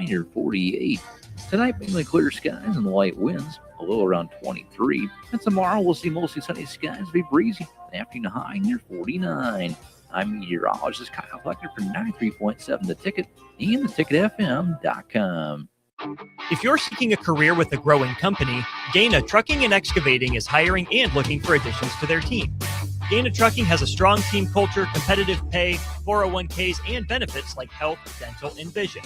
near 48. Tonight, mainly clear skies and light winds, a low around 23. And tomorrow, we'll see mostly sunny skies, be breezy, an afternoon high near 49. I'm meteorologist Kyle Fleckner for 93.7 The Ticket and theticketfm.com. If you're seeking a career with a growing company, Gaina Trucking and Excavating is hiring and looking for additions to their team. Gaina Trucking has a strong team culture, competitive pay, 401ks, and benefits like health, dental, and vision.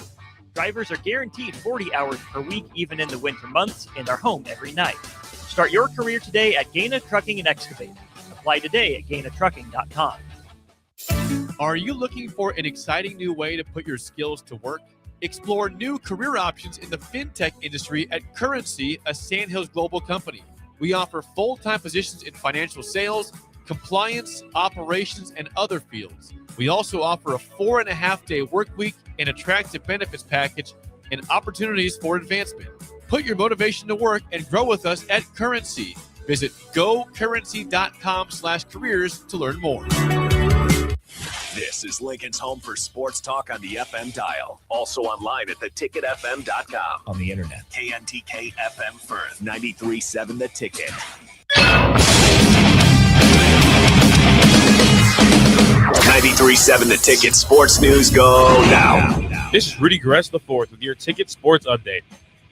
Drivers are guaranteed 40 hours per week, even in the winter months, and are home every night. Start your career today at Gaina Trucking and Excavating. Apply today at GainaTrucking.com. Are you looking for an exciting new way to put your skills to work? Explore new career options in the fintech industry at Currency, a Sandhills Global company. We offer full-time positions in financial sales, compliance, operations, and other fields. We also offer a 4.5-day work week, an attractive benefits package, and opportunities for advancement. Put your motivation to work and grow with us at Currency. Visit gocurrency.com/careers to learn more. This is Lincoln's home for sports talk on the FM dial. Also online at theticketfm.com. On the internet. KNTK FM Firth, 93.7 The Ticket. 93.7 The Ticket Sports News go now. This is Rudy Gress IV with your Ticket Sports Update.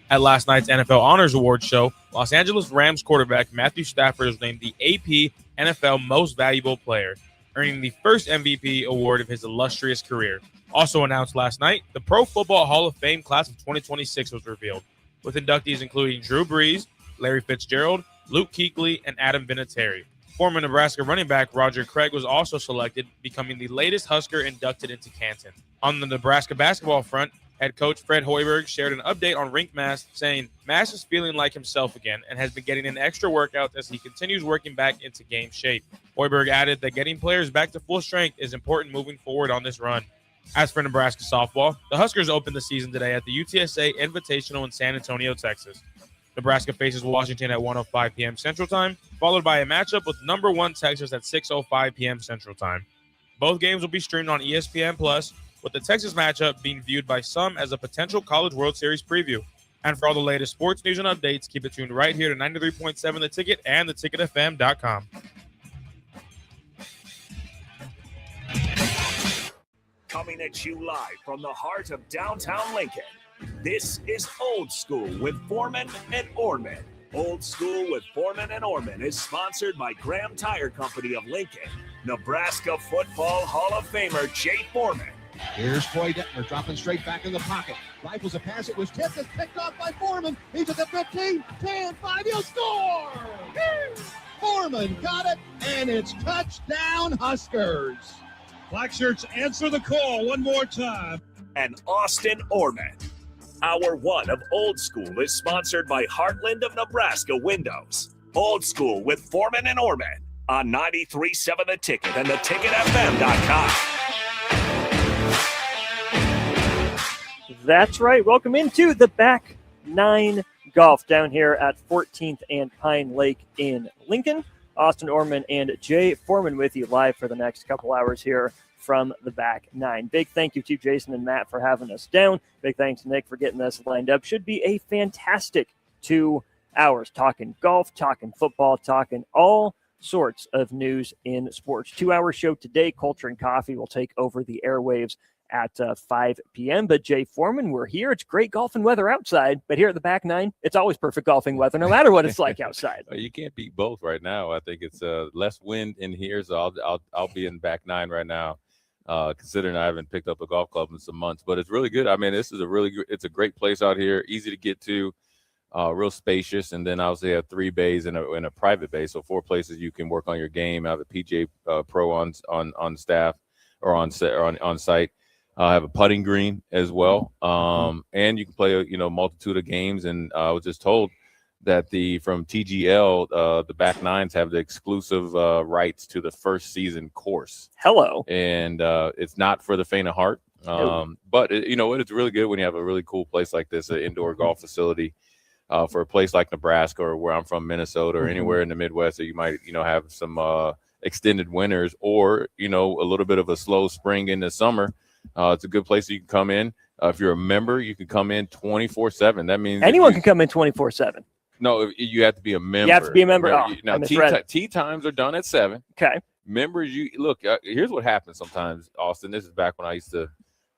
At last night's NFL Honors Awards show, Los Angeles Rams quarterback Matthew Stafford was named the AP NFL Most Valuable Player, earning the first MVP award of his illustrious career. Also announced last night, the Pro Football Hall of Fame class of 2026 was revealed, with inductees including Drew Brees, Larry Fitzgerald, Luke Kuechly, and Adam Vinatieri. Former Nebraska running back Roger Craig was also selected, becoming the latest Husker inducted into Canton. On the Nebraska basketball front, head coach Fred Hoiberg shared an update on Rink Mass, saying Mass is feeling like himself again and has been getting an extra workout as he continues working back into game shape. Hoiberg added that getting players back to full strength is important moving forward on this run. As for Nebraska softball, the Huskers opened the season today at the UTSA Invitational in San Antonio, Texas. Nebraska faces Washington at 1:05 p.m. Central Time, followed by a matchup with number 1 Texas at 6:05 p.m. Central Time. Both games will be streamed on ESPN+, with the Texas matchup being viewed by some as a potential College World Series preview. And for all the latest sports news and updates, keep it tuned right here to 93.7 The Ticket and theticketfm.com. Coming at you live from the heart of downtown Lincoln. This is Old School with Foreman and Orman. Old School with Foreman and Orman is sponsored by Graham Tire Company of Lincoln, Nebraska Football Hall of Famer Jay Foreman. Here's Troy Detmer dropping straight back in the pocket. Rifles a pass. It was tipped. It's picked off by Foreman. He's at the 15, 10, 5. He'll score! Foreman got it, and it's touchdown Huskers. Black Shirts answer the call one more time. And Austin Orman. Hour 1 of Old School is sponsored by Heartland of Nebraska Windows. Old School with Foreman and Orman on 93.7 The Ticket and theticketfm.com. That's right. Welcome into the Back 9 Golf down here at 14th and Pine Lake in Lincoln. Austin Orman and Jay Foreman with you live for the next couple hours here from the Back 9. Big thank you to Jason and Matt for having us down. Big thanks to Nick for getting us lined up. Should be a fantastic 2 hours talking golf, talking football, talking all sorts of news in sports. 2-hour show today. Culture and Coffee will take over the airwaves at 5 p.m. But Jay Foreman, we're here. It's great golfing weather outside, but here at the Back 9, it's always perfect golfing weather, no matter what it's like outside. You can't beat both right now. I think it's less wind in here, so I'll be in Back 9 right now. Considering I haven't picked up a golf club in some months, but it's really good. I mean, this is it's a great place out here, easy to get to, real spacious, and then obviously have 3 bays and a private bay, so 4 places you can work on your game. I have a PGA Pro on staff or on site. I have a putting green as well, and you can play a multitude of games. And I was just told that from TGL, the Back Nines have the exclusive rights to the first season course. Hello. And it's not for the faint of heart, but it's really good when you have a really cool place like this, an indoor golf facility for a place like Nebraska or where I'm from, Minnesota, or anywhere in the Midwest that you might have some extended winters or a little bit of a slow spring in the summer. It's a good place you can come in, If you're a member, you can come in 24/7. That means Anyone can come in 24/7. No, you have to be a member. You have to be a member. Oh, now, I misread. tea times are done at 7. Okay. Members, you look. Here's what happens sometimes, Austin. This is back when I used to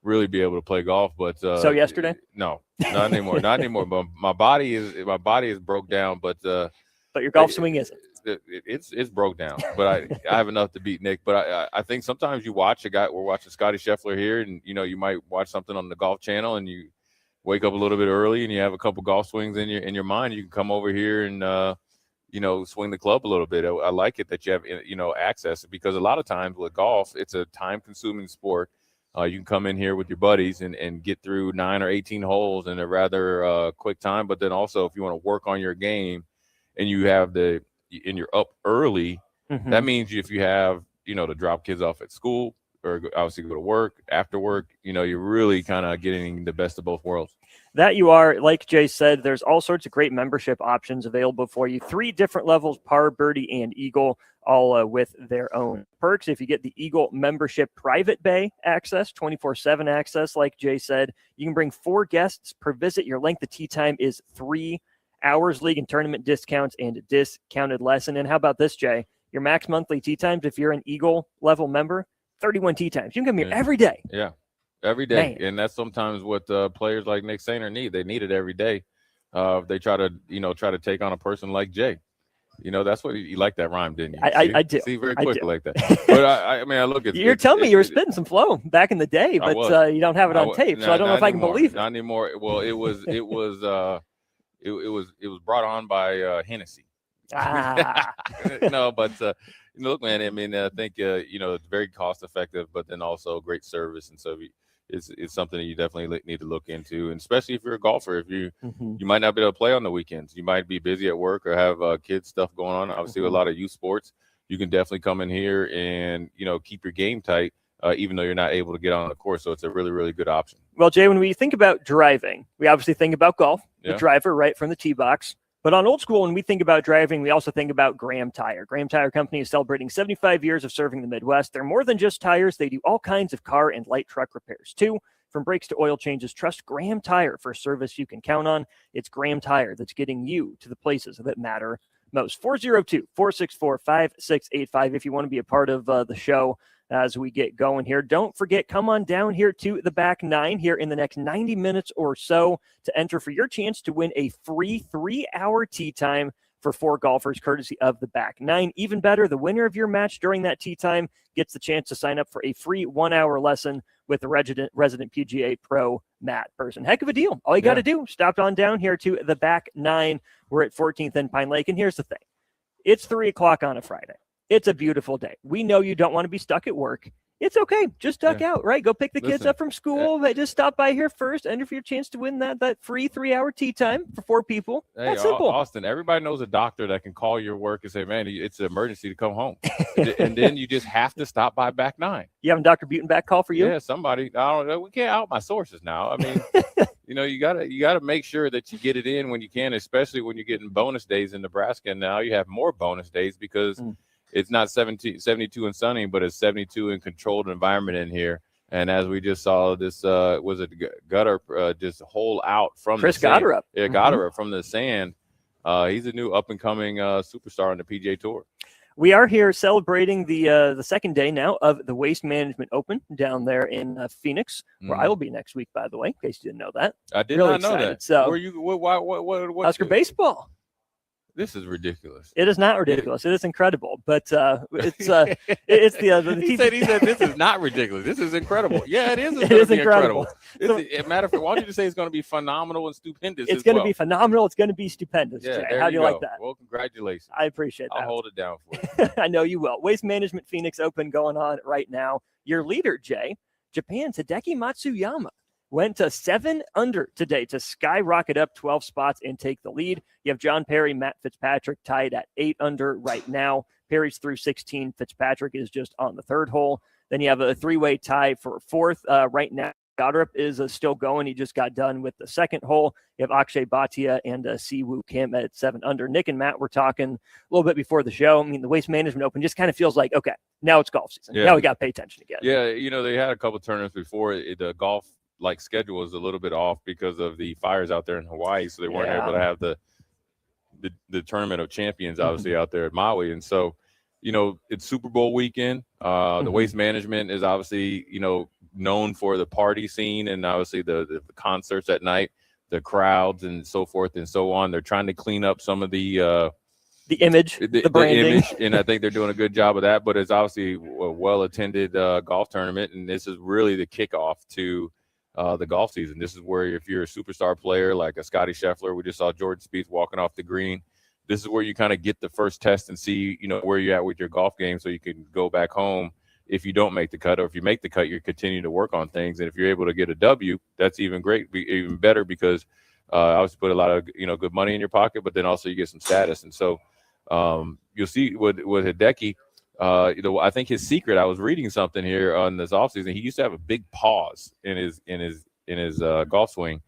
really be able to play golf, but so yesterday? No, not anymore. Not anymore. But my body is broke down. But your golf swing isn't. It's broke down. But I have enough to beat Nick. But I think sometimes you watch a guy. We're watching Scotty Scheffler here, and you might watch something on the Golf Channel, and you wake up a little bit early, and you have a couple golf swings in your mind. You can come over here and swing the club a little bit. I like it that you have access, because a lot of times with golf, it's a time-consuming sport. You can come in here with your buddies and get through 9 or 18 holes in a rather quick time. But then also, if you want to work on your game and you're up early, that means if you have, to drop kids off at school or obviously go to work, after work, you're really kind of getting the best of both worlds. That you are, like Jay said, there's all sorts of great membership options available for you. 3 different levels, par, birdie, and eagle, all with their own perks. If you get the Eagle membership private bay access, 24/7 access, like Jay said, you can bring 4 guests per visit. Your length of tee time is 3 hours. League and tournament discounts and discounted lesson. And how about this, Jay? Your max monthly tee times, if you're an Eagle level member, 31 tee times. You can come here every day. Yeah. Every day. Man. And that's sometimes what players like Nick Sainer need. They need it every day. They try to take on a person like Jay. That's what you like that rhyme, didn't you? I do. See, very quick like that. But I look at You're telling me you were spitting some flow back in the day, but you don't have it on tape, so I don't know if I can believe it. Not anymore. Well, it was brought on by Hennessy. No, but look, man. I think it's very cost effective, but then also great service, and so it's something that you definitely need to look into, and especially if you're a golfer. If you might not be able to play on the weekends, you might be busy at work or have kids stuff going on. Obviously, with a lot of youth sports, you can definitely come in here and keep your game tight, even though you're not able to get on the course. So it's a really, really good option. Well, Jay, when we think about driving, we obviously think about golf, the driver right from the tee box. But on Old School, when we think about driving, we also think about Graham Tire. Graham Tire Company is celebrating 75 years of serving the Midwest. They're more than just tires. They do all kinds of car and light truck repairs, too. From brakes to oil changes, trust Graham Tire for service you can count on. It's Graham Tire that's getting you to the places that matter most. 402-464-5685 if you want to be a part of the show as we get going here. Don't forget, come on down here to the back 9 here in the next 90 minutes or so to enter for your chance to win a free 3-hour tee time for 4 golfers, courtesy of the back 9. Even better, the winner of your match during that tee time gets the chance to sign up for a free 1-hour lesson with the resident PGA Pro, Matt Person. Heck of a deal. All you got to do, stop on down here to the back 9. We're at 14th and Pine Lake. And here's the thing. It's 3 o'clock on a Friday. It's a beautiful day. We know you don't want to be stuck at work. It's okay. Just duck out, right? Go pick the kids up from school. Just stop by here first. Enter for your chance to win that free 3-hour tee time for 4 people. Hey, that's simple. Austin, everybody knows a doctor that can call your work and say, man, it's an emergency to come home. And then you just have to stop by back 9. You having Dr. Butenbach call for you? Yeah, somebody. I don't know. We can't out my sources now. I mean, you gotta make sure that you get it in when you can, especially when you're getting bonus days in Nebraska. And now you have more bonus days because it's not 72 and sunny, but it's 72 in controlled environment in here. And as we just saw, this was a gutter just hole out from Chris the sand. Gotterup. Yeah, Gotterup from the sand. He's a new up-and-coming superstar on the PGA Tour. We are here celebrating the second day now of the Waste Management Open down there in Phoenix, where I will be next week, by the way, in case you didn't know that. I did really not know excited. that. So, were you? What? Husker baseball. This is ridiculous. It is not ridiculous. It is incredible, but it's the he said this is not ridiculous. This is incredible. Yeah, it is. It is incredible. Matter of fact, why don't you just say it's going to be phenomenal and stupendous? It's going to be phenomenal. It's going to be stupendous. Yeah, Jay. How do you like that? Well, congratulations. I appreciate that. I'll hold it down for you. I know you will. Waste Management Phoenix Open going on right now. Your leader, Jay, Japan's Hideki Matsuyama, went to 7 under today to skyrocket up 12 spots and take the lead. You have John Perry, Matt Fitzpatrick tied at 8 under right now. Perry's through 16. Fitzpatrick is just on the 3rd hole. Then you have a 3-way tie for 4th right now. Gotterup is still going. He just got done with the 2nd hole. You have Akshay Bhatia and Siwoo Kim at 7 under. Nick and Matt were talking a little bit before the show. I mean, the Waste Management Open just kind of feels like, okay, now it's golf season. Yeah. Now we got to pay attention again. Yeah, they had a couple tournaments before. The golf like schedule was a little bit off because of the fires out there in Hawaii, so they weren't Yeah. able to have the tournament of champions obviously out there at Maui. And so, it's Super Bowl weekend. The Waste Management is obviously, known for the party scene and obviously the concerts at night, the crowds and so forth and so on. They're trying to clean up some of the image, the branding. image, and I think they're doing a good job of that. But it's obviously a well-attended golf tournament, and this is really the kickoff to the golf season. This is where if you're a superstar player like a Scotty Scheffler, we just saw Jordan Spieth walking off the green. This is where you kind of get the first test and see, where you're at with your golf game, so you can go back home if you don't make the cut, or if you make the cut, you continue to work on things. And if you're able to get a W, that's even great, even better, because obviously put a lot of good money in your pocket, but then also you get some status. And so you'll see with Hideki, I think his secret. I was reading something here on this offseason. He used to have a big pause in his golf swing.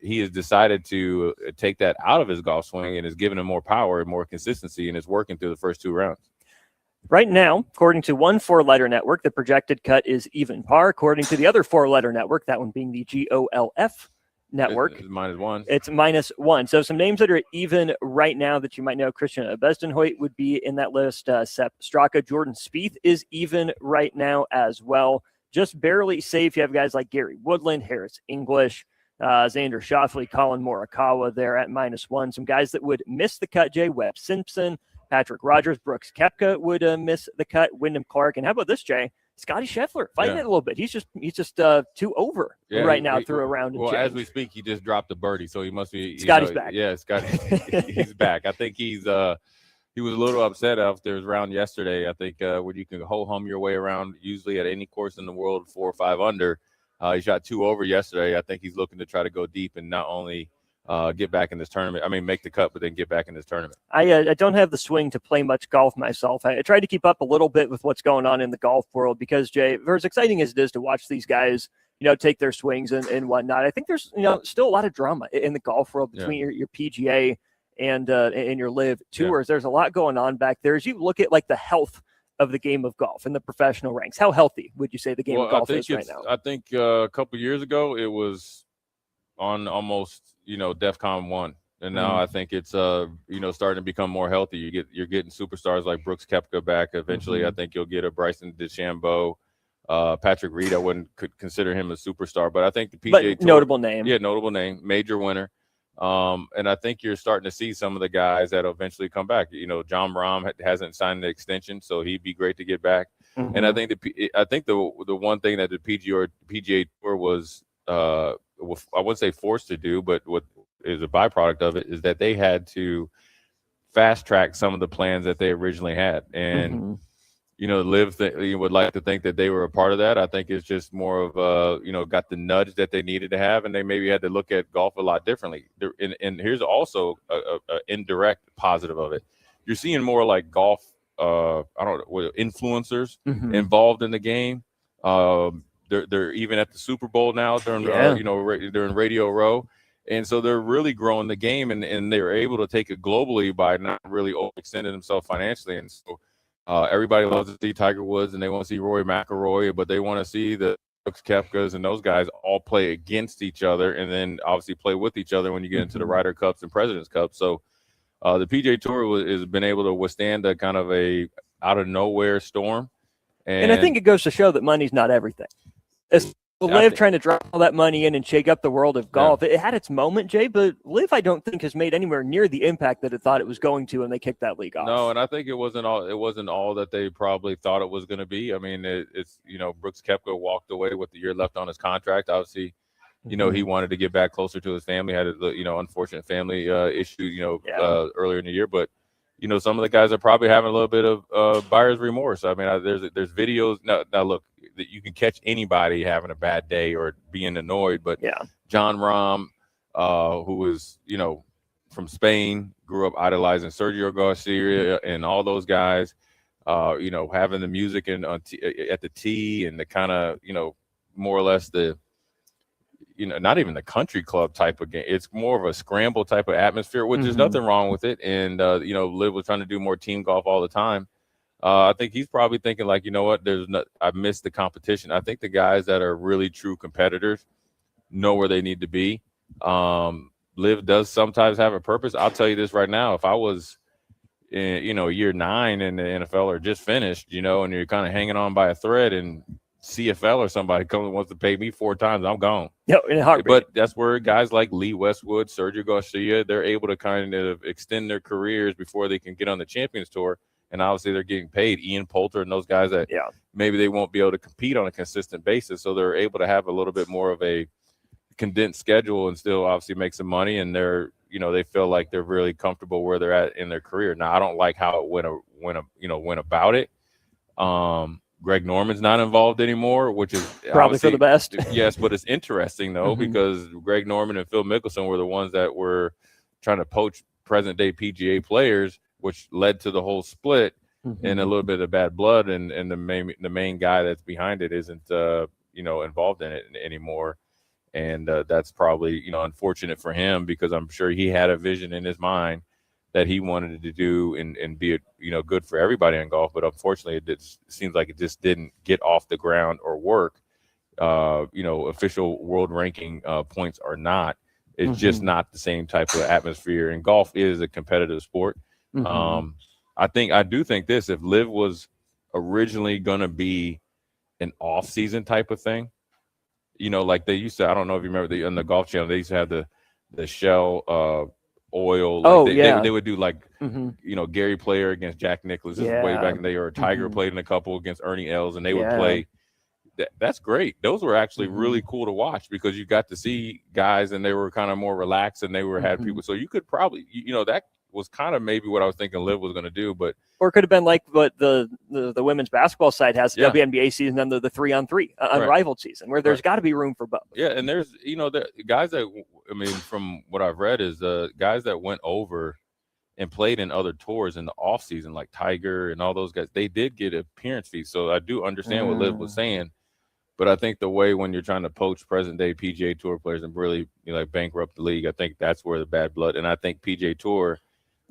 He has decided to take that out of his golf swing and is giving him more power and more consistency, and is working through the first 2 rounds. Right now, according to one 4-letter network, the projected cut is even par. According to the other 4-letter network, that one being the GOLF network, It's -1. It's -1. So some names that are even right now that you might know: Christian Bestenhoit would be in that list. Sepp Straka, Jordan Spieth is even right now as well. Just barely safe. You have guys like Gary Woodland, Harris English, Xander Schauffele, Colin Morikawa there at -1. Some guys that would miss the cut: Jay Webb Simpson, Patrick Rogers, Brooks Koepka would miss the cut, Wyndham Clark, and how about this, Jay? Scotty Scheffler fighting it a little bit. He's just 2 over right now through a round. Well, as we speak, he just dropped a birdie, so he must be. Scotty's back. Yeah, Scotty, he's back. I think he was a little upset after his round yesterday. I think when you can home your way around, usually at any course in the world, 4 or 5 under. He shot 2 over yesterday. I think he's looking to try to go deep and not only get back in this tournament. I mean, make the cut, but then get back in this tournament. I don't have the swing to play much golf myself. I tried to keep up a little bit with what's going on in the golf world because, Jay, for as exciting as it is to watch these guys, take their swings and whatnot, I think there's, still a lot of drama in the golf world between your PGA and your LIV tours. There's a lot going on back there. As you look at like the health of the game of golf and the professional ranks, how healthy would you say the game of golf is right now? I think a couple years ago it was on almost DEFCON 1, and now I think it's starting to become more healthy. You're getting superstars like Brooks Koepka back eventually. I think you'll get a Bryson DeChambeau, Patrick Reed. I wouldn't consider him a superstar, but I think the PGA Tour, notable name, major winner. And I think you're starting to see some of the guys that eventually come back. John Rahm hasn't signed an extension, so he'd be great to get back. And I think the one thing that the PGA Tour was I wouldn't say forced to do, but what is a byproduct of it is that they had to fast track some of the plans that they originally had. And LIV you would like to think that they were a part of that. I think it's just more of got the nudge that they needed to have, and they maybe had to look at golf a lot differently. And here's also a indirect positive of it. You're seeing more like golf influencers involved in the game. They're even at the Super Bowl now during during Radio Row, and so they're really growing the game, and they're able to take it globally by not really overextending themselves financially. And so everybody loves to see Tiger Woods, and they want to see Rory McIlroy, but they want to see the Brooks Koepkas and those guys all play against each other, and then obviously play with each other when you get into the Ryder Cups and President's Cups. So the PGA Tour has been able to withstand a kind of a out of nowhere storm, and I think it goes to show that money's not everything. It's LIV trying to drop all that money in and shake up the world of golf. It had its moment, Jay, but LIV I don't think has made anywhere near the impact that it thought it was going to when they kicked that league off. No, and I think it wasn't all that they probably thought it was going to be. I mean, it's Brooks Koepka walked away with the year left on his contract. Obviously, he wanted to get back closer to his family. Had a unfortunate family issue earlier in the year, but some of the guys are probably having a little bit of buyer's remorse. I mean, there's videos now. Look, that you can catch anybody having a bad day or being annoyed, but John Rahm, who was from Spain, grew up idolizing Sergio Garcia and all those guys, having the music and at the tee and the kind of more or less the not even the country club type of game. It's more of a scramble type of atmosphere, which there's nothing wrong with it. And LIV was trying to do more team golf all the time. I think he's probably thinking like, you know what, I missed the competition. I think the guys that are really true competitors know where they need to be. Live does sometimes have a purpose. I'll tell you this right now. If I was in, year 9 in the NFL or just finished, and you're kind of hanging on by a thread and CFL or somebody comes and wants to pay me 4 times, I'm gone. Yeah, in a heartbeat. But that's where guys like Lee Westwood, Sergio Garcia, they're able to kind of extend their careers before they can get on the Champions Tour. And obviously they're getting paid. Ian Poulter and those guys that maybe they won't be able to compete on a consistent basis. So they're able to have a little bit more of a condensed schedule and still obviously make some money. And they're, they feel like they're really comfortable where they're at in their career. Now, I don't like how it went about it. Greg Norman's not involved anymore, which is probably for the best. Yes, but it's interesting though, because Greg Norman and Phil Mickelson were the ones that were trying to poach present day PGA players, which led to the whole split and a little bit of bad blood. And the main guy that's behind it isn't, involved in it anymore. And that's probably, unfortunate for him, because I'm sure he had a vision in his mind that he wanted to do and be, good for everybody in golf. But unfortunately, it seems like it just didn't get off the ground or work. Official world ranking points are not. It's just not the same type of atmosphere. And golf is a competitive sport. I do think this, if Liv was originally going to be an off-season type of thing, like they used to, I don't know if you remember on the Golf Channel, they used to have the Shell oil. They would do like, Gary Player against Jack Nicklaus. This is way back in the day, or Tiger played in a couple against Ernie Els, and they would play. That's great. Those were actually really cool to watch, because you got to see guys and they were kind of more relaxed, and they had people. So you could probably, that was kind of maybe what I was thinking Liv was going to do, or it could have been like what the women's basketball side has, the WNBA season, and the 3-on-3 unrivaled season, where there's got to be room for both. Yeah, and there's the guys that, from what I've read, is the guys that went over and played in other tours in the off season, like Tiger and all those guys, they did get appearance fees. So I do understand what Liv was saying. But I think the way when you're trying to poach present-day PGA Tour players and really bankrupt the league, I think that's where the bad blood. And I think PGA Tour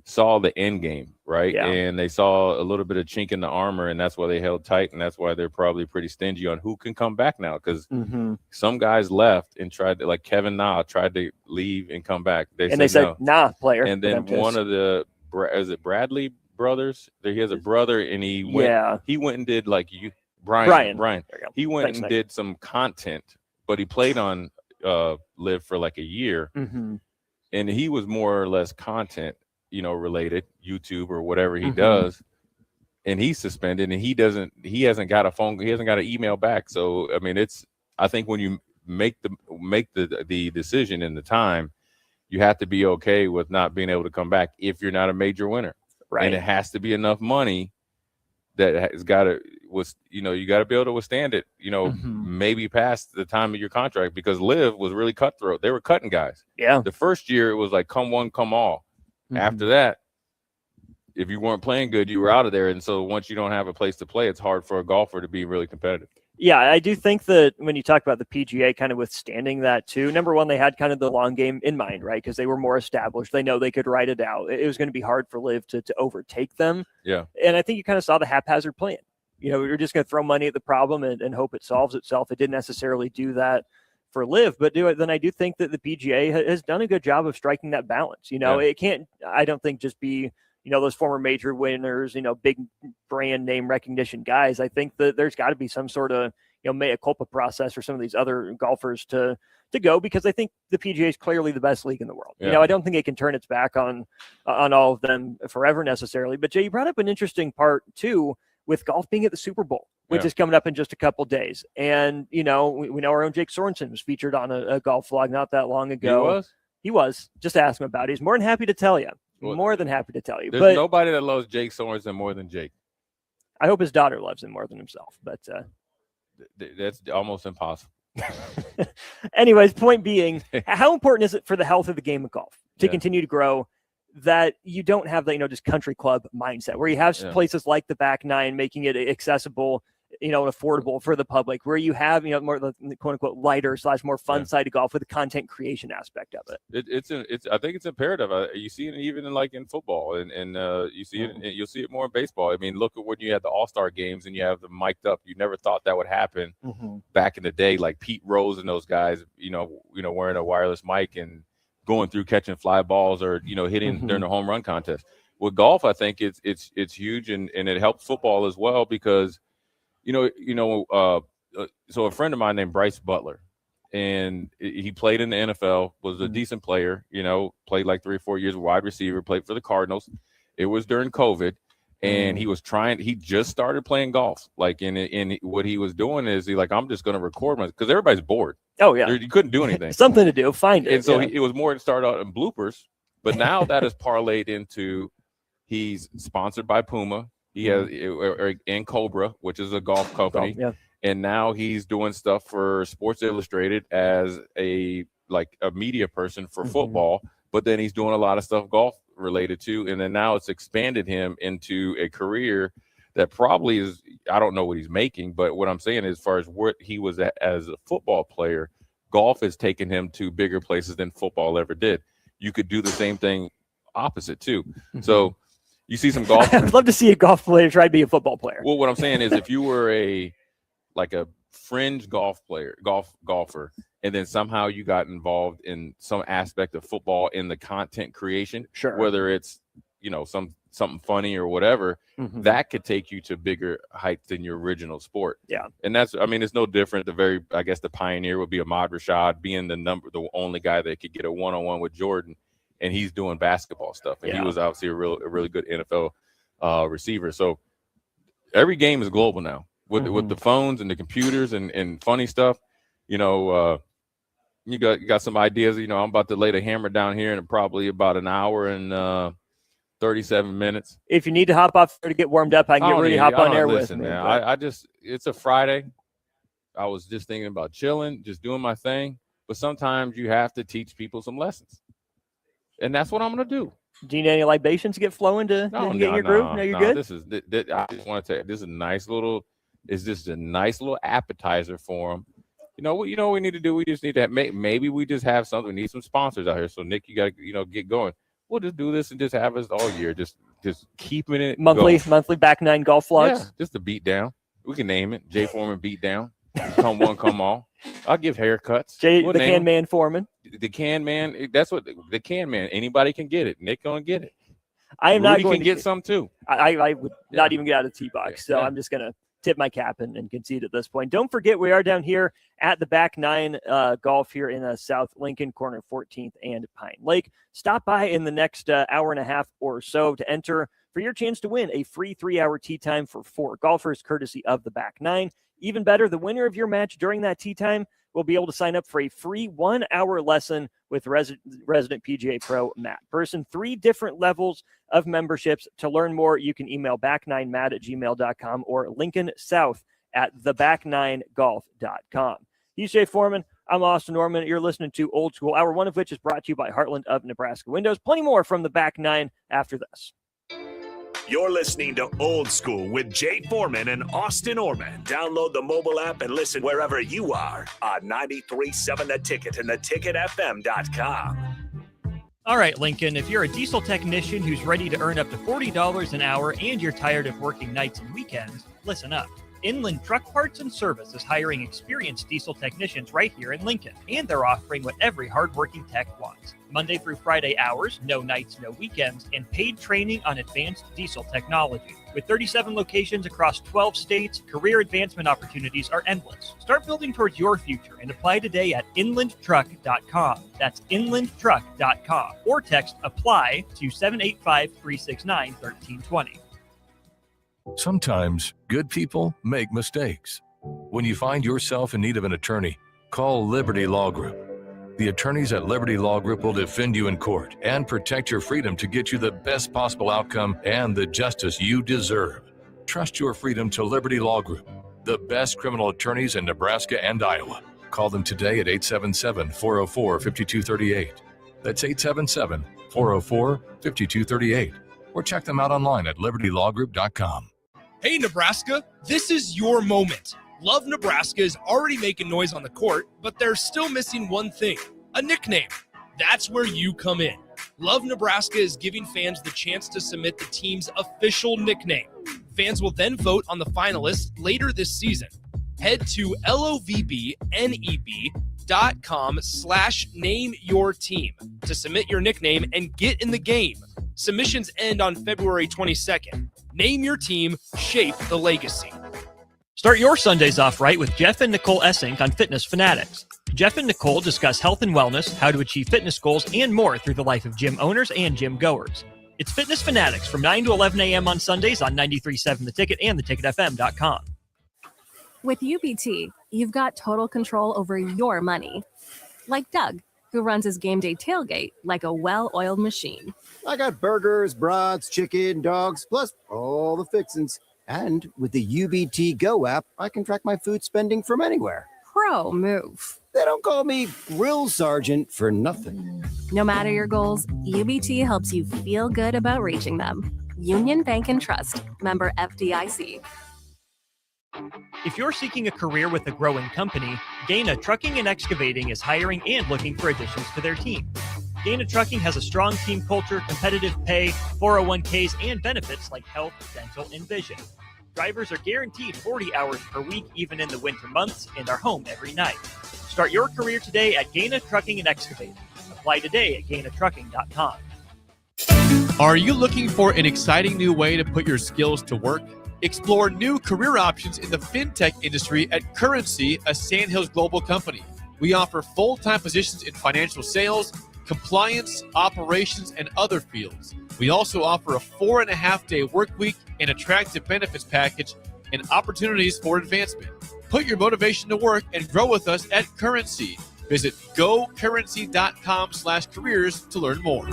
saw the end game, right? Yeah. And they saw a little bit of chink in the armor, and that's why they held tight, and that's why they're probably pretty stingy on who can come back now, because some guys left and tried to, like Kevin Na tried to leave and come back. They said no. Nah, player. And then one of the is it Bradley brothers? He has a brother, and he went and did like Brian. He went and did some content, but he played on Live for like a year, and he was more or less content, related, YouTube or whatever he does, and he's suspended, and he hasn't got an email back. So I think when you make the decision in the time, you have to be okay with not being able to come back if you're not a major winner, right? And it has to be enough money that has got to you got to be able to withstand it, maybe past the time of your contract, because Liv was really cutthroat. They were cutting guys. Yeah. The first year it was like come one, come all. After that, if you weren't playing good, you were out of there. And so once you don't have a place to play, it's hard for a golfer to be really competitive. Yeah, I do think that when you talk about the PGA kind of withstanding that too, number one, they had kind of the long game in mind, right? Because they were more established. They know they could ride it out. It was going to be hard for Liv to overtake them. Yeah. And I think you kind of saw the haphazard plan. We were just going to throw money at the problem and hope it solves itself. It didn't necessarily do that for Liv, but then I do think that the PGA has done a good job of striking that balance. It can't, I don't think, just be, those former major winners, big brand name recognition guys. I think that there's got to be some sort of, mea culpa process for some of these other golfers to go, because I think the PGA is clearly the best league in the world. I don't think it can turn its back on all of them forever necessarily. But Jay, you brought up an interesting part too, with golf being at the Super Bowl, which is coming up in just a couple days. And, we know our own Jake Sorensen was featured on a golf vlog not that long ago. He was. Just ask him about it. He's more than happy to tell you. More than happy to tell you. There's nobody that loves Jake Sorensen more than Jake. I hope his daughter loves him more than himself, but that's almost impossible. Anyways, point being, how important is it for the health of the game of golf to continue to grow, that you don't have the, just country club mindset where you have places like the back nine, making it accessible and affordable for the public, where you have, more the quote unquote lighter / more fun side of golf with the content creation aspect of it. I think it's imperative. You see it even in football, and you see it. You'll see it more in baseball. I mean, look at when you had the All-Star games and you have them mic'd up. You never thought that would happen back in the day, like Pete Rose and those guys. Wearing a wireless mic and going through catching fly balls or hitting during the home run contest. With golf, I think it's huge and it helps football as well because. So a friend of mine named Bryce Butler, and he played in the NFL, was a decent player, played like 3 or 4 years, wide receiver, played for the Cardinals. It was during COVID, and he just started playing golf. And what he was doing is I'm just going to record because everybody's bored. Oh, yeah. You couldn't do anything. Something to do, find it. And so it was more to start out in bloopers, but now that is parlayed into he's sponsored by Puma. He has and Cobra, which is a golf company, and now he's doing stuff for Sports Illustrated as a media person for football. But then he's doing a lot of stuff golf related to, and then now it's expanded him into a career that probably is. I don't know what he's making, but what I'm saying is, as far as what he was as a football player, golf has taken him to bigger places than football ever did. You could do the same thing opposite too. So. You see some golf. I'd love to see a golf player try to be a football player. Well, what I'm saying is, if you were a fringe golfer, and then somehow you got involved in some aspect of football in the content creation, whether it's something funny or whatever, that could take you to bigger heights than your original sport. Yeah, and it's no different. The pioneer would be Ahmad Rashad, being the only guy that could get a one-on-one with Jordan. And he's doing basketball stuff, and he was obviously a really good NFL receiver. So every game is global now with the phones and the computers and funny stuff. You got some ideas. I'm about to lay the hammer down here in probably about an hour and 37 minutes. If you need to hop off to get warmed up, I can get ready to hop on air with me. It's a Friday. I was just thinking about chilling, just doing my thing. But sometimes you have to teach people some lessons. And that's what I'm going to do. Do you need any libations to get flowing to get in your groove? No, you're good? I just want to tell you, this is a nice little appetizer for them. What we need to do? We just need to maybe we just have something. We need some sponsors out here. So, Nick, you got to, get going. We'll just do this and just have us all year. Just keeping it monthly back nine golf vlogs. Yeah, just a beat down. We can name it Jay Foreman beat down. Come one, come all. I'll give haircuts. The Can Man Foreman. The Can Man. That's what the Can Man. Anybody can get it. Nick gonna get it. I am not going to get some too. I would not even get out of the tee box. So I'm just gonna tip my cap and concede at this point. Don't forget, we are down here at the back nine golf here in South Lincoln, corner 14th and Pine Lake. Stop by in the next hour and a half or so to enter for your chance to win a free 3-hour tee time for 4 golfers, courtesy of the back nine. Even better, the winner of your match during that tee time will be able to sign up for a free 1-hour lesson with resident PGA Pro Matt Person. 3 different levels of memberships. To learn more, you can email back9matt@gmail.com or lincolnsouth@theback9golf.com. He's Jay Foreman. I'm Austin Norman. You're listening to Old School Hour, one of which is brought to you by Heartland of Nebraska Windows. Plenty more from the back nine after this. You're listening to Old School with Jay Foreman and Austin Orman. Download the mobile app and listen wherever you are on 93.7 The Ticket and theticketfm.com. All right, Lincoln, if you're a diesel technician who's ready to earn up to $40 an hour and you're tired of working nights and weekends, listen up. Inland Truck Parts and Service is hiring experienced diesel technicians right here in Lincoln, and they're offering what every hardworking tech wants. Monday through Friday hours, no nights, no weekends, and paid training on advanced diesel technology. With 37 locations across 12 states, career advancement opportunities are endless. Start building towards your future and apply today at inlandtruck.com. That's inlandtruck.com. Or text APPLY to 785-369-1320. Sometimes good people make mistakes. When you find yourself in need of an attorney, call Liberty Law Group. The attorneys at Liberty Law Group will defend you in court and protect your freedom to get you the best possible outcome and the justice you deserve. Trust your freedom to Liberty Law Group, the best criminal attorneys in Nebraska and Iowa. Call them today at 877-404-5238. That's 877-404-5238. Or check them out online at libertylawgroup.com. Hey, Nebraska, this is your moment. Love Nebraska is already making noise on the court, but they're still missing one thing, a nickname. That's where you come in. Love Nebraska is giving fans the chance to submit the team's official nickname. Fans will then vote on the finalists later this season. Head to lovneb.com/nameyourteam to submit your nickname and get in the game. Submissions end on February 22nd. Name your team, shape the legacy. Start your Sundays off right with Jeff and Nicole Essink on Fitness Fanatics. Jeff and Nicole discuss health and wellness, how to achieve fitness goals, and more through the life of gym owners and gym goers. It's Fitness Fanatics from 9 to 11 a.m. on Sundays on 93.7 The Ticket and theticketfm.com. With UBT, you've got total control over your money. Like Doug, who runs his game day tailgate like a well-oiled machine. I got burgers, brats, chicken, dogs, plus all the fixins. And with the UBT Go app, I can track my food spending from anywhere. Pro move. They don't call me Grill Sergeant for nothing. No matter your goals, UBT helps you feel good about reaching them. Union Bank and Trust. Member FDIC. If you're seeking a career with a growing company, Gaina Trucking and Excavating is hiring and looking for additions to their team. Gaina Trucking has a strong team culture, competitive pay, 401ks, and benefits like health, dental, and vision. Drivers are guaranteed 40 hours per week, even in the winter months, and are home every night. Start your career today at Gaina Trucking and Excavating. Apply today at GainaTrucking.com. Are you looking for an exciting new way to put your skills to work? Explore new career options in the fintech industry at Currency, a Sandhills Global company. We offer full-time positions in financial sales, compliance, operations, and other fields. We also offer a 4.5-day work week, an attractive benefits package, and opportunities for advancement. Put your motivation to work and grow with us at Currency. Visit gocurrency.com/careers to learn more.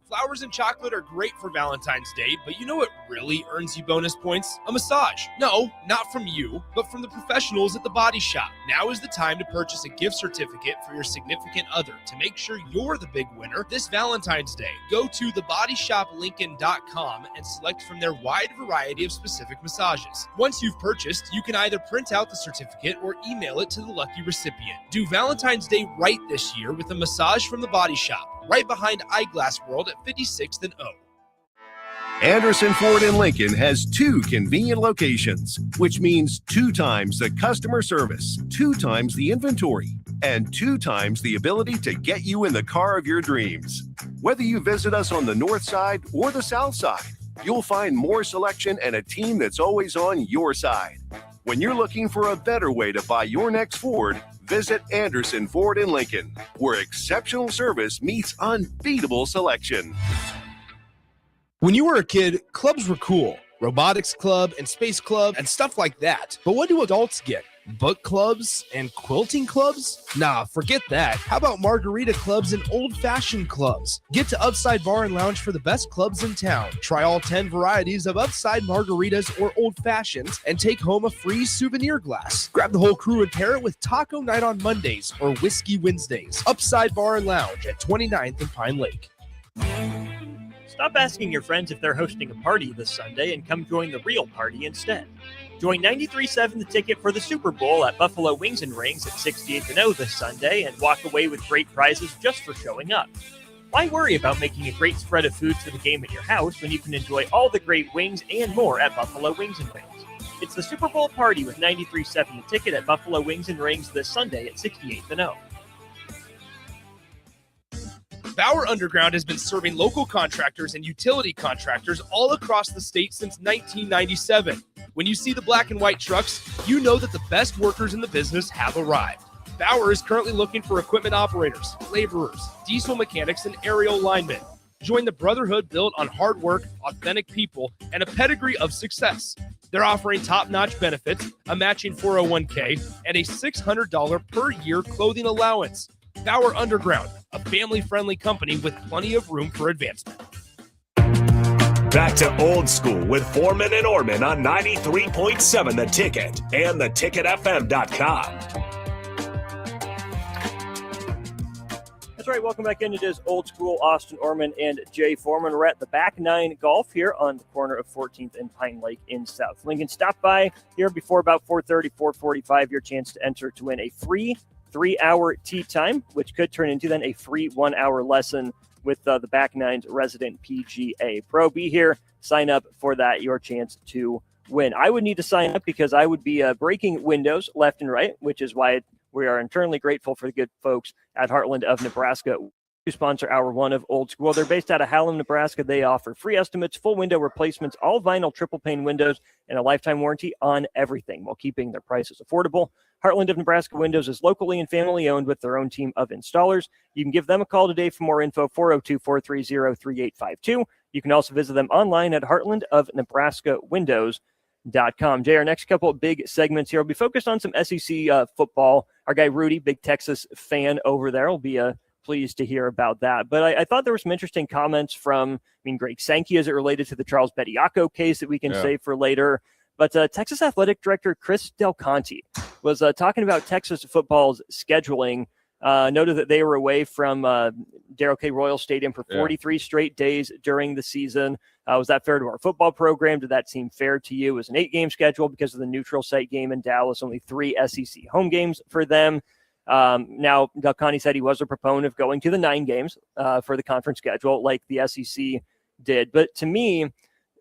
Flowers and chocolate are great for Valentine's Day, but you know what really earns you bonus points? A massage. No, not from you, but from the professionals at The Body Shop. Now is the time to purchase a gift certificate for your significant other to make sure you're the big winner this Valentine's Day. Go to thebodyshoplincoln.com and select from their wide variety of specific massages. Once you've purchased, you can either print out the certificate or email it to the lucky recipient. Do Valentine's Day right this year with a massage from The Body Shop, right behind Eyeglass World at 56th and O. Anderson Ford in Lincoln has 2 convenient locations, which means 2 times the customer service, 2 times the inventory, and 2 times the ability to get you in the car of your dreams. Whether you visit us on the north side or the south side, you'll find more selection and a team that's always on your side. When you're looking for a better way to buy your next Ford, visit Anderson Ford in Lincoln, where exceptional service meets unbeatable selection. When you were a kid, clubs were cool. Robotics club and space club and stuff like that. But what do adults get? Book clubs and quilting clubs? Nah, forget that. How about margarita clubs and old-fashioned clubs? Get to Upside Bar and Lounge for the best clubs in town. Try all 10 varieties of Upside margaritas or old-fashions and take home a free souvenir glass. Grab the whole crew and pair it with Taco Night on Mondays or Whiskey Wednesdays. Upside Bar and Lounge at 29th and Pine Lake. Stop asking your friends if they're hosting a party this Sunday and come join the real party instead. Join 93.7 The Ticket for the Super Bowl at Buffalo Wings and Rings at 68th and O this Sunday and walk away with great prizes just for showing up. Why worry about making a great spread of foods for the game at your house when you can enjoy all the great wings and more at Buffalo Wings and Rings? It's the Super Bowl party with 93.7 The Ticket at Buffalo Wings and Rings this Sunday at 68th and O. Bauer Underground has been serving local contractors and utility contractors all across the state since 1997. When you see the black and white trucks, you know that the best workers in the business have arrived. Bauer is currently looking for equipment operators, laborers, diesel mechanics, and aerial linemen. Join the brotherhood built on hard work, authentic people, and a pedigree of success. They're offering top-notch benefits, a matching 401k, and a $600 per year clothing allowance. Bauer Underground, a family-friendly company with plenty of room for advancement. Back to Old School with Foreman and Orman on 93.7 The Ticket and theticketfm.com. That's right. Welcome back in. It is Old School. Austin Orman and Jay Foreman. We're at the Back Nine Golf here on the corner of 14th and Pine Lake in South Lincoln. Stop by here before about 4:30, 4:45. Your chance to enter to win a free 3-hour tee time, which could turn into then a free 1-hour lesson with the Back Nine's resident PGA Pro. Be here. Sign up for that. Your chance to win. I would need to sign up because I would be breaking windows left and right, which is why we are internally grateful for the good folks at Heartland of Nebraska who sponsor Hour 1 of Old School. They're based out of Hallam, Nebraska. They offer free estimates, full window replacements, all vinyl triple pane windows, and a lifetime warranty on everything while keeping their prices affordable. Heartland of Nebraska Windows is locally and family owned with their own team of installers. You can give them a call today for more info, 402-430-3852. You can also visit them online at heartlandofnebraskawindows.com. Jay, our next couple of big segments here will be focused on some SEC football. Our guy Rudy, big Texas fan over there, will be pleased to hear about that. But I thought there were some interesting comments from, Greg Sankey as it related to the Charles Bediako case that we can save for later. But Texas Athletic Director Chris Del Conte was talking about Texas football's scheduling. Noted that they were away from Darrell K. Royal Stadium for 43 straight days during the season. Was that fair to our football program? Did that seem fair to you? It was an 8-game schedule because of the neutral site game in Dallas, only 3 SEC home games for them. Now, Del Conte said he was a proponent of going to the 9 games for the conference schedule like the SEC did. But to me,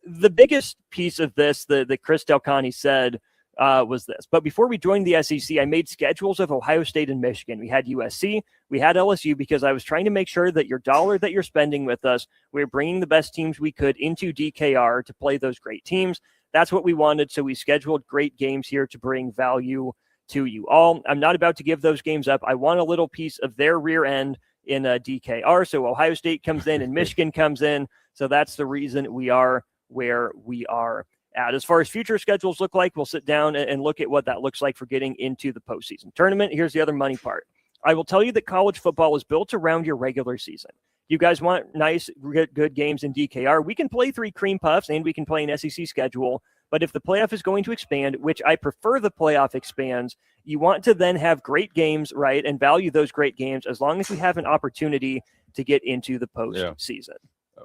the biggest piece of this that Chris Del Conte said was this. But before we joined the SEC, I made schedules of Ohio State and Michigan. We had USC, we had LSU, because I was trying to make sure that your dollar that you're spending with us, we're bringing the best teams we could into DKR to play those great teams. That's what we wanted. So we scheduled great games here to bring value to you all. I'm not about to give those games up. I want a little piece of their rear end in DKR. So Ohio State comes in and Michigan comes in. So that's the reason we are where we are at. As far as future schedules look like, we'll sit down and look at what that looks like for getting into the postseason tournament. Here's the other money part. I will tell you that college football is built around your regular season. You guys want nice, good games in DKR. We can play 3 cream puffs and we can play an SEC schedule. But if the playoff is going to expand, which I prefer the playoff expands, you want to then have great games, right, and value those great games as long as we have an opportunity to get into the postseason.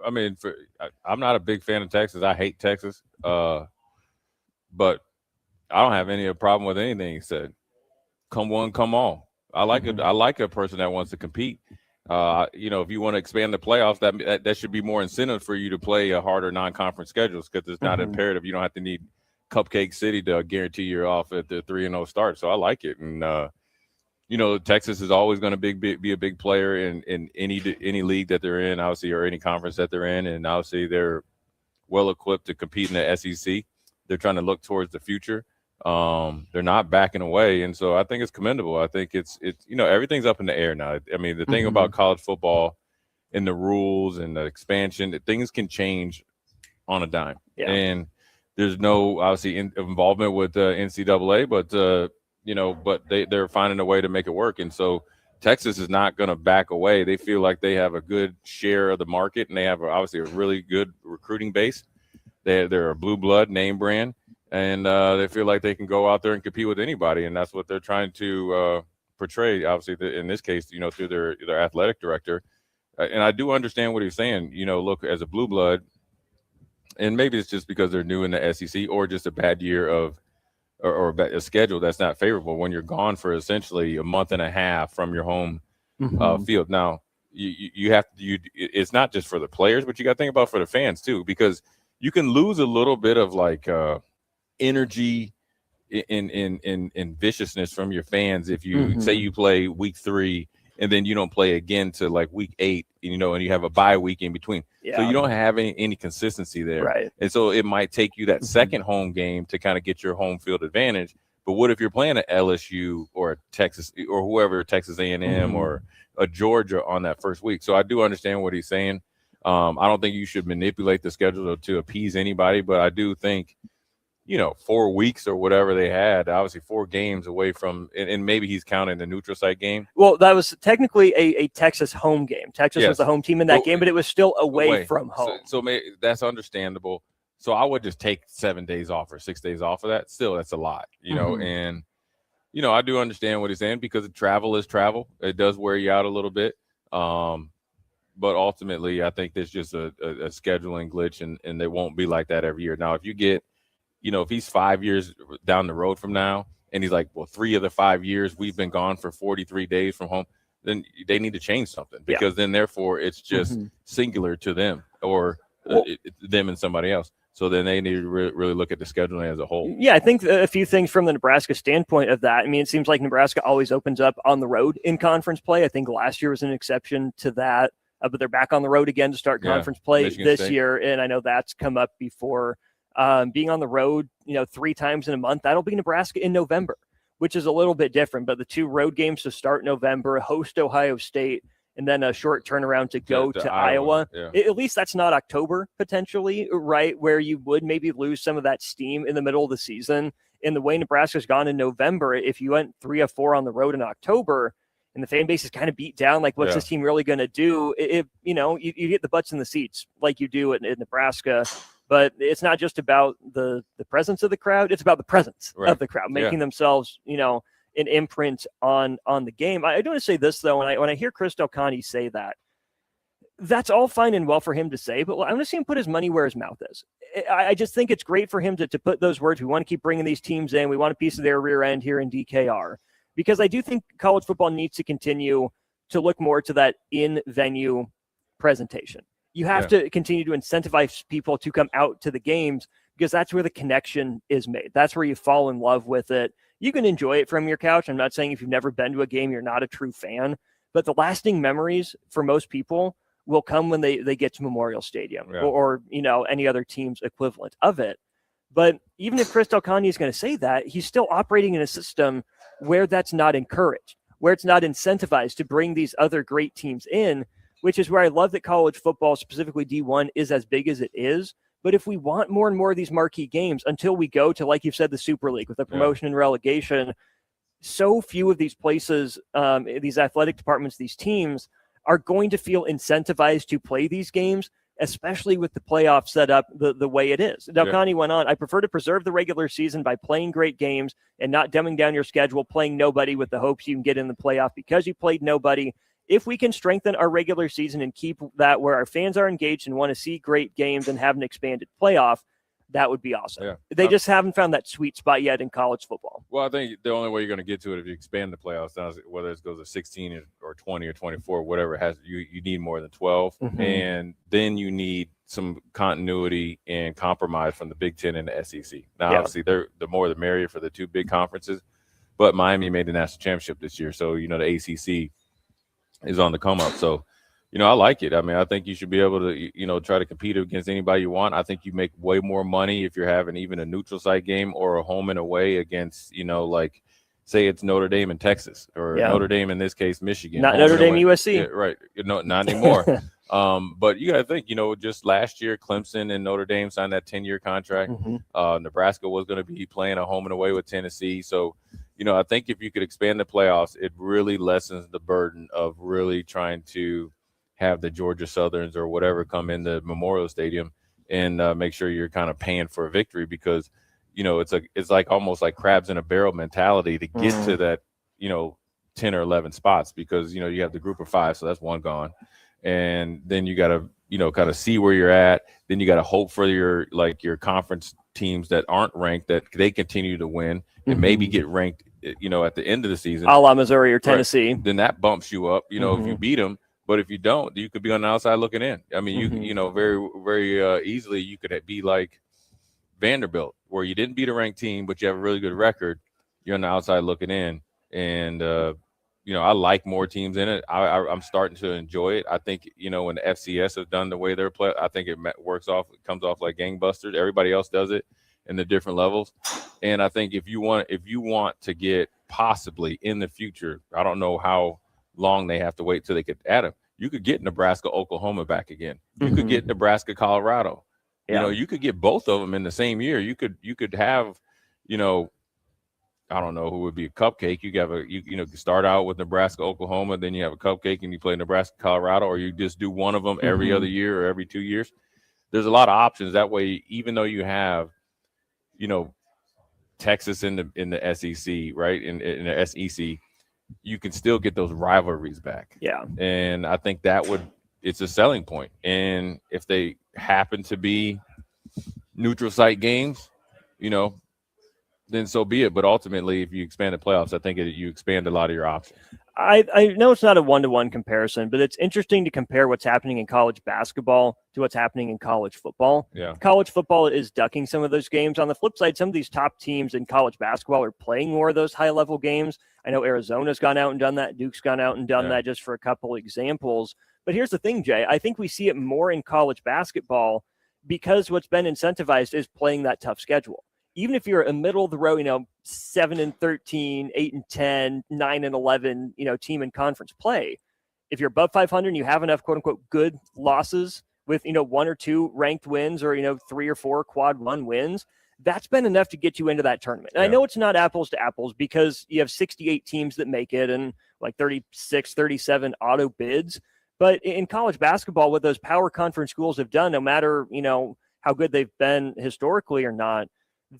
I'm not a big fan of Texas. I hate Texas. But I don't have any problem with anything he said. Come one, come all. I like it. I like a person that wants to compete. If you want to expand the playoffs, that should be more incentive for you to play a harder non-conference schedules, because it's not imperative. You don't have to need Cupcake City to guarantee you're off at the 3-0 start. So I like it. And, Texas is always going to be a big player in any league that they're in, obviously, or any conference that they're in. And obviously they're well equipped to compete in the SEC. They're trying to look towards the future. They're not backing away. And so I think it's commendable. I think it's everything's up in the air now. I mean, the thing about college football and the rules and the expansion, things can change on a dime. Yeah. And there's no, obviously, involvement with NCAA, but they're finding a way to make it work. And so Texas is not going to back away. They feel like they have a good share of the market, and they have obviously a really good recruiting base. They're a blue blood name brand. And they feel like they can go out there and compete with anybody, and that's what they're trying to portray. Obviously, in this case, through their athletic director. And I do understand what he's saying. Look, as a blue blood, and maybe it's just because they're new in the SEC, or just a bad year or a schedule that's not favorable when you're gone for essentially a month and a half from your home field. Now, you have to. It's not just for the players, but you got to think about for the fans too, because you can lose a little bit of energy in viciousness from your fans if you say you play week 3 and then you don't play again to week 8, and you have a bye week in between. So you don't have any consistency there. Right. And so it might take you that second home game to kind of get your home field advantage. But what if you're playing at LSU or Texas or whoever, Texas A&M or a Georgia on that first week? So I do understand what he's saying. I don't think you should manipulate the schedule to appease anybody, but I do think 4 weeks or whatever they had, obviously 4 games away from, and maybe he's counting the neutral site game. Well, that was technically a Texas home game. Texas was the home team in that game, but it was still away from home. So that's understandable. So I would just take 7 days off or 6 days off of that. Still, that's a lot, and, I do understand what he's saying, because travel is travel. It does wear you out a little bit. But ultimately, I think there's just a scheduling glitch, and it won't be like that every year. Now, if you get, if he's 5 years down the road from now, and he's like, well, 3 of the 5 years we've been gone for 43 days from home, then they need to change something, because then therefore it's just singular to them, or them and somebody else. So then they need to really look at the scheduling as a whole. Yeah, I think a few things from the Nebraska standpoint of that. I mean, it seems like Nebraska always opens up on the road in conference play. I think last year was an exception to that, but they're back on the road again to start conference play Michigan this State. year. And I know that's come up before. Being on the road, 3 times in a month, that'll be Nebraska in November, which is a little bit different. But the 2 road games to start November, host Ohio State, and then a short turnaround to go to Iowa. At least that's not October, potentially, right, where you would maybe lose some of that steam in the middle of the season. And the way Nebraska's gone in November, if you went 3 of 4 on the road in October and the fan base is kind of beat down, like, what's this team really going to do? You get the butts in the seats like you do in Nebraska. But it's not just about the presence of the crowd. It's about the presence of the crowd, making themselves, an imprint on the game. I do want to say this, though, when I hear Chris Del Conte say that, that's all fine and well for him to say, but I want to see him put his money where his mouth is. I just think it's great for him to put those words. We want to keep bringing these teams in. We want a piece of their rear end here in DKR, because I do think college football needs to continue to look more to that in-venue presentation. You have to continue to incentivize people to come out to the games, because that's where the connection is made. That's where you fall in love with it. You can enjoy it from your couch. I'm not saying if you've never been to a game, you're not a true fan, but the lasting memories for most people will come when they get to Memorial Stadium or any other team's equivalent of it. But even if Chris Del Conte is going to say that, he's still operating in a system where that's not encouraged, where it's not incentivized to bring these other great teams in, which is where I love that college football, specifically D1, is as big as it is. But if we want more and more of these marquee games, until we go to, like you've said, the Super League with the promotion and relegation, so few of these places, these athletic departments, these teams are going to feel incentivized to play these games, especially with the playoff set up the way it is. Del Conte went on, I prefer to preserve the regular season by playing great games and not dumbing down your schedule, playing nobody with the hopes you can get in the playoff because you played nobody. If we can strengthen our regular season and keep that where our fans are engaged and want to see great games and have an expanded playoff, that would be awesome. Yeah. They just haven't found that sweet spot yet in college football. Well, I think the only way you're going to get to it if you expand the playoffs, whether it goes to 16 or 20 or 24, whatever it has, you need more than 12. And then you need some continuity and compromise from the Big Ten and the SEC. Now, obviously, the more the merrier for the 2 big conferences, but Miami made the national championship this year. So, the ACC is on the come up. So, I like it. I mean, I think you should be able to, try to compete against anybody you want. I think you make way more money if you're having even a neutral site game or a home and away against, like, say it's Notre Dame in Texas or Notre Dame, in this case, Michigan. Not Notre Dame, USC. Yeah, right. Not anymore. But you got to think, just last year, Clemson and Notre Dame signed that 10-year contract. Nebraska was going to be playing a home and away with Tennessee. So, I think if you could expand the playoffs, it really lessens the burden of really trying to have the Georgia Southerns or whatever come into Memorial Stadium and make sure you're kind of paying for a victory, because, it's like almost like crabs in a barrel mentality to get to that, 10 or 11 spots, because, you have the group of 5, so that's 1 gone. And then you got to, kind of see where you're at. Then you got to hope for your conference teams that aren't ranked, that they continue to win and maybe get ranked, at the end of the season. A la Missouri or Tennessee. Right. Then that bumps you up, if you beat them. But if you don't, you could be on the outside looking in. I mean, you very, very easily you could be like Vanderbilt, where you didn't beat a ranked team, but you have a really good record. You're on the outside looking in. And, I like more teams in it. I'm starting to enjoy it. I think, when the FCS have done the way they're playing, I think it comes off like gangbusters. Everybody else does it in the different levels. And I think if you want to get possibly in the future, I don't know how long they have to wait till they could add them. You could get Nebraska, Oklahoma back again. You could get Nebraska, Colorado. You could get both of them in the same year. You could have, I don't know who would be a cupcake. You have you start out with Nebraska, Oklahoma, then you have a cupcake and you play Nebraska, Colorado, or you just do one of them every other year or every 2 years. There's a lot of options that way. Even though you have, Texas in the SEC, right, in the SEC, you can still get those rivalries back. Yeah. And I think it's a selling point. And if they happen to be neutral site games, then so be it. But ultimately, if you expand the playoffs, I think you expand a lot of your options. I know it's not a one-to-one comparison, but it's interesting to compare what's happening in college basketball to what's happening in college football. Yeah. College football is ducking some of those games. On the flip side, some of these top teams in college basketball are playing more of those high-level games. I know Arizona's gone out and done that. Duke's gone out and done that, just for a couple examples. But here's the thing, Jay. I think we see it more in college basketball because what's been incentivized is playing that tough schedule. Even if you're a middle of the road, 7-13, 8-10, 9-11, team in conference play, if you're above 500 and you have enough quote unquote good losses with, 1 or 2 ranked wins or, 3 or 4 quad 1 wins, that's been enough to get you into that tournament. And I know it's not apples to apples because you have 68 teams that make it and like 36, 37 auto bids. But in college basketball, what those power conference schools have done, no matter, how good they've been historically or not,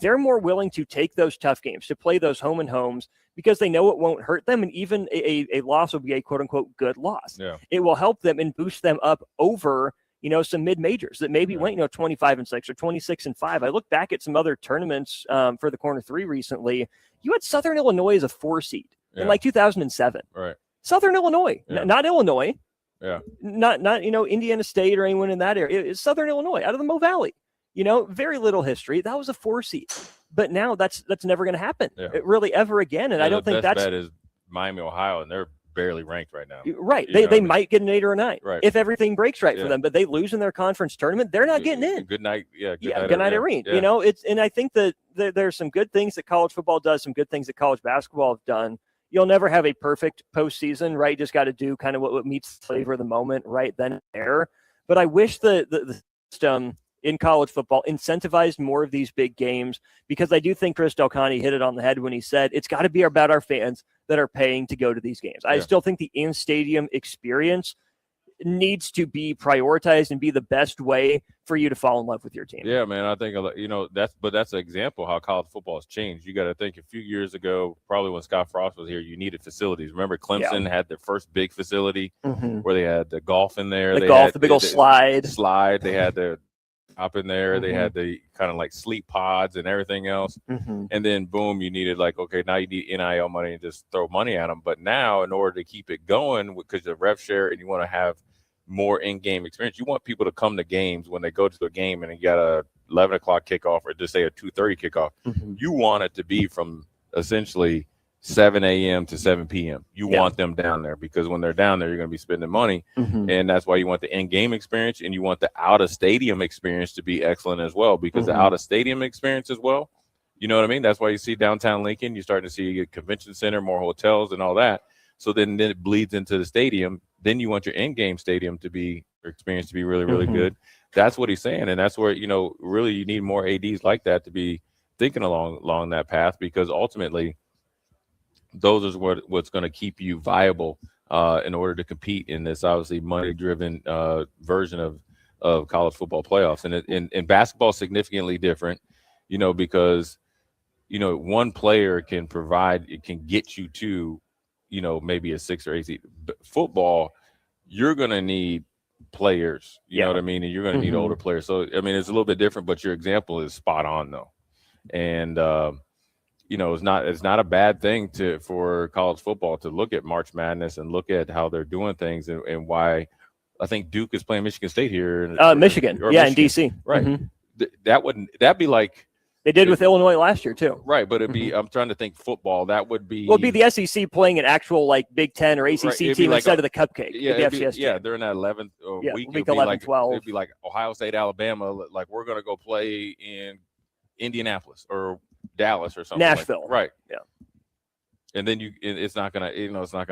they're more willing to take those tough games, to play those home and homes, because they know it won't hurt them. And even a loss will be a quote unquote good loss. Yeah. It will help them and boost them up over, some mid majors that maybe went, 25-6 or 26-5. I look back at some other tournaments for the Corner 3 recently. You had Southern Illinois as a 4 seed in like 2007. Right. Southern Illinois, not Illinois. Yeah. Not Indiana State or anyone in that area. It's Southern Illinois out of the Mo Valley. Very little history. That was a 4 seed, but now that's never going to happen. Really ever again. And I don't think that's bet is Miami, Ohio, and they're barely ranked right now. Right. They might get an 8 or a 9 if everything breaks right for Yeah. them, but they lose in their conference tournament. They're not getting in. Good night. Yeah. Good night, Irene. Yeah. And I think that there's some good things that college football does, some good things that college basketball have done. You'll never have a perfect postseason, right? Just got to do kind of what meets the flavor of the moment right then and there. But I wish the system in college football incentivized more of these big games, because I do think Chris Delcani hit it on the head when he said it's got to be about our fans that are paying to go to these games. I still think the in-stadium experience needs to be prioritized and be the best way for you to fall in love with your team. Yeah, man. I think that's an example how college football has changed. You got to think a few years ago, probably when Scott Frost was here, you needed facilities. Remember, Clemson had their first big facility where they had the golf in there. The big old slide. They had the up in there. They had the kind of like sleep pods and everything else. And then boom, you needed now you need NIL money and just throw money at them. But now, in order to keep it going, because of rev share and you want to have more in-game experience, you want people to come to games when they go to a game and you got a 11 o'clock kickoff or just say a 2:30 kickoff. You want it to be from essentially 7 a.m. to 7 p.m. You want them down there, because when they're down there, you're going to be spending money. And that's why you want the in-game experience, and you want the out-of-stadium experience to be excellent as well, because the out-of-stadium experience as well, you know what I mean? That's why you see downtown Lincoln, you're starting to see a convention center, more hotels and all that. So then it bleeds into the stadium. Then you want your in-game stadium experience to be really, really good. That's what he's saying. And that's where, really you need more ADs like that to be thinking along that path, because ultimately those are what's going to keep you viable in order to compete in this obviously money-driven version of college football playoffs. And in basketball, significantly different, because one player can get you to, maybe a 6 or 8 seed. But football, you're going to need players, you know what I mean? And you're going to need older players. So, I mean, it's a little bit different, but your example is spot on though. And, it's not a bad thing for college football to look at March Madness and look at how they're doing things and why I think Duke is playing Michigan State here. Michigan. In D.C. Right. That'd be like they did with Illinois last year too. Right, but it'd be I'm trying to think football. That would be it'd be the SEC playing an actual like Big Ten or ACC team instead of the cupcake. Yeah, they're in that 11th week. Week 11, 12. It'd be like Ohio State, Alabama. Like we're gonna go play in Indianapolis or Dallas or something. Nashville. Right. Yeah. And then it's not gonna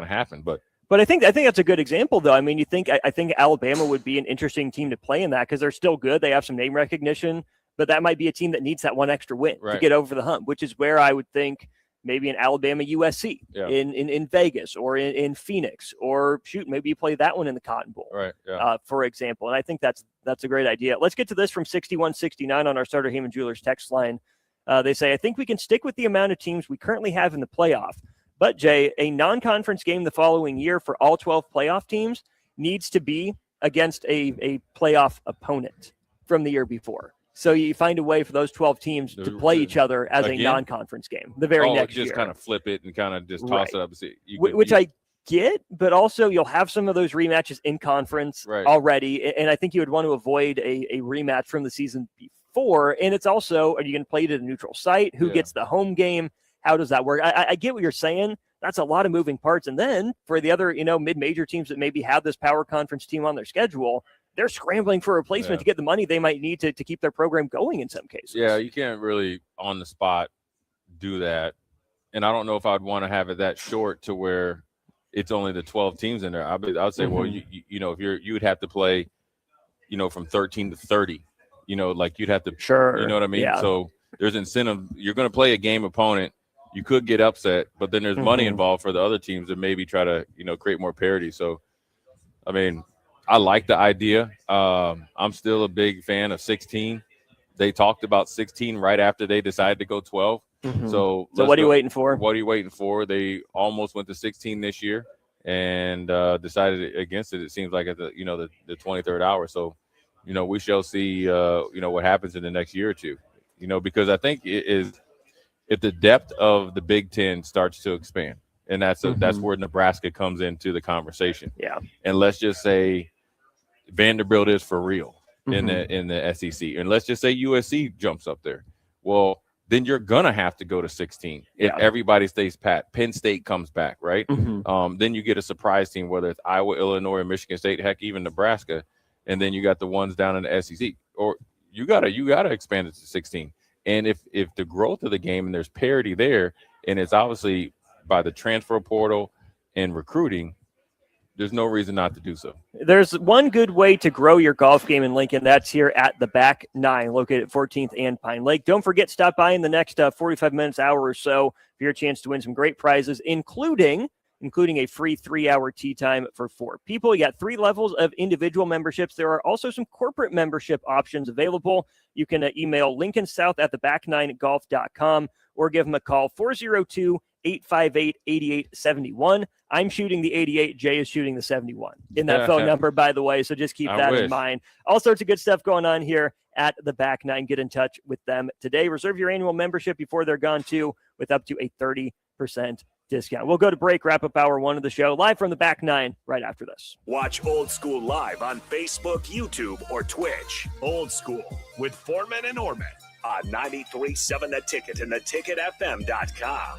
happen. But I think that's a good example though. I mean, I think Alabama would be an interesting team to play in that, because they're still good. They have some name recognition, but that might be a team that needs that one extra win to get over the hump, which is where I would think maybe an Alabama USC in Vegas or in Phoenix, or maybe you play that one in the Cotton Bowl, right? Yeah. For example. And I think that's a great idea. Let's get to this from 6169 on our Starter Heyman Jewelers text line. They say, I think we can stick with the amount of teams we currently have in the playoff, But, Jay, a non-conference game the following year for all 12 playoff teams needs to be against a playoff opponent from the year before. So you find a way for those 12 teams to play each other as a non-conference game the very next year. Just kind of flip it and kind of just toss it up. And see, I get, but also you'll have some of those rematches in conference already. And I think you would want to avoid a rematch from the season before. And it's also, are you going to play it at a neutral site? Who gets the home game? How does that work? I get what you're saying. That's a lot of moving parts. And then for the other, mid-major teams that maybe have this power conference team on their schedule, they're scrambling for a replacement to get the money they might need to keep their program going in some cases. Yeah, you can't really on the spot do that. And I don't know if I'd want to have it that short to where it's only the 12 teams in there. I would say, well, if you would have to play, from 13 to 30, like you'd have to, you know what I mean? Yeah. So there's incentive. You're going to play a game opponent. You could get upset, but then there's money involved for the other teams to maybe try to, create more parity. So, I mean, I like the idea. I'm still a big fan of 16. They talked about 16 right after they decided to go 12. So what are you waiting for? What are you waiting for? They almost went to 16 this year and decided against it. It seems like at the 23rd hour. So, we shall see, what happens in the next year or two, because I think it is if the depth of the Big Ten starts to expand, and that's where Nebraska comes into the conversation. Yeah. And let's just say Vanderbilt is for real in the SEC, and let's just say USC jumps up there. Well, then you're gonna have to go to 16 if everybody stays pat. Penn State comes back, right? Then you get a surprise team, whether it's Iowa, Illinois, or Michigan State, heck, even Nebraska, and then you got the ones down in the SEC. Or you gotta expand it to 16. And if the growth of the game and there's parity there, and it's obviously by the transfer portal and recruiting, there's no reason not to do so. There's one good way to grow your golf game in Lincoln. That's here at the Back Nine, located at 14th and Pine Lake. Don't forget, stop by in the next 45 minutes, hour or so for your chance to win some great prizes, including a free 3-hour tee time for 4 people. You got 3 levels of individual memberships. There are also some corporate membership options available. You can email lincolnsouth@theback9golf.com or give them a call, 402-858-8871. I'm shooting the 88. Jay is shooting the 71 in that phone number, by the way. So just keep that in mind. All sorts of good stuff going on here at the Back Nine. Get in touch with them today. Reserve your annual membership before they're gone, too, with up to a 30% discount. We'll go to break, wrap up hour 1 of the show, live from the Back Nine right after this. Watch Old School live on Facebook, YouTube, or Twitch. Old School with Foreman and Orman on 93.7 The Ticket and theticketfm.com.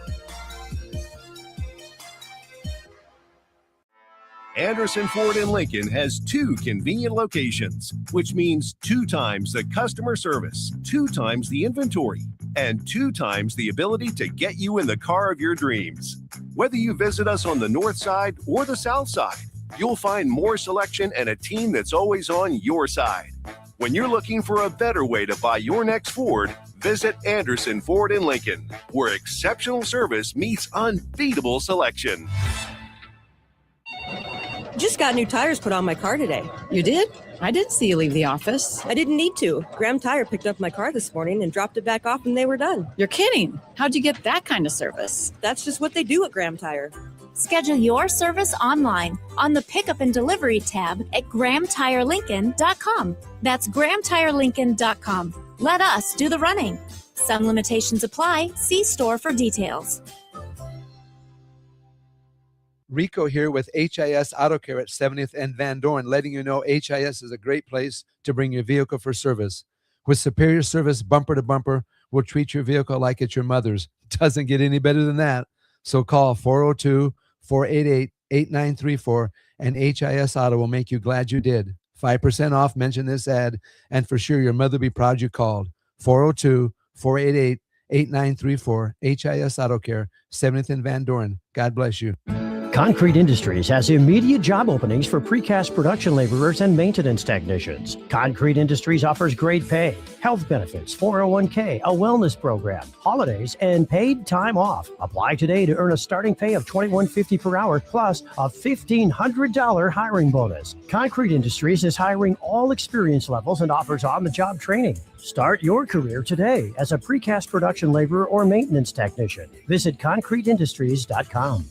Anderson Ford in Lincoln has 2 convenient locations, which means 2 times the customer service, 2 times the inventory, and 2 times the ability to get you in the car of your dreams. Whether you visit us on the north side or the south side, you'll find more selection and a team that's always on your side. When you're looking for a better way to buy your next Ford, visit Anderson Ford in Lincoln, where exceptional service meets unbeatable selection. Just got new tires put on my car today. You did? I didn't see you leave the office. I didn't need to. Graham Tire picked up my car this morning and dropped it back off and they were done. You're kidding. How'd you get that kind of service? That's just what they do at Graham Tire. Schedule your service online on the Pickup and Delivery tab at GrahamTireLincoln.com. That's GrahamTireLincoln.com. Let us do the running. Some limitations apply. See store for details. Rico here with HIS Auto Care at 70th and Van Dorn, letting you know HIS is a great place to bring your vehicle for service. With superior service, bumper to bumper, we'll treat your vehicle like it's your mother's. Doesn't get any better than that. So call 402-488-8934 and HIS Auto will make you glad you did. 5% off, mention this ad, and for sure your mother will be proud you called. 402-488-8934, HIS Auto Care, 70th and Van Dorn. God bless you. Concrete Industries has immediate job openings for precast production laborers and maintenance technicians. Concrete Industries offers great pay, health benefits, 401k, a wellness program, holidays, and paid time off. Apply today to earn a starting pay of $21.50 per hour plus a $1,500 hiring bonus. Concrete Industries is hiring all experience levels and offers on-the-job training. Start your career today as a precast production laborer or maintenance technician. Visit concreteindustries.com.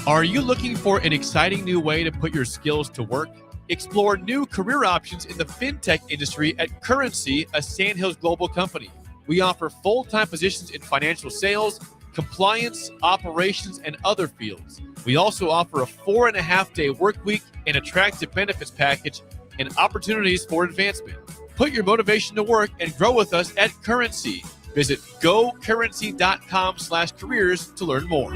Are you looking for an exciting new way to put your skills to work? Explore new career options in the fintech industry at Currency, a Sandhills Global company. We offer full-time positions in financial sales, compliance, operations, and other fields. We also offer a 4.5-day work week, an attractive benefits package, and opportunities for advancement. Put your motivation to work and grow with us at Currency. Visit gocurrency.com/careers to learn more.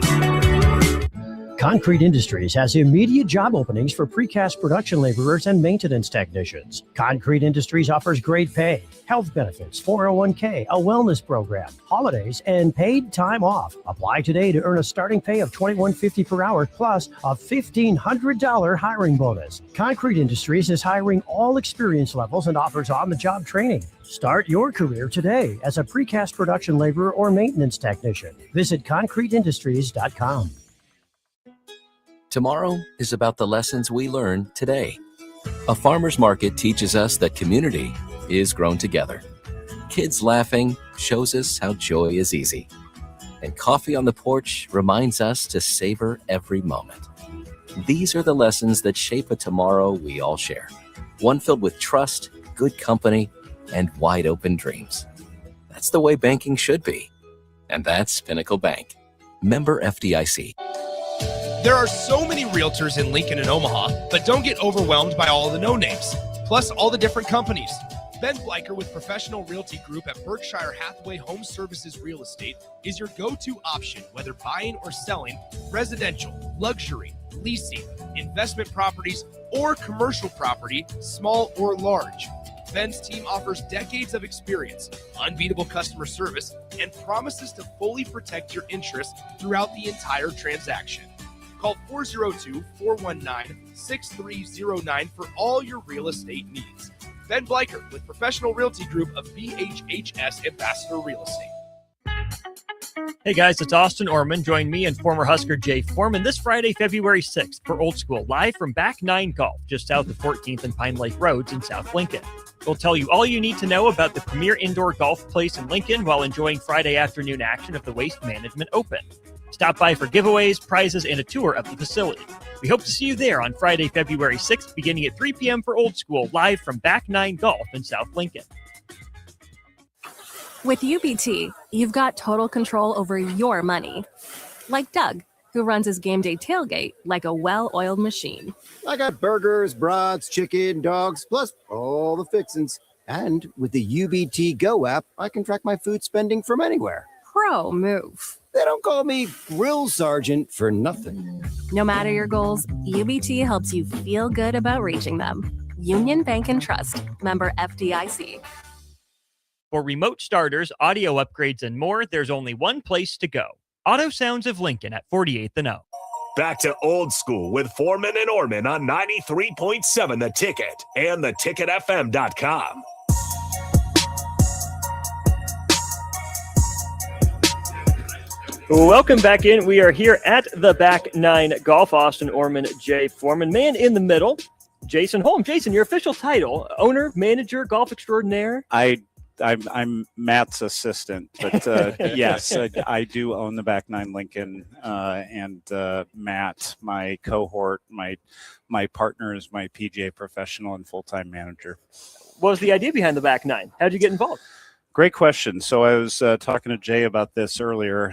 Concrete Industries has immediate job openings for precast production laborers and maintenance technicians. Concrete Industries offers great pay, health benefits, 401k, a wellness program, holidays, and paid time off. Apply today to earn a starting pay of $21.50 per hour plus a $1,500 hiring bonus. Concrete Industries is hiring all experience levels and offers on-the-job training. Start your career today as a precast production laborer or maintenance technician. Visit concreteindustries.com. Tomorrow is about the lessons we learn today. A farmer's market teaches us that community is grown together. Kids laughing shows us how joy is easy. And coffee on the porch reminds us to savor every moment. These are the lessons that shape a tomorrow we all share. One filled with trust, good company, and wide open dreams. That's the way banking should be. And that's Pinnacle Bank. Member FDIC. There are so many realtors in Lincoln and Omaha, but don't get overwhelmed by all the no-names, plus all the different companies. Ben Bleicher with Professional Realty Group at Berkshire Hathaway Home Services Real Estate is your go-to option, whether buying or selling residential, luxury, leasing, investment properties, or commercial property, small or large. Ben's team offers decades of experience, unbeatable customer service, and promises to fully protect your interests throughout the entire transaction. Call 402-419-6309 for all your real estate needs. Ben Bleicher with Professional Realty Group of BHHS Ambassador Real Estate. Hey guys, it's Austin Orman. Join me and former Husker Jay Foreman this Friday, February 6th for Old School, live from Back 9 Golf, just south of 14th and Pine Lake Roads in South Lincoln. We'll tell you all you need to know about the premier indoor golf place in Lincoln while enjoying Friday afternoon action of the Waste Management Open. Stop by for giveaways, prizes, and a tour of the facility. We hope to see you there on Friday, February 6th, beginning at 3 p.m. for Old School, live from Back 9 Golf in South Lincoln. With UBT, you've got total control over your money. Like Doug, who runs his game day tailgate like a well-oiled machine. I got burgers, brats, chicken, dogs, plus all the fixins. And with the UBT Go app, I can track my food spending from anywhere. Pro move. They don't call me Grill Sergeant for nothing. No matter your goals, UBT helps you feel good about reaching them. Union Bank and Trust. Member FDIC. For remote starters, audio upgrades, and more, there's only one place to go. Auto Sounds of Lincoln at 48th and O. Back to Old School with Foreman and Orman on 93.7 The Ticket and theticketfm.com. Welcome back in. We are here at the Back 9 Golf. Austin Orman, Jay Foreman. Man in the middle, Jason Holm. Jason, your official title, owner, manager, golf extraordinaire? I'm Matt's assistant, but yes, I do own the Back 9 Lincoln, and Matt, my cohort, my partner, is my PGA professional and full-time manager. What was the idea behind the Back 9? How did you get involved? Great question. So I was talking to Jay about this earlier.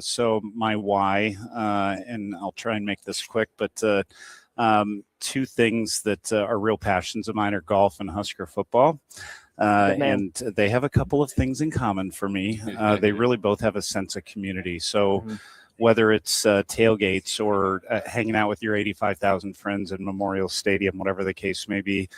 So my why, and I'll try and make this quick, but two things that are real passions of mine are golf and Husker football. And they have a couple of things in common for me. They really both have a sense of community. So whether it's tailgates or hanging out with your 85,000 friends in Memorial Stadium, whatever the case may be,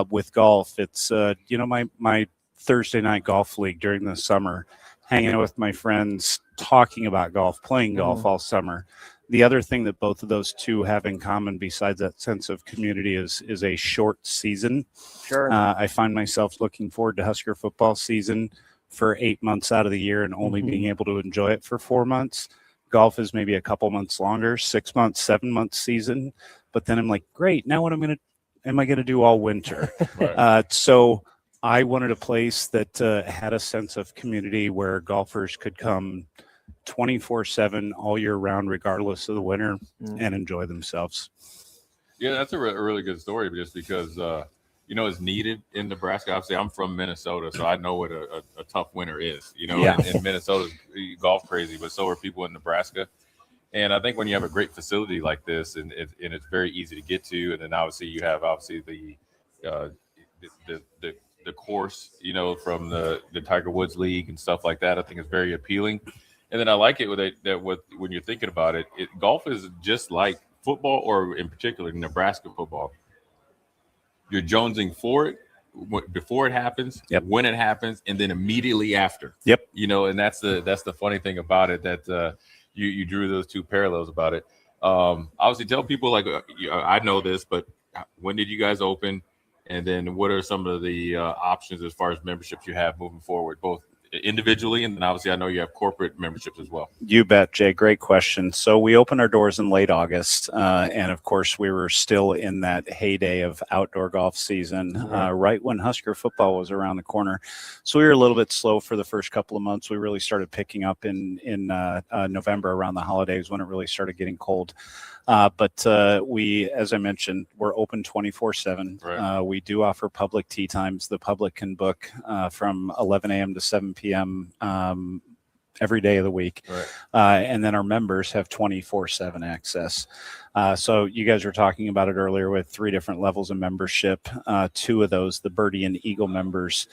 with golf, it's, my Thursday night golf league during the summer, hanging out with my friends, talking about golf, playing golf all summer. The other thing that both of those two have in common, besides that sense of community, is a short season. Sure. I find myself looking forward to Husker football season for 8 months out of the year and only being able to enjoy it for 4 months. Golf is maybe a couple months longer, 6 months, 7 months season. But then I'm like, great, now what am I going to do all winter? So I wanted a place that had a sense of community where golfers could come 24/7 all year round, regardless of the winter, and enjoy themselves. Yeah, that's a really good story, just because it's needed in Nebraska. Obviously, I'm from Minnesota, so I know what a tough winter is. And Minnesota's golf crazy, but so are people in Nebraska. And I think when you have a great facility like this, and it's very easy to get to, and then obviously you have the course, from the Tiger Woods League and stuff like that. I think it's very appealing. And then I like it when you're thinking about it, golf is just like football, or in particular Nebraska football. You're jonesing for it before it happens, when it happens, and then immediately after. Yep. And that's the funny thing about it, that you drew those two parallels about it. Obviously, tell people, I know this, but when did you guys open? And then what are some of the options as far as memberships you have moving forward, both individually, and then obviously I know you have corporate memberships as well. You bet, Jay. Great question. So we opened our doors in late August, and of course we were still in that heyday of outdoor golf season, right when Husker football was around the corner. So we were a little bit slow for the first couple of months. We really started picking up in November, around the holidays, when it really started getting cold. But we, as I mentioned, we're open 24/7. Right. We do offer public tee times. The public can book from 11 a.m. to 7 p.m. Every day of the week. Right. And then our members have 24/7 access. So you guys were talking about it earlier with 3 different levels of membership. 2 of those, the Birdie and Eagle members,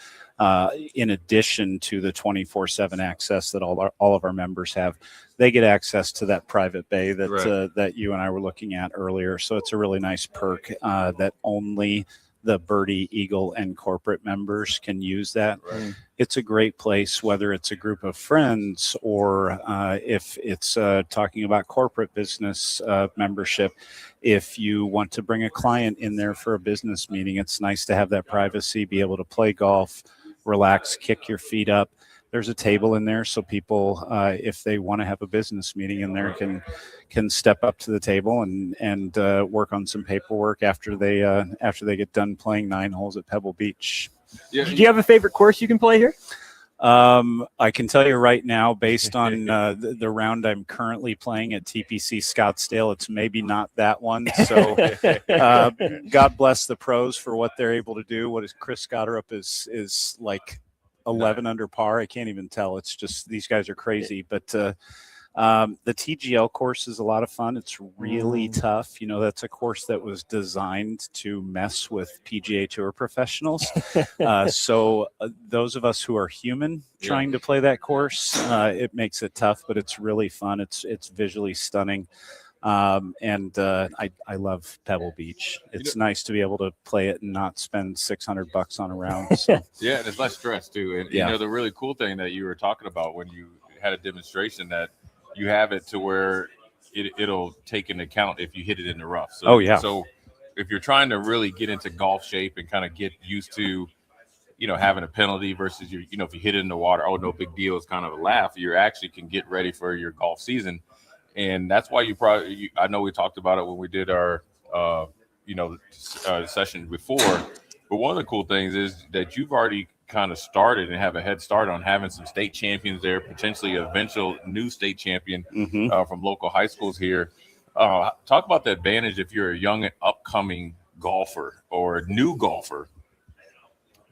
in addition to the 24/7 access that all of our members have, they get access to that private bay that that you and I were looking at earlier. So it's a really nice perk that only the Birdie, Eagle, and corporate members can use that. Right. It's a great place, whether it's a group of friends or if it's talking about corporate business membership. If you want to bring a client in there for a business meeting, it's nice to have that privacy, be able to play golf, relax, kick your feet up. There's a table in there, so people, if they want to have a business meeting in there, can step up to the table and work on some paperwork after they get done playing 9 holes at Pebble Beach. Yeah. Do you have a favorite course you can play here? I can tell you right now, based on the round I'm currently playing at TPC Scottsdale, it's maybe not that one. So God bless the pros for what they're able to do. What is Chris Scotterup is like 11 under par. I can't even tell. It's just, these guys are crazy. But the TGL course is a lot of fun. It's really tough. That's a course that was designed to mess with PGA Tour professionals. So those of us who are human trying to play that course, it makes it tough, but it's really fun. It's visually stunning. And I love Pebble Beach. It's nice to be able to play it and not spend $600 on a round. So. Yeah, and it's less stress too. And the really cool thing that you were talking about when you had a demonstration, that you have it to where it'll take into account if you hit it in the rough. So, So if you're trying to really get into golf shape and kind of get used to, having a penalty versus if you hit it in the water, oh, no big deal, it's kind of a laugh. You actually can get ready for your golf season. And that's why I know we talked about it when we did our, session before. But one of the cool things is that you've already kind of started and have a head start on having some state champions there, potentially an eventual new state champion from local high schools here. Talk about the advantage if you're a young and upcoming golfer or a new golfer.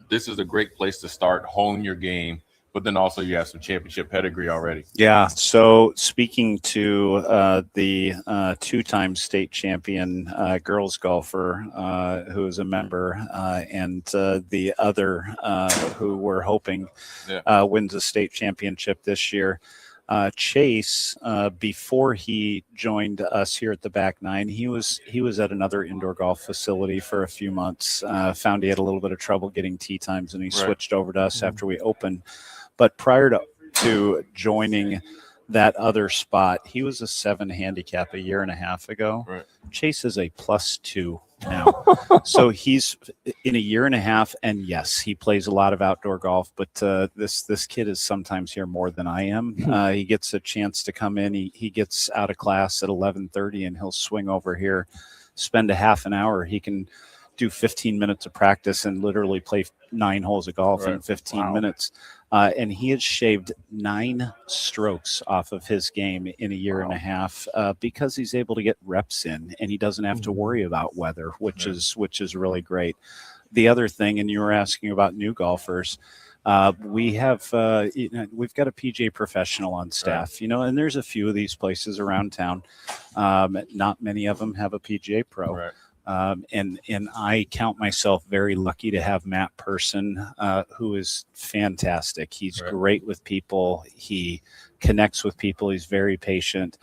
This is a great place to start, hone your game. But then also you have some championship pedigree already. Yeah. So speaking to the 2-time state champion girls golfer who is a member and the other who we're hoping wins a state championship this year, Chase, before he joined us here at the Back Nine, he was at another indoor golf facility for a few months. Found he had a little bit of trouble getting tee times, and he switched over to us after we opened. But prior to joining that other spot. He was a 7 handicap a year and a half ago. Right. Chase is a +2 now. So he's in a year and a half, and yes, he plays a lot of outdoor golf, but this kid is sometimes here more than I am. He gets a chance to come in. He gets out of class at 11:30, and he'll swing over here, spend a half an hour. He can do 15 minutes of practice and literally play 9 holes of golf in 15 minutes. And he has shaved 9 strokes off of his game in a year and a half because he's able to get reps in, and he doesn't have to worry about weather, which is really great. The other thing, and you were asking about new golfers, we've got a PGA professional on staff, and there's a few of these places around town. Not many of them have a PGA pro. Right. And I count myself very lucky to have Matt Person, who is fantastic. He's great with people. He connects with people. He's very patient.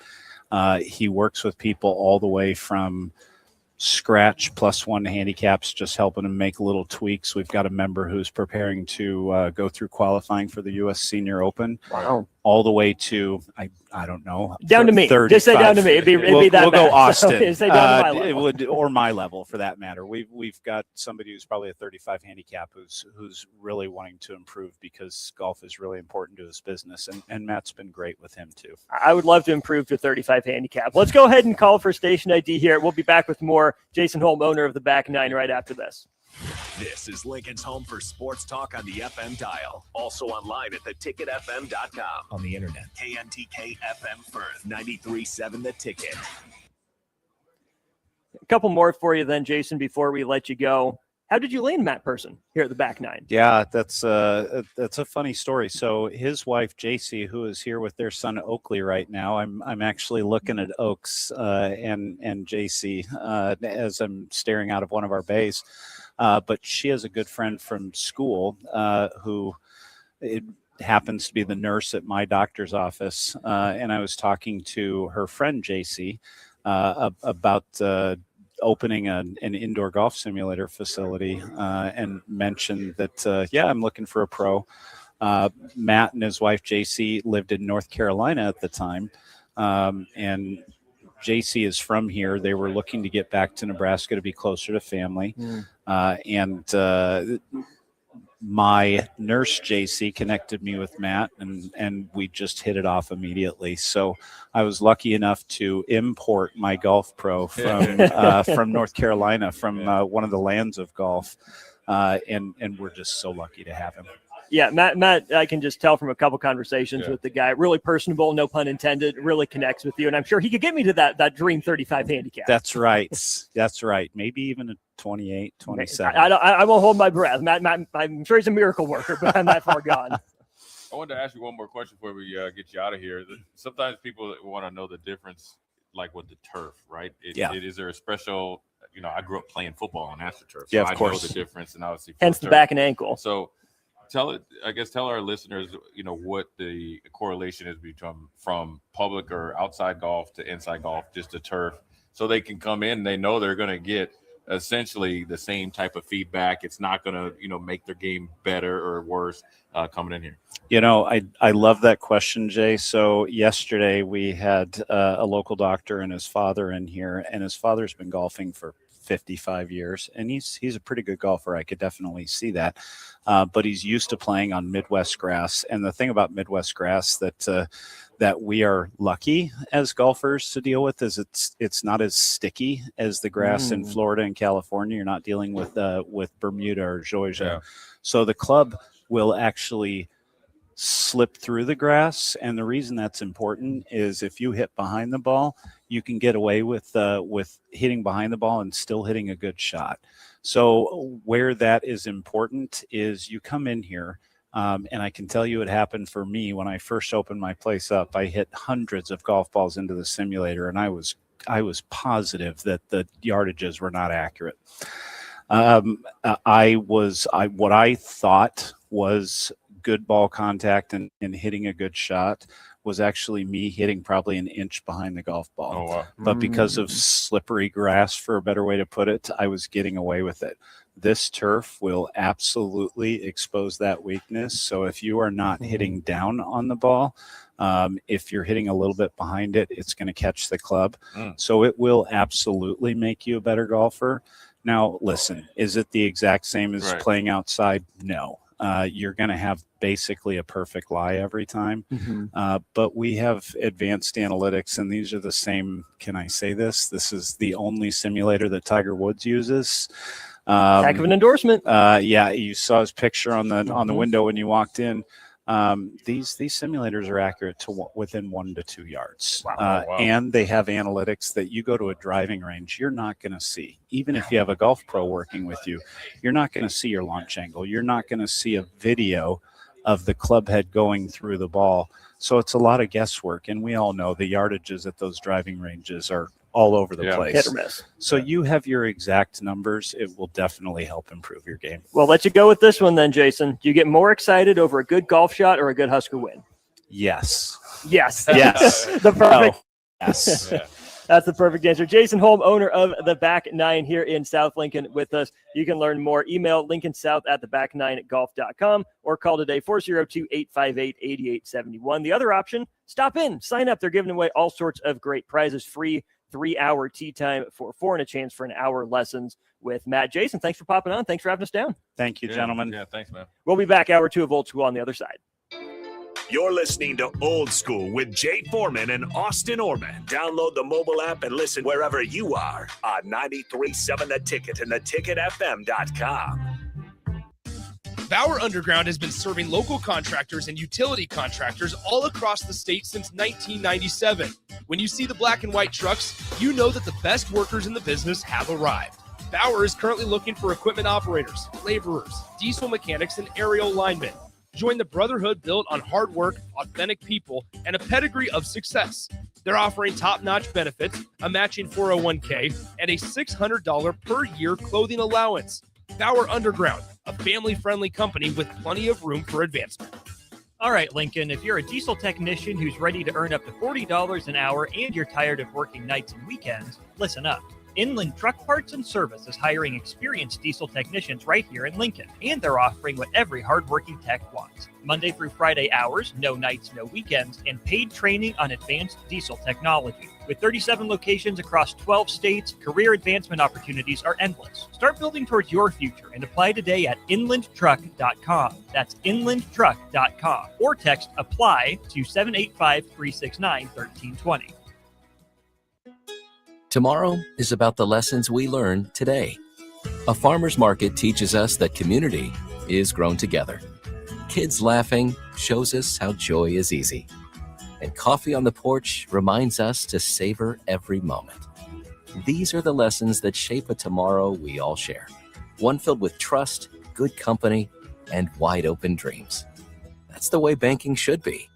He works with people all the way from scratch +1 handicaps, just helping him make little tweaks. We've got a member who's preparing to go through qualifying for the U.S. Senior Open. Wow. All the way to, I don't know. Down to me. 35. Just say down to me. It'd be that we'll bad. go Austin. Say down to my It level. would, or my level for that matter. We've got somebody who's probably a 35 handicap who's really wanting to improve because golf is really important to his business. And Matt's been great with him too. I would love to improve to 35 handicap. Let's go ahead and call for station ID here. We'll be back with more. Jason Holm, owner of the Back Nine, right after this. This is Lincoln's home for sports talk on the FM dial. Also online at theticketfm.com. On the internet. KNTK FM Firth, 93.7 The Ticket. A couple more for you then, Jason, before we let you go. How did you land Matt Person here at the Back Nine? Yeah, that's a funny story. So his wife JC, who is here with their son Oakley right now, I'm actually looking at Oaks and JC as I'm staring out of one of our bays. But she has a good friend from school who it happens to be the nurse at my doctor's office, and I was talking to her friend JC about opening an indoor golf simulator facility, and mentioned that I'm looking for a pro. Matt and his wife JC lived in North Carolina at the time, and JC is from here. They were looking to get back to Nebraska to be closer to family. And my nurse JC connected me with Matt, and we just hit it off immediately. So I was lucky enough to import my golf pro from North Carolina, from one of the lands of golf. And we're just so lucky to have him. Yeah, Matt, I can just tell from a couple conversations with the guy, really personable, no pun intended, really connects with you. And I'm sure he could get me to that dream 35 handicap. That's right. That's right. Maybe even a 28, 27. I won't hold my breath. Matt, I'm sure he's a miracle worker, but I'm that far gone. I wanted to ask you one more question before we get you out of here. Sometimes people want to know the difference, like with the turf, right? Is there a special, I grew up playing football on AstroTurf. So of course. I know the difference, and obviously hence the back and ankle. So tell our listeners, what the correlation is from public or outside golf to inside golf, just the turf, so they can come in and they know they're going to get essentially the same type of feedback. It's not going to, make their game better or worse coming in here. I love that question, Jay. So yesterday we had a local doctor and his father in here, and his father's been golfing for 55 years, and he's a pretty good golfer. I could definitely see that. But he's used to playing on Midwest grass. And the thing about Midwest grass that we are lucky as golfers to deal with is it's not as sticky as the grass in Florida and California. You're not dealing with Bermuda or Georgia. Yeah. So the club will actually slip through the grass. And the reason that's important is if you hit behind the ball, you can get away with hitting behind the ball and still hitting a good shot. So where that is important is you come in here, and I can tell you it happened for me when I first opened my place up. I hit hundreds of golf balls into the simulator, and I was positive that the yardages were not accurate. What I thought was good ball contact and hitting a good shot was actually me hitting probably an inch behind the golf ball. Oh, wow. But because of slippery grass, for a better way to put it, I was getting away with it. This turf will absolutely expose that weakness. So if you are not hitting down on the ball, If you're hitting a little bit behind it, it's going to catch the club. So it will absolutely make you a better golfer. Now, listen, is it the exact same as playing outside? No. You're going to have basically a perfect lie every time. But we have advanced analytics, and these are the same. Can I say this? This is the only simulator that Tiger Woods uses. Heck of an endorsement. Yeah, you saw his picture on the window when you walked in. These simulators are accurate to within 1 to 2 yards. And they have analytics that you go to a driving range, you're not going to see. Even if you have a golf pro working with you, you're not going to see your launch angle. You're not going to see a video of the club head going through the ball. So it's a lot of guesswork. And we all know the yardages at those driving ranges are all over the place. Hit or miss. So you have your exact numbers. It will definitely help improve your game. Well, let you go with this one then, Jason. Do you get more excited over a good golf shot or a good Husker win? Yes. Yes. Yes. The perfect. Yes. That's the perfect answer. Jason Holm, owner of the Back Nine here in South Lincoln with us. You can learn more. Email lincolnsouth@theback9golf.com or call today 402-858-8871. The other option, stop in, sign up. They're giving away all sorts of great prizes, free 3-hour tee time for 4 and a chance for an hour lessons with Matt. Jason, thanks for popping on. Thanks for having us down. Thank you, gentlemen. Yeah, thanks, man. We'll be back hour 2 of Old School on the other side. You're listening to Old School with Jay Foreman and Austin Orman. Download the mobile app and listen wherever you are on 93.7 The Ticket and theticketfm.com. Bauer Underground has been serving local contractors and utility contractors all across the state since 1997. When you see the black and white trucks, you know that the best workers in the business have arrived. Bauer is currently looking for equipment operators, laborers, diesel mechanics, and aerial linemen. Join the brotherhood built on hard work, authentic people, and a pedigree of success. They're offering top-notch benefits, a matching 401k, and a $600 per year clothing allowance. Bauer Underground, a family-friendly company with plenty of room for advancement. All right, Lincoln, if you're a diesel technician who's ready to earn up to $40 an hour and you're tired of working nights and weekends, listen up. Inland Truck Parts and Service is hiring experienced diesel technicians right here in Lincoln, and they're offering what every hardworking tech wants. Monday through Friday hours, no nights, no weekends, and paid training on advanced diesel technology. With 37 locations across 12 states, career advancement opportunities are endless. Start building towards your future and apply today at inlandtruck.com. That's inlandtruck.com. Or text APPLY to 785-369-1320. Tomorrow is about the lessons we learn today. A farmer's market teaches us that community is grown together. Kids laughing shows us how joy is easy. And coffee on the porch reminds us to savor every moment. These are the lessons that shape a tomorrow we all share. One filled with trust, good company, and wide open dreams. That's the way banking should be.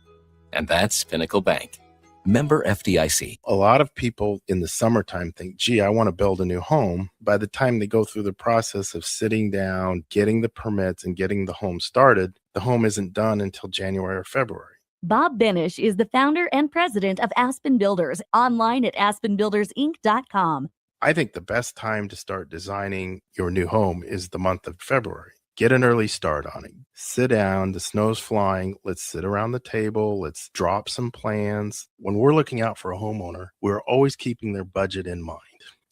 And that's Pinnacle Bank. Member FDIC. A lot of people in the summertime think, gee, I want to build a new home. By the time they go through the process of sitting down, getting the permits, and getting the home started, the home isn't done until January or February. Bob Benish is the founder and president of Aspen Builders, online at aspenbuildersinc.com. I think the best time to start designing your new home is the month of February. Get an early start on it. Sit down, the snow's flying. Let's sit around the table. Let's drop some plans. When we're looking out for a homeowner, we're always keeping their budget in mind.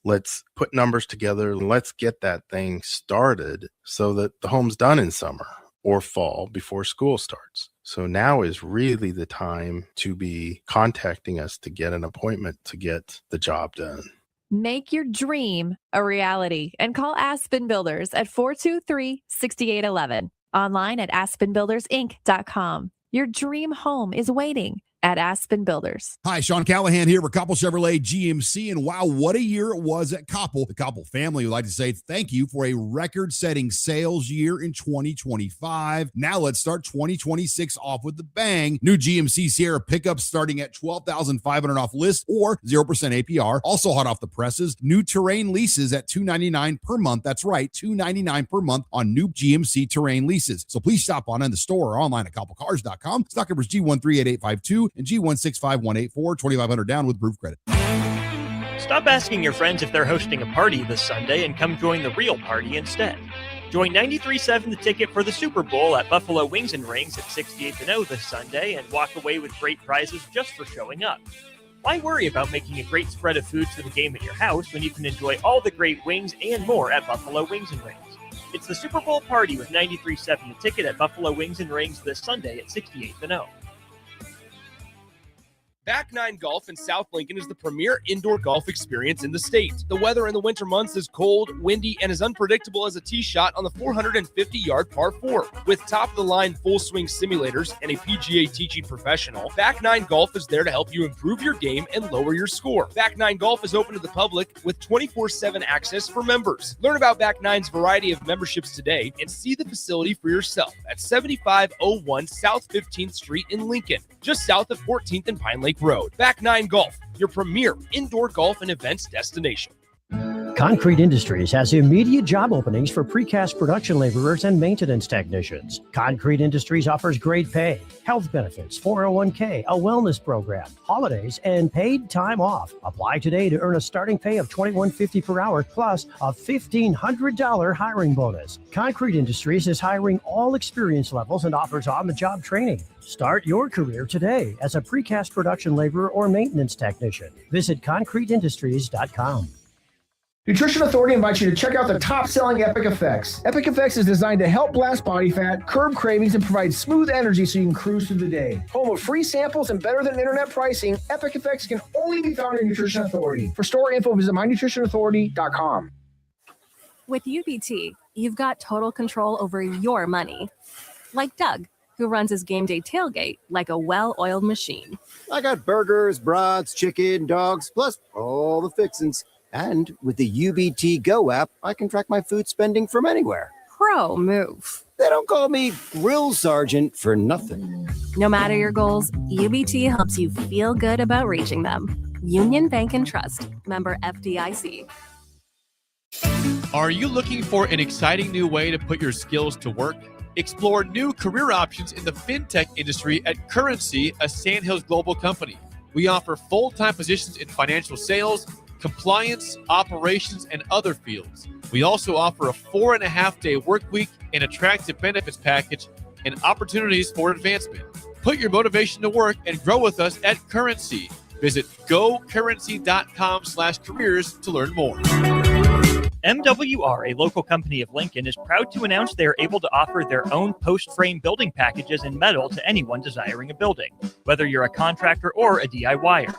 Let's put numbers together and let's get that thing started so that the home's done in summer or fall before school starts. So now is really the time to be contacting us to get an appointment to get the job done. Make your dream a reality and call Aspen Builders at 423-6811. Online at aspenbuildersinc.com. Your dream home is waiting at Aspen Builders. Hi, Sean Callahan here for Koppel Chevrolet GMC, and wow, what a year it was at Koppel. The Koppel family would like to say thank you for a record-setting sales year in 2025. Now let's start 2026 off with the bang. New GMC Sierra pickups starting at $12,500 off list or 0% APR. Also hot off the presses, new Terrain leases at $299 per month. That's right, $299 per month on new GMC Terrain leases. So please stop on in the store or online at koppelcars.com. Stock numbers G138852 and G165184, $2,500 down with proof credit. Stop asking your friends if they're hosting a party this Sunday and come join the real party instead. Join 93.7 The Ticket for the Super Bowl at Buffalo Wings and Rings at 68th and O this Sunday and walk away with great prizes just for showing up. Why worry about making a great spread of foods for the game at your house when you can enjoy all the great wings and more at Buffalo Wings and Rings? It's the Super Bowl party with 93.7 The Ticket at Buffalo Wings and Rings this Sunday at 68th and O. Back Nine Golf in South Lincoln is the premier indoor golf experience in the state. The weather in the winter months is cold, windy, and as unpredictable as a tee shot on the 450-yard par 4. With top-of-the-line full-swing simulators and a PGA teaching professional, Back Nine Golf is there to help you improve your game and lower your score. Back Nine Golf is open to the public with 24/7 access for members. Learn about Back Nine's variety of memberships today and see the facility for yourself at 7501 South 15th Street in Lincoln, just south of 14th and Pine Lake Road. Back Nine Golf, your premier indoor golf and events destination. Concrete Industries has immediate job openings for precast production laborers and maintenance technicians. Concrete Industries offers great pay, health benefits, 401k, a wellness program, holidays, and paid time off. Apply today to earn a starting pay of $21.50 per hour plus a $1,500 hiring bonus. Concrete Industries is hiring all experience levels and offers on-the-job training. Start your career today as a precast production laborer or maintenance technician. Visit concreteindustries.com. Nutrition Authority invites you to check out the top-selling Epic Effects. Epic Effects is designed to help blast body fat, curb cravings, and provide smooth energy so you can cruise through the day. Home of free samples and better-than-internet pricing, Epic Effects can only be found in Nutrition Authority. For store info, visit mynutritionauthority.com. With UBT, you've got total control over your money. Like Doug, who runs his game day tailgate like a well-oiled machine. I got burgers, brats, chicken, dogs, plus all the fixins. And with the UBT Go app, I can track my food spending from anywhere. Pro move. They don't call me Grill Sergeant for nothing. No matter your goals, UBT helps you feel good about reaching them. Union Bank and Trust. Member FDIC. Are you looking for an exciting new way to put your skills to work? Explore new career options in the fintech industry at Currency, a Sandhills Global company. We offer full-time positions in financial sales, compliance, operations, and other fields. We also offer a 4.5-day work week, an attractive benefits package, and opportunities for advancement. Put your motivation to work and grow with us at Currency. Visit gocurrency.com/careers to learn more. MWR, a local company of Lincoln, is proud to announce they are able to offer their own post-frame building packages in metal to anyone desiring a building, whether you're a contractor or a DIYer.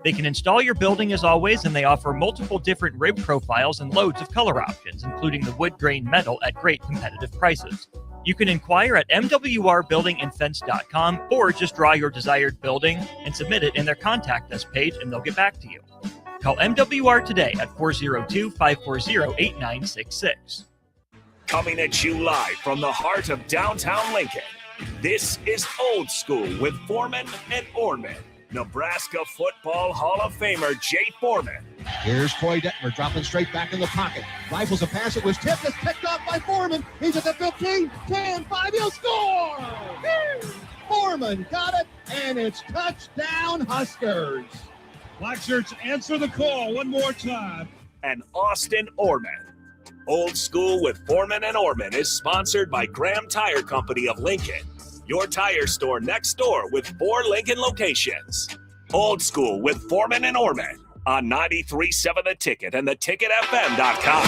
They can install your building as always, and they offer multiple different rib profiles and loads of color options, including the wood grain metal at great competitive prices. You can inquire at mwrbuildingandfence.com or just draw your desired building and submit it in their contact us page, and they'll get back to you. Call MWR today at 402-540-8966. Coming at you live from the heart of downtown Lincoln, this is Old School with Foreman and Orman. Nebraska Football Hall of Famer Jay Foreman. Here's Troy Detmer dropping straight back in the pocket. Rifles a pass. It was tipped. It's picked off by Foreman. He's at the 15, 10, 5. He'll score! Foreman got it, and it's touchdown Huskers. Black shirts, answer the call one more time. And Austin Orman. Old School with Foreman and Orman is sponsored by Graham Tire Company of Lincoln. Your tire store next door with 4 Lincoln locations. Old School with Foreman and Orman on 93.7 The Ticket and theticketfm.com.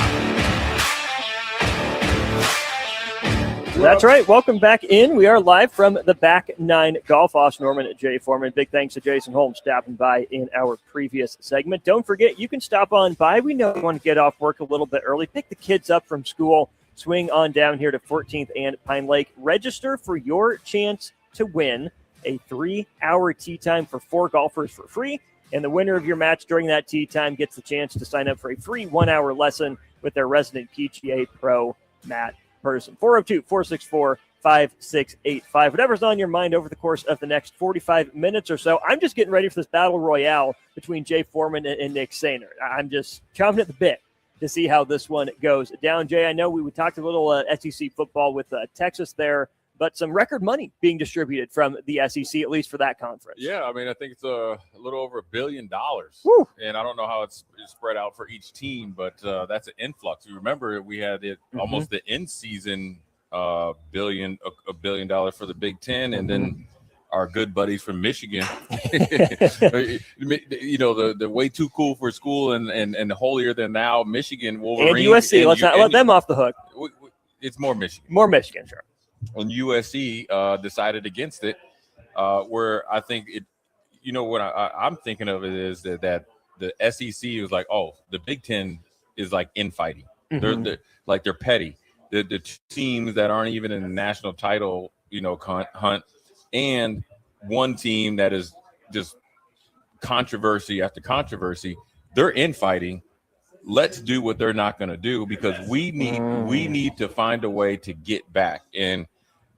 That's right. Welcome back in. We are live from the Back Nine Golf. Austin Norman and Jay Foreman. Big thanks to Jason Holmes stopping by in our previous segment. Don't forget, you can stop on by. We know you want to get off work a little bit early. Pick the kids up from school. Swing on down here to 14th and Pine Lake. Register for your chance to win a 3-hour tee time for 4 golfers for free. And the winner of your match during that tee time gets the chance to sign up for a free 1-hour lesson with their resident PGA Pro, Matt Person. 402-464-5685. Whatever's on your mind over the course of the next 45 minutes or so. I'm just getting ready for this battle royale between Jay Foreman and Nick Sainer. I'm just chomping at the bit to see how this one goes down. Jay, I know we talked a little SEC football with Texas there but some record money being distributed from the SEC, at least for that conference. Yeah, I mean, I think it's a little over $1 billion. Woo. And I don't know how it's spread out for each team, but that's an influx. You remember we had it almost the in-season $1 billion for the Big Ten, and then our good buddies from Michigan, you know, the way too cool for school and holier than thou Michigan Wolverines and USC. Let's not let them off the hook. It's more Michigan. More Michigan, sure. And USC decided against it, where I think it, you know, what I'm thinking of it is that the SEC was like, oh, the Big Ten is like infighting. They're petty. The teams that aren't even in the national title, you know, hunt, and one team that is just controversy after controversy, they're infighting. Let's do what they're not going to do, because we need to find a way to get back. And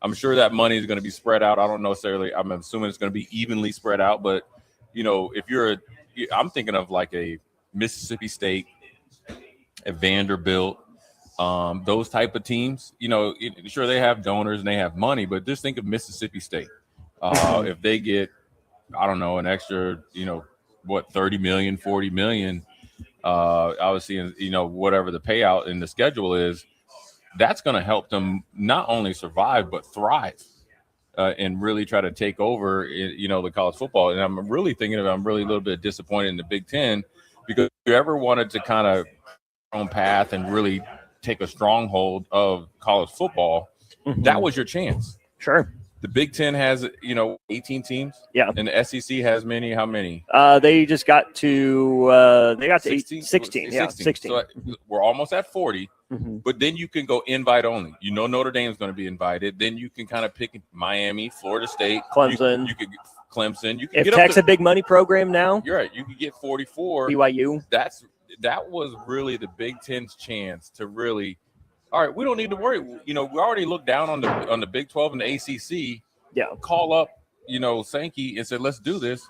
I'm sure that money is going to be spread out. I don't necessarily, I'm assuming it's going to be evenly spread out, but you know, if I'm thinking of like a Mississippi State, a Vanderbilt, those type of teams, you know, sure they have donors and they have money, but just think of Mississippi State. If they get, I don't know, an extra, you know, what, 30 million, 40 million, obviously, you know, whatever the payout in the schedule is, that's going to help them not only survive, but thrive and really try to take over, you know, the college football. And I'm really a little bit disappointed in the Big Ten, because if you ever wanted to kind of own path and really take a stronghold of college football, that was your chance. Sure. The Big Ten has, you know, 18 teams. Yeah. And the SEC has how many? They just got to 16. 16. Yeah, 16. So we're almost at 40. But then you can go invite only. You know, Notre Dame's going to be invited. Then you can kind of pick Miami, Florida State, Clemson. You could Clemson. You can if get Tech's a big money program now. You're right. You could get 44. BYU. That was really the Big Ten's chance to really. All right, we don't need to worry. You know, we already looked down on the Big 12 and the ACC. Yeah. Call up, you know, Sankey and said, let's do this.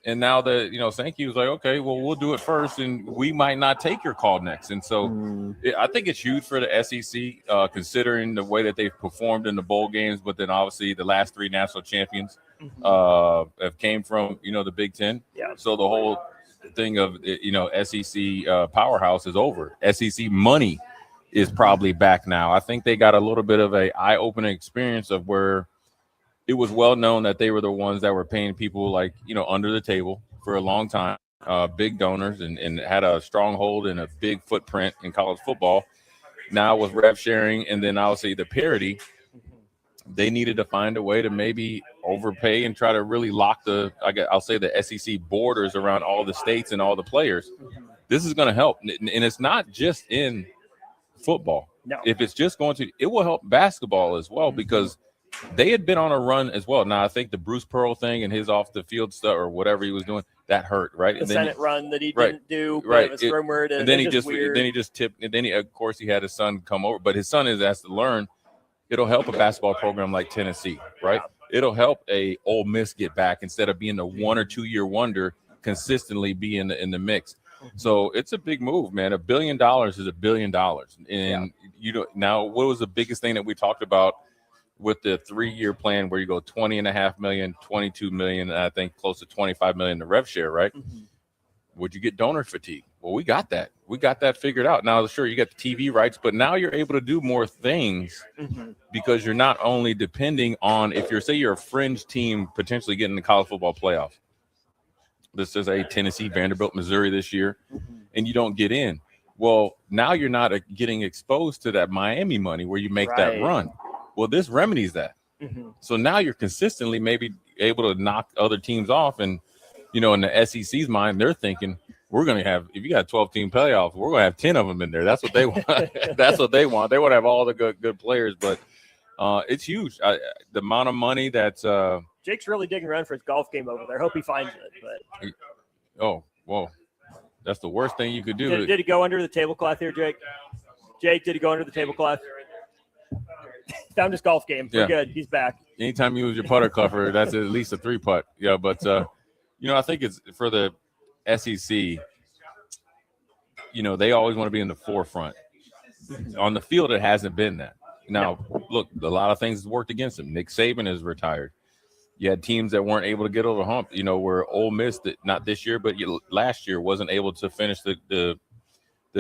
And now that, you know, Sankey was like, okay, well, we'll do it first, and we might not take your call next. And so I think it's huge for the SEC, considering the way that they've performed in the bowl games. But then obviously the last 3 national champions have came from, you know, the Big Ten. Yeah. So the whole thing of, you know, SEC powerhouse is over. SEC money is probably back now. I think they got a little bit of a eye-opening experience of where it was well known that they were the ones that were paying people, like, you know, under the table for a long time, big donors, and had a stronghold and a big footprint in college football. Now with rev sharing and then obviously the parity, they needed to find a way to maybe overpay and try to really lock I'll say the SEC borders around all the states and all the players. This is going to help. And it's not just in football. No. If it's just it will help basketball as well, because they had been on a run as well. Now I think the Bruce Pearl thing and his off the field stuff or whatever he was doing, that hurt, right? The and then Senate run that he didn't do, but it was rumored, and then he just tipped, and then of course he had his son come over, but his son is asked to learn. It'll help a basketball program like Tennessee, right? Yeah. It'll help a Ole Miss get back instead of being a 1 or 2 year wonder, consistently be in the mix. So it's a big move, man. $1 billion is $1 billion. And you know, now what was the biggest thing that we talked about with the 3-year plan where you go 20.5 million, 22 million, and I think close to 25 million to rev share, right? Would you get donor fatigue? Well, we got that. We got that figured out. Now, sure, you got the TV rights, but now you're able to do more things because you're not only depending on, if you're a fringe team potentially getting the college football playoff. This is a Tennessee, Vanderbilt, Missouri this year, and you don't get in. Well, now you're not getting exposed to that Miami money where you make that run. Well, this remedies that. So now you're consistently maybe able to knock other teams off. And, you know, in the SEC's mind, they're thinking, we're going to have, if you got a 12-team playoff, we're going to have 10 of them in there. That's what they want. That's what they want. They want to have all the good players. But it's huge. The amount of money that Jake's really digging around for his golf game over there. Hope he finds it. But oh, whoa. That's the worst thing you could do. Did he go under the tablecloth here, Jake? Jake, did he go under the tablecloth? Found his golf game. We're good. He's back. Anytime you use your putter cover, that's at least a 3-putt. Yeah, but, you know, I think it's for the SEC, you know, they always want to be in the forefront. On the field, it hasn't been that. Now, look, a lot of things worked against him. Nick Saban is retired. You had teams that weren't able to get over the hump, where Ole Miss, not this year, but last year, wasn't able to finish the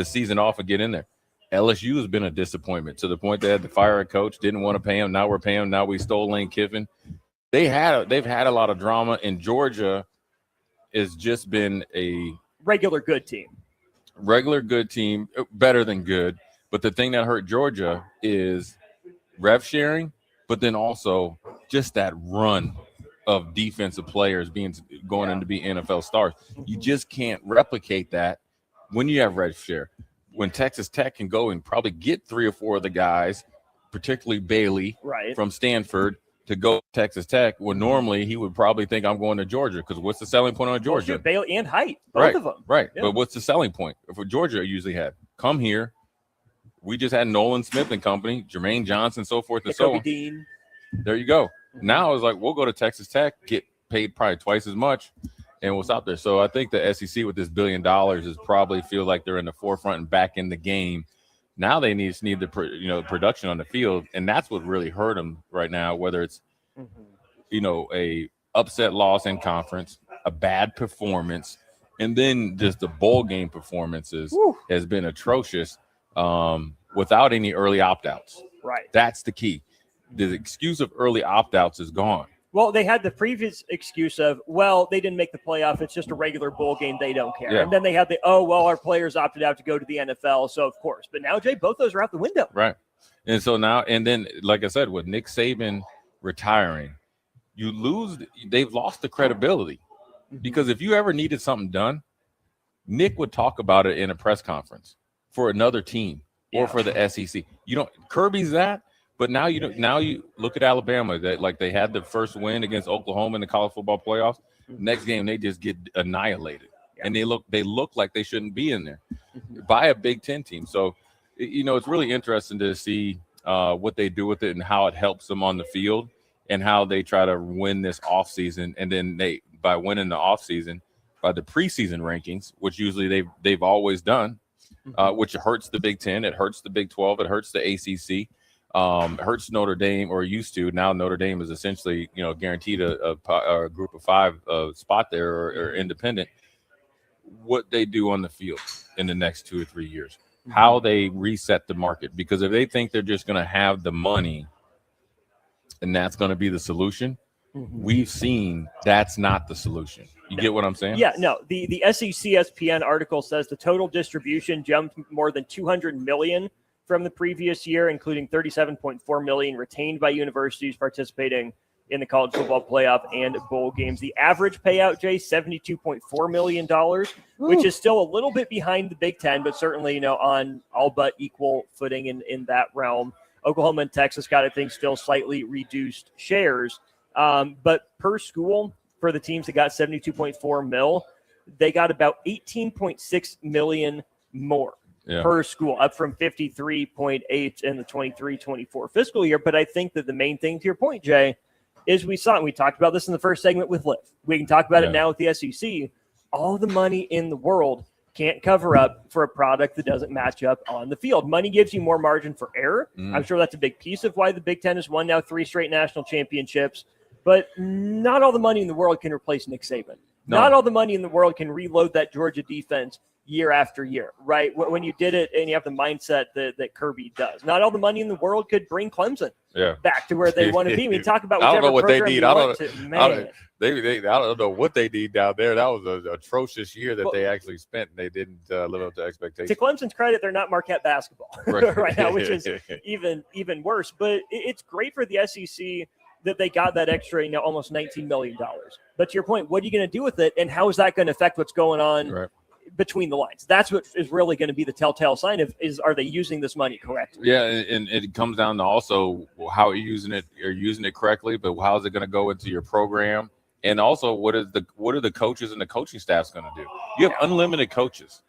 season off and get in there. LSU has been a disappointment to the point they had to fire a coach, didn't want to pay him. Now we're paying him. Now we stole Lane Kiffin. They've had a lot of drama, and Georgia has just been a regular good team, better than good. But the thing that hurt Georgia is rev sharing, but then also just that run of defensive players going in to be NFL stars. You just can't replicate that when you have rev share. When Texas Tech can go and probably get 3 or 4 of the guys, particularly Bailey from Stanford, to go to Texas Tech, when normally he would probably think I'm going to Georgia, because what's the selling point on Georgia? Well, Bailey and Height, both of them. Right. Yeah. But what's the selling point for Georgia usually had? Come here. We just had Nolan Smith and company, Jermaine Johnson, so forth and so on. Dean. There you go. Now it's like, we'll go to Texas Tech, get paid probably twice as much, and we'll stop there. So I think the SEC with this $1 billion is probably feel like they're in the forefront and back in the game. Now they need the production on the field, and that's what really hurt them right now, whether it's a upset loss in conference, a bad performance, and then just the bowl game performances has been atrocious without any early opt-outs. Right. That's the key. The excuse of early opt-outs is gone. Well, they had the previous excuse of, they didn't make the playoff. It's just a regular bowl game. They don't care. Yeah. And then they had our players opted out to go to the NFL. So, of course. But now, Jay, both those are out the window. Right. And so now, and then, like I said, with Nick Saban retiring, they've lost the credibility. Because if you ever needed something done, Nick would talk about it in a press conference for another team or for the SEC. Kirby's that. But now you look at Alabama, that like they had the first win against Oklahoma in the college football playoffs. Next game they just get annihilated, and they look like they shouldn't be in there by a Big Ten team. So it's really interesting to see what they do with it and how it helps them on the field, and how they try to win this offseason. And then by winning the offseason, by the preseason rankings, which usually they've always done, which hurts the Big Ten, it hurts the Big 12, it hurts the ACC. Hurts Notre Dame, or used to. Now Notre Dame is essentially, guaranteed a group of 5 spot there, or independent. What they do on the field in the next 2 or 3 years, how they reset the market. Because if they think they're just going to have the money and that's going to be the solution, we've seen that's not the solution. You get what I'm saying? Yeah, no. The SEC ESPN article says the total distribution jumped more than $200 million from the previous year, including $37.4 million retained by universities participating in the college football playoff and bowl games. The average payout, Jay, $72.4 million, which is still a little bit behind the Big Ten, but certainly, on all but equal footing in that realm. Oklahoma and Texas got, I think, still slightly reduced shares. But per school, for the teams that got $72.4 million, they got about $18.6 million more. Per school, up from 53.8 in the 23-24 fiscal year. But I think that the main thing, to your point, Jay, is we talked about this in the first segment with Liv. We can talk about it now with the SEC. All the money in the world can't cover up for a product that doesn't match up on the field. Money gives you more margin for error. I'm sure that's a big piece of why the Big Ten has won now 3 straight national championships. But not all the money in the world can replace Nick Saban. No. Not all the money in the world can reload that Georgia defense year after year, right? When you did it and you have the mindset that Kirby does. Not all the money in the world could bring Clemson back to where they want to be. We talk about I don't know what they need. I don't know what they need down there. That was an atrocious year that they actually spent, and they didn't live up to expectations. To Clemson's credit, they're not Marquette basketball right now, which is even worse. But it's great for the SEC that they got that extra, almost $19 million. But to your point, what are you going to do with it, and how is that going to affect what's going on between the lines? That's what is really going to be the telltale sign of are they using this money correctly? Yeah, and it comes down to also how you're using it. You're using it correctly, but how is it going to go into your program? And also, what are the coaches and the coaching staff's going to do? You have unlimited coaches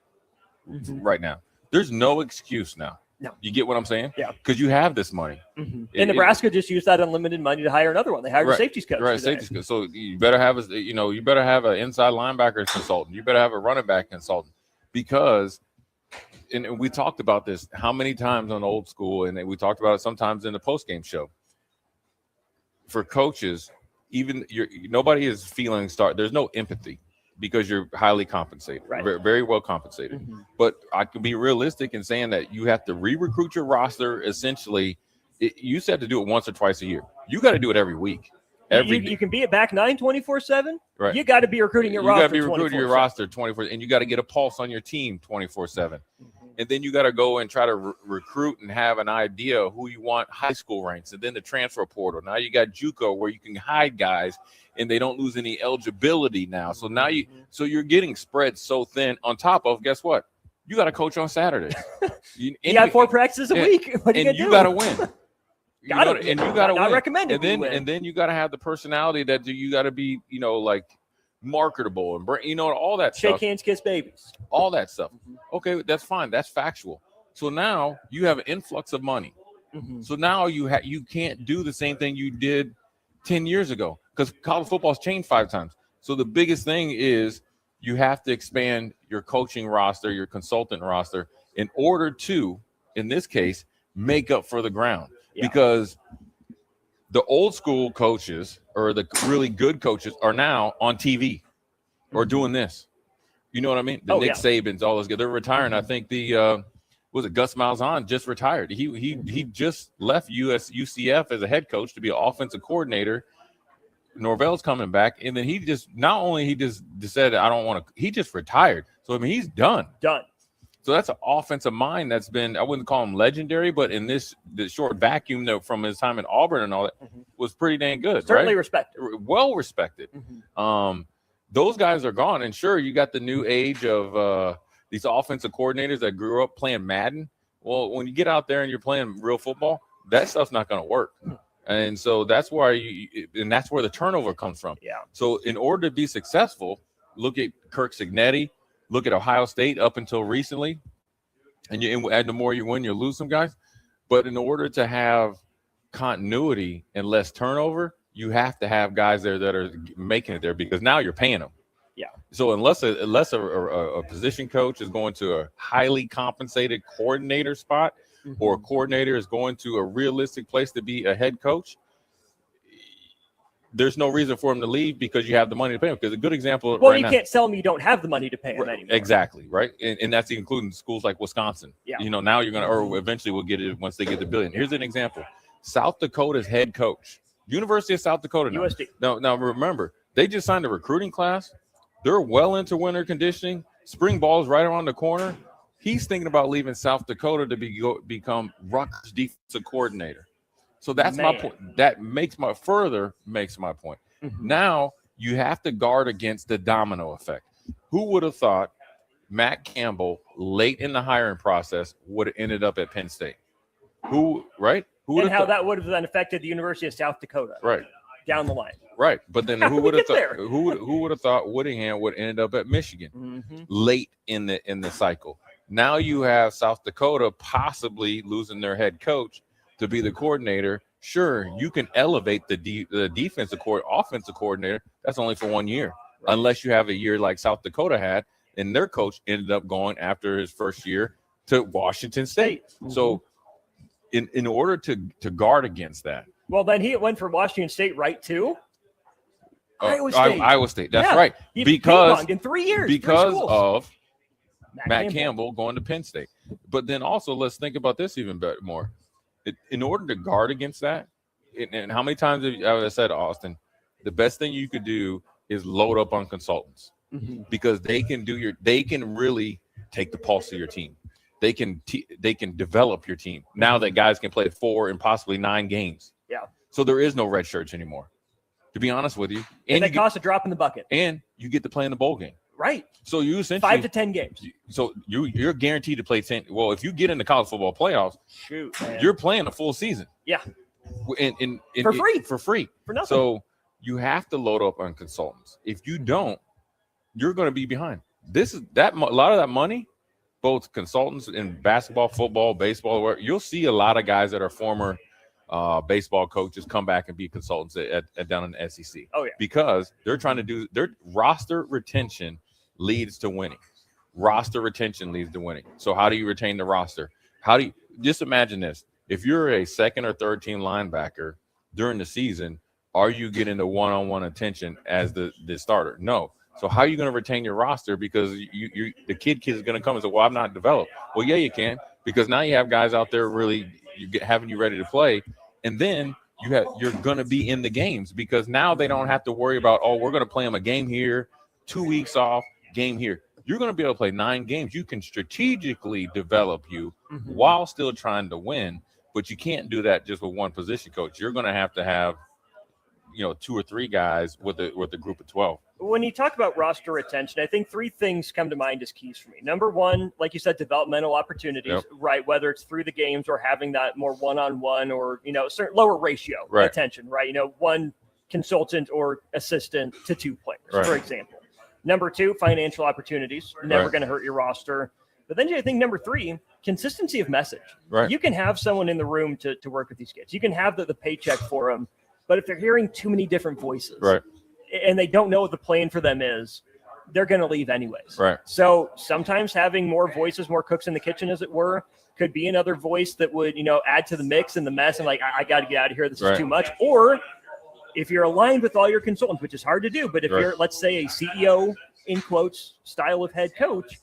right now. There's no excuse now. No. You get what I'm saying? Yeah. Because you have this money. And Nebraska just used that unlimited money to hire another one. They hired a safeties coach. Right, safeties coach. So you better have an inside linebacker consultant. You better have a running back consultant, because and we talked about this how many times on Old School, and we talked about it sometimes in the post-game show. For coaches, even nobody is feeling there's no empathy because you're highly compensated, very, very well compensated. But I can be realistic in saying that you have to re-recruit your roster. Essentially, you said to do it once or twice a year. You got to do it every week. You can be at back 9 24/7. Right. You got to be recruiting your You roster. got to be recruiting your roster 24, and you got to get a pulse on your team 24/7. And then you got to go and try to recruit and have an idea of who you want high school ranks, and then the transfer portal. Now you got JUCO where you can hide guys, and they don't lose any eligibility now. So now you're getting spread so thin. On top of, guess what? You got to coach on Saturdays. You got 4 practices a week. What are you and gonna you do? got to win. You Gotta gotta not win. recommended. And then you got to have the personality that you got to be, like marketable and all that Shake stuff. hands, kiss babies. All that stuff. Okay, that's fine. That's factual. So now you have an influx of money. So now you can't do the same thing you did 10 years ago because college football's changed 5 times. So the biggest thing is you have to expand your coaching roster, your consultant roster, in order to, in this case, make up for the ground. Because the old school coaches or the really good coaches are now on TV or doing this. You know what I mean? The Nick Sabans, all those guys, they're retiring. I think was it Gus Malzahn just retired. He just left UCF as a head coach to be an offensive coordinator. Norvell's coming back, and then he just said I don't want to. He just retired. So I mean he's done. So that's an offensive mind that's been, I wouldn't call him legendary, but in the short vacuum though from his time in Auburn and all that was pretty dang good. Certainly right? respected. Well respected. Those guys are gone. And sure, you got the new age of these offensive coordinators that grew up playing Madden. Well, when you get out there and you're playing real football, that stuff's not going to work. And so that's why that's where the turnover comes from. Yeah. So in order to be successful, look at Kirk Cignetti. Look at Ohio State up until recently, and the more you win, you lose some guys. But in order to have continuity and less turnover, you have to have guys there that are making it there because now you're paying them. Yeah. So unless a position coach is going to a highly compensated coordinator spot, or a coordinator is going to a realistic place to be a head coach, there's no reason for him to leave because you have the money to pay him. Because a good example, Well, you can't tell me you don't have the money to pay him anymore. Exactly, right? And that's including schools like Wisconsin. Yeah. Now you're going to, or eventually we'll get it once they get the billion. Here's an example. South Dakota's head coach, University of South Dakota now. USD. Now remember, they just signed a recruiting class. They're well into winter conditioning. Spring ball is right around the corner. He's thinking about leaving South Dakota to become Rutgers defensive coordinator. So that's my point. That makes my point. Now you have to guard against the domino effect. Who would have thought Matt Campbell late in the hiring process would have ended up at Penn State? Who And how that would have then affected the University of South Dakota. Right. Down the line. Right. But then who would have thought there? who would have thought Whittingham would end up at Michigan late in the cycle? Now you have South Dakota possibly losing their head coach to be the coordinator. Sure, you can elevate the offensive coordinator. That's only for 1 year, unless you have a year like South Dakota had, and their coach ended up going after his first year to Washington State. So, in order to guard against that, well, then he went from Washington State right to Iowa State. Iowa State. That's Yeah. right. He Because ping-ponged in 3 years. because 3 schools. of Matt Matt Campbell going to Penn State. But then also let's think about this even more. In order to guard against that, and how many times have I said, Austin, the best thing you could do is load up on consultants because they can really take the pulse of your team. They can develop your team now that guys can play 4 and possibly 9 games. Yeah. So there is no red shirts anymore, to be honest with you. And that you costs a drop in the bucket. And you get to play in the bowl game. Right. So you essentially 5 to 10 games. So you're guaranteed to play 10. Well, if you get into college football playoffs, shoot, man. You're playing a full season. Yeah. For free. For free. For nothing. So you have to load up on consultants. If you don't, you're going to be behind. A lot of that money, both consultants in basketball, football, baseball, you'll see a lot of guys that are former baseball coaches come back and be consultants down in the SEC. Oh, yeah. Because they're trying to do their roster retention leads to winning. Roster retention leads to winning. So how do you retain the roster? How do you just imagine this? If you're a second or third team linebacker during the season, are you getting the one-on-one attention as the starter? No. So how are you going to retain your roster? Because the kid is going to come and say, well, I'm not developed. Well, yeah, you can, because now you have guys out there really having you ready to play. And then you're going to be in the games, because now they don't have to worry about, oh, we're going to play them a game here, 2 weeks off, game here. You're going to be able to play 9 games. You can strategically develop you while still trying to win, but you can't do that just with one position coach. You're going to have 2 or 3 guys with a group of 12. When you talk about roster retention, I think 3 things come to mind as keys for me. Number one, like you said, developmental opportunities, right? Whether it's through the games or having that more one-on-one or, certain lower ratio attention, right? 1 consultant or assistant to 2 players, for example. Number 2, financial opportunities, never going to hurt your roster. But then I think number 3, consistency of message. Right. You can have someone in the room to work with these kids. You can have the paycheck for them, but if they're hearing too many different voices, and they don't know what the plan for them is, they're going to leave anyways. Right. So sometimes having more voices, more cooks in the kitchen, as it were, could be another voice that would, add to the mix and the mess. And like, I got to get out of here. This is too much. Or if you're aligned with all your consultants, which is hard to do, but if you're, let's say, a CEO in quotes style of head coach,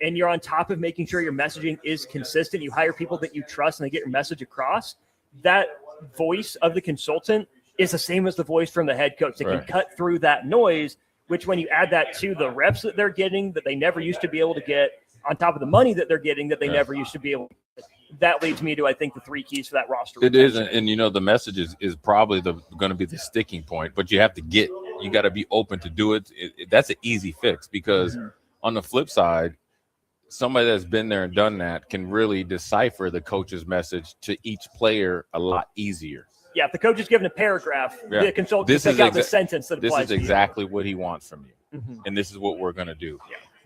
and you're on top of making sure your messaging is consistent, you hire people that you trust and they get your message across, that voice of the consultant is the same as the voice from the head coach. They can cut through that noise, which when you add that to the reps that they're getting that they never used to be able to get, on top of the money that they're getting that they never used to be able to get, that leads me to, I think, the 3 keys for that roster. It is, and the message is probably going to be the sticking point, but you got to be open to do it. That's an easy fix, because on the flip side, somebody that's been there and done that can really decipher the coach's message to each player a lot easier. Yeah, if the coach is given a paragraph, the consultant can pick out the sentence that applies to you. This is exactly what he wants from you, and this is what we're going to do.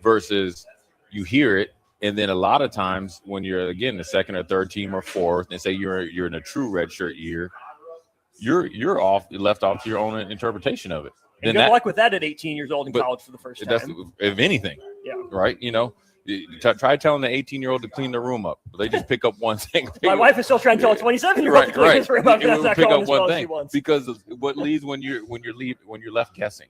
Versus you hear it, and then a lot of times when you're, again, the second or third team or fourth, and say you're in a true redshirt year, you're left off to your own interpretation of it. And good luck with that at 18 years old in college for the first time. That's, if anything, right? Try telling the 18-year-old to clean the room up. They just pick up one thing. My wife is still trying to tell a 27-year-old to clean his room up. That's not pick going up as well one as thing, she wants. because what leads when you're left guessing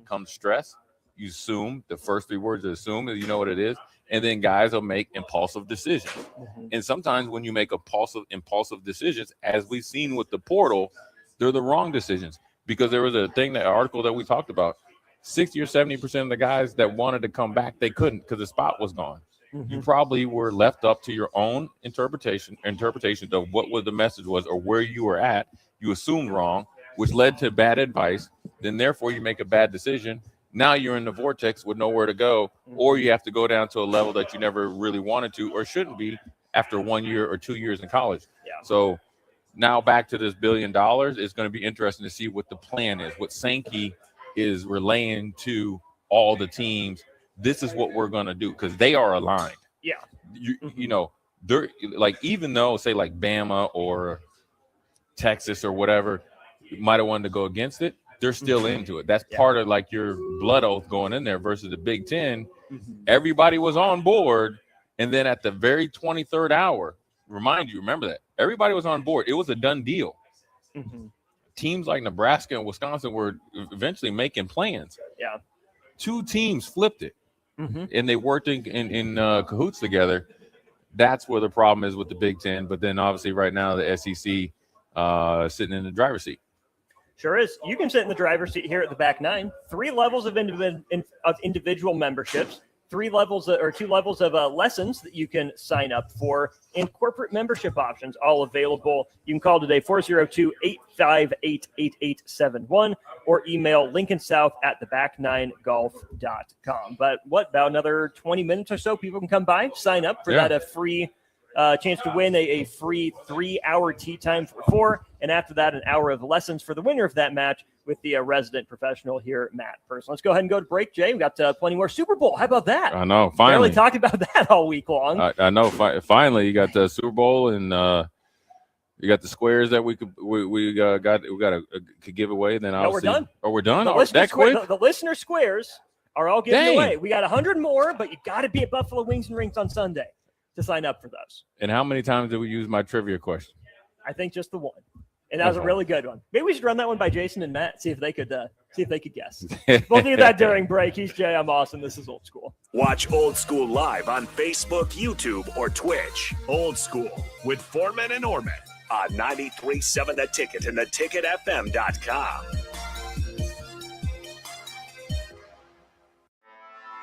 comes stress. You assume the first 3 words of assume, you know what it is, and then guys will make impulsive decisions. And sometimes when you make impulsive decisions, as we've seen with the portal, they're the wrong decisions, because there was an article that we talked about. 60 or 70% of the guys that wanted to come back, they couldn't because the spot was gone. You probably were left up to your own interpretation of what the message was or where you were at. You assumed wrong, which led to bad advice. Then therefore you make a bad decision. Now you're in the vortex with nowhere to go, or you have to go down to a level that you never really wanted to or shouldn't be after 1 year or 2 years in college. So now back to this $1 billion, it's going to be interesting to see what the plan is, what Sankey is relaying to all the teams. This is what we're going to do, because they are aligned. Yeah. They're like, even though say like Bama or Texas or whatever might have wanted to go against it, they're still into it. That's part of like your blood oath going in there, versus the Big Ten. Everybody was on board. And then at the very 23rd hour, remember that everybody was on board. It was a done deal. Teams like Nebraska and Wisconsin were eventually making plans. 2 teams flipped it, and they worked in cahoots together. That's where the problem is with the Big Ten. But then obviously right now the SEC sitting in the driver's seat. Sure is. You can sit in the driver's seat here at the back 9. 3 levels of individual memberships. 2 levels of lessons that you can sign up for, and corporate membership options all available. You can call today 402-858-8871 or email lincolnsouth@theback9golf.com. But about another 20 minutes or so, people can come by, sign up for that free chance to win a free 3-hour tee time for 4, and after that, an hour of lessons for the winner of that match with the resident professional here, Matt Person. Let's go ahead and go to break, Jay. We've got plenty more Super Bowl. How about that? I know. Finally. Barely talked about that all week long. I know. Finally, you got the Super Bowl, and you got the squares that we could give away. Then we're done. Oh, we're done. The That quick? The listener squares are all given Dang. away. We got 100 more, but you got to be at Buffalo Wings and Rings on Sunday to sign up for those. And how many times did we use my trivia question? I think just the one. And that was a really good one. Maybe we should run that one by Jason and Matt, see if they could guess. We'll do that during break. He's Jay. I'm Austin. This is Old School. Watch Old School live on Facebook, YouTube, or Twitch. Old School with Foreman and Orman on 93.7 The Ticket and theticketfm.com.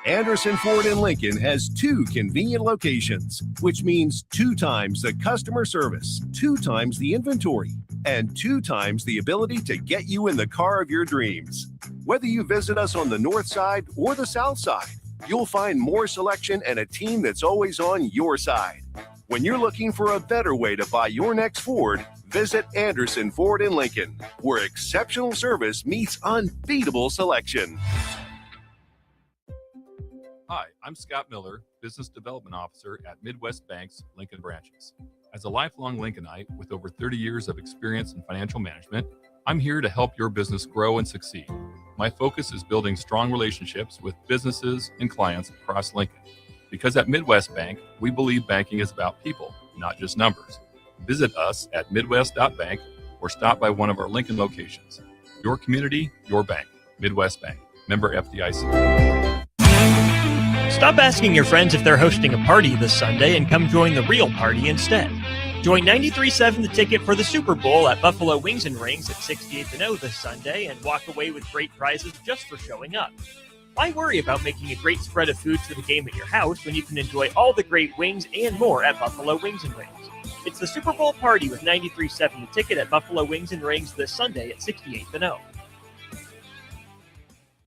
Anderson Ford in Lincoln has 2 convenient locations, which means 2 times the customer service, 2 times the inventory, and 2 times the ability to get you in the car of your dreams. Whether you visit us on the north side or the south side, you'll find more selection and a team that's always on your side. When you're looking for a better way to buy your next Ford, visit Anderson Ford in Lincoln, where exceptional service meets unbeatable selection. Hi, I'm Scott Miller, Business Development Officer at Midwest Bank's Lincoln branches. As a lifelong Lincolnite with over 30 years of experience in financial management, I'm here to help your business grow and succeed. My focus is building strong relationships with businesses and clients across Lincoln. Because at Midwest Bank, we believe banking is about people, not just numbers. Visit us at midwest.bank or stop by one of our Lincoln locations. Your community, your bank. Midwest Bank. Member FDIC. Stop asking your friends if they're hosting a party this Sunday and come join the real party instead. Join 93.7 The Ticket for the Super Bowl at Buffalo Wings and Rings at 68th and O this Sunday and walk away with great prizes just for showing up. Why worry about making a great spread of foods for the game at your house when you can enjoy all the great wings and more at Buffalo Wings and Rings? It's the Super Bowl party with 93.7 The Ticket at Buffalo Wings and Rings this Sunday at 68th and O.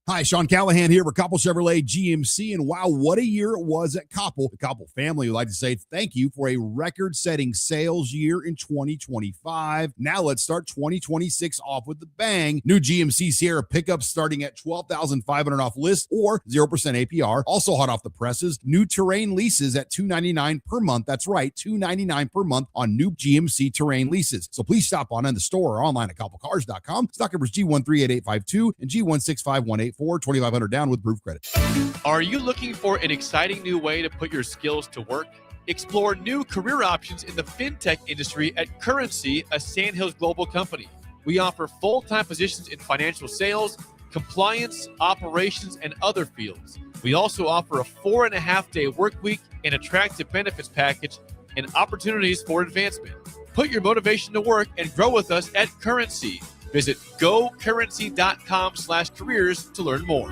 Hi, Sean Callahan here with Koppel Chevrolet GMC, and wow, what a year it was at Koppel. The Koppel family would like to say thank you for a record-setting sales year in 2025. Now let's start 2026 off with the bang. New GMC Sierra pickups starting at $12,500 off list or 0% APR. Also hot off the presses, new Terrain leases at $299 per month. That's right, $299 per month on new GMC Terrain leases. So please stop on in the store or online at koppelcars.com. Stock numbers G138852 and G16518. 2,500 down with proof credit. Are you looking for an exciting new way to put your skills to work? Explore new career options in the fintech industry at Currency, a Sandhills Global company. We offer full-time positions in financial sales, compliance, operations, and other fields. We also offer a 4.5-day work week, an attractive benefits package, and opportunities for advancement. Put your motivation to work and grow with us at Currency. Visit gocurrency.com/careers to learn more.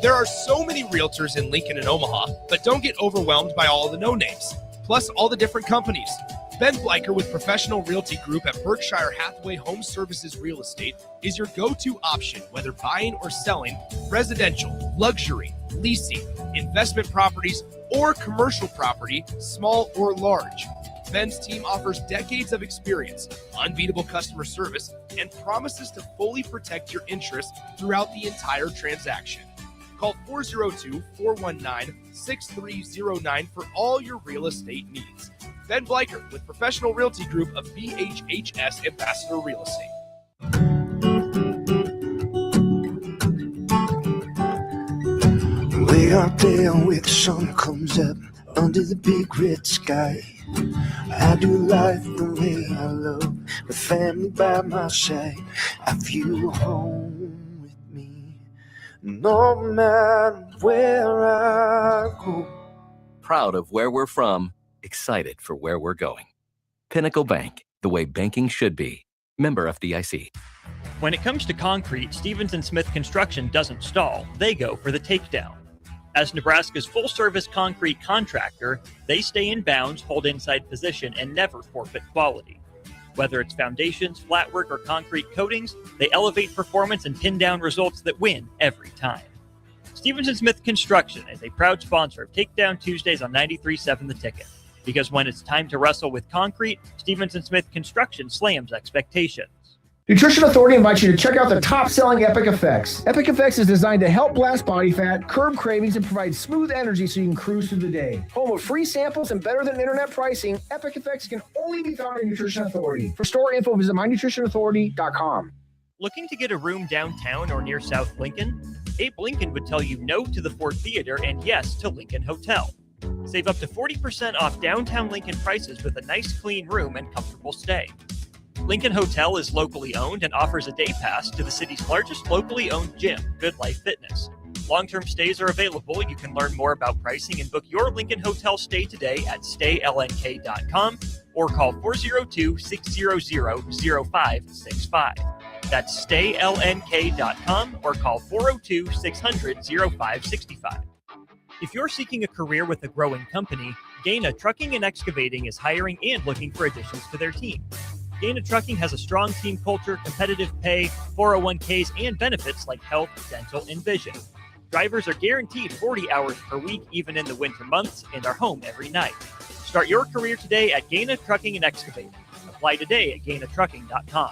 There are so many realtors in Lincoln and Omaha, but don't get overwhelmed by all the no-names, plus all the different companies. Ben Bleicher with Professional Realty Group at Berkshire Hathaway Home Services Real Estate is your go-to option, whether buying or selling residential, luxury, leasing, investment properties, or commercial property, small or large. Ben's team offers decades of experience, unbeatable customer service, and promises to fully protect your interests throughout the entire transaction. Call 402-419-6309 for all your real estate needs. Ben Bleicher with Professional Realty Group of BHHS Ambassador Real Estate. Way out there where the sun comes up under the big red sky, I do life the way I love, with family by my side. I feel home with me, no matter where I go. Proud of where we're from, excited for where we're going. Pinnacle Bank, the way banking should be. Member FDIC. When it comes to concrete, Stevens & Smith Construction doesn't stall. They go for the takedown. As Nebraska's full-service concrete contractor, they stay in bounds, hold inside position, and never forfeit quality. Whether it's foundations, flatwork, or concrete coatings, they elevate performance and pin down results that win every time. Stevens & Smith Construction is a proud sponsor of Takedown Tuesdays on 93.7 The Ticket. Because when it's time to wrestle with concrete, Stevens & Smith Construction slams expectations. Nutrition Authority invites you to check out the top-selling Epic Effects. Epic Effects is designed to help blast body fat, curb cravings, and provide smooth energy so you can cruise through the day. Home of free samples and better than internet pricing, Epic Effects can only be found in Nutrition Authority. For store info, visit mynutritionauthority.com. Looking to get a room downtown or near South Lincoln? Abe Lincoln would tell you no to the Ford Theater and yes to Lincoln Hotel. Save up to 40% off downtown Lincoln prices with a nice clean room and comfortable stay. Lincoln Hotel is locally owned and offers a day pass to the city's largest locally owned gym, Good Life Fitness. Long-term stays are available. You can learn more about pricing and book your Lincoln Hotel stay today at staylnk.com or call 402-600-0565. That's staylnk.com or call 402-600-0565. If you're seeking a career with a growing company, Gaina Trucking and Excavating is hiring and looking for additions to their team. Gaina Trucking has a strong team culture, competitive pay, 401ks, and benefits like health, dental, and vision. Drivers are guaranteed 40 hours per week, even in the winter months, and are home every night. Start your career today at Gaina Trucking and Excavating. Apply today at gainatrucking.com.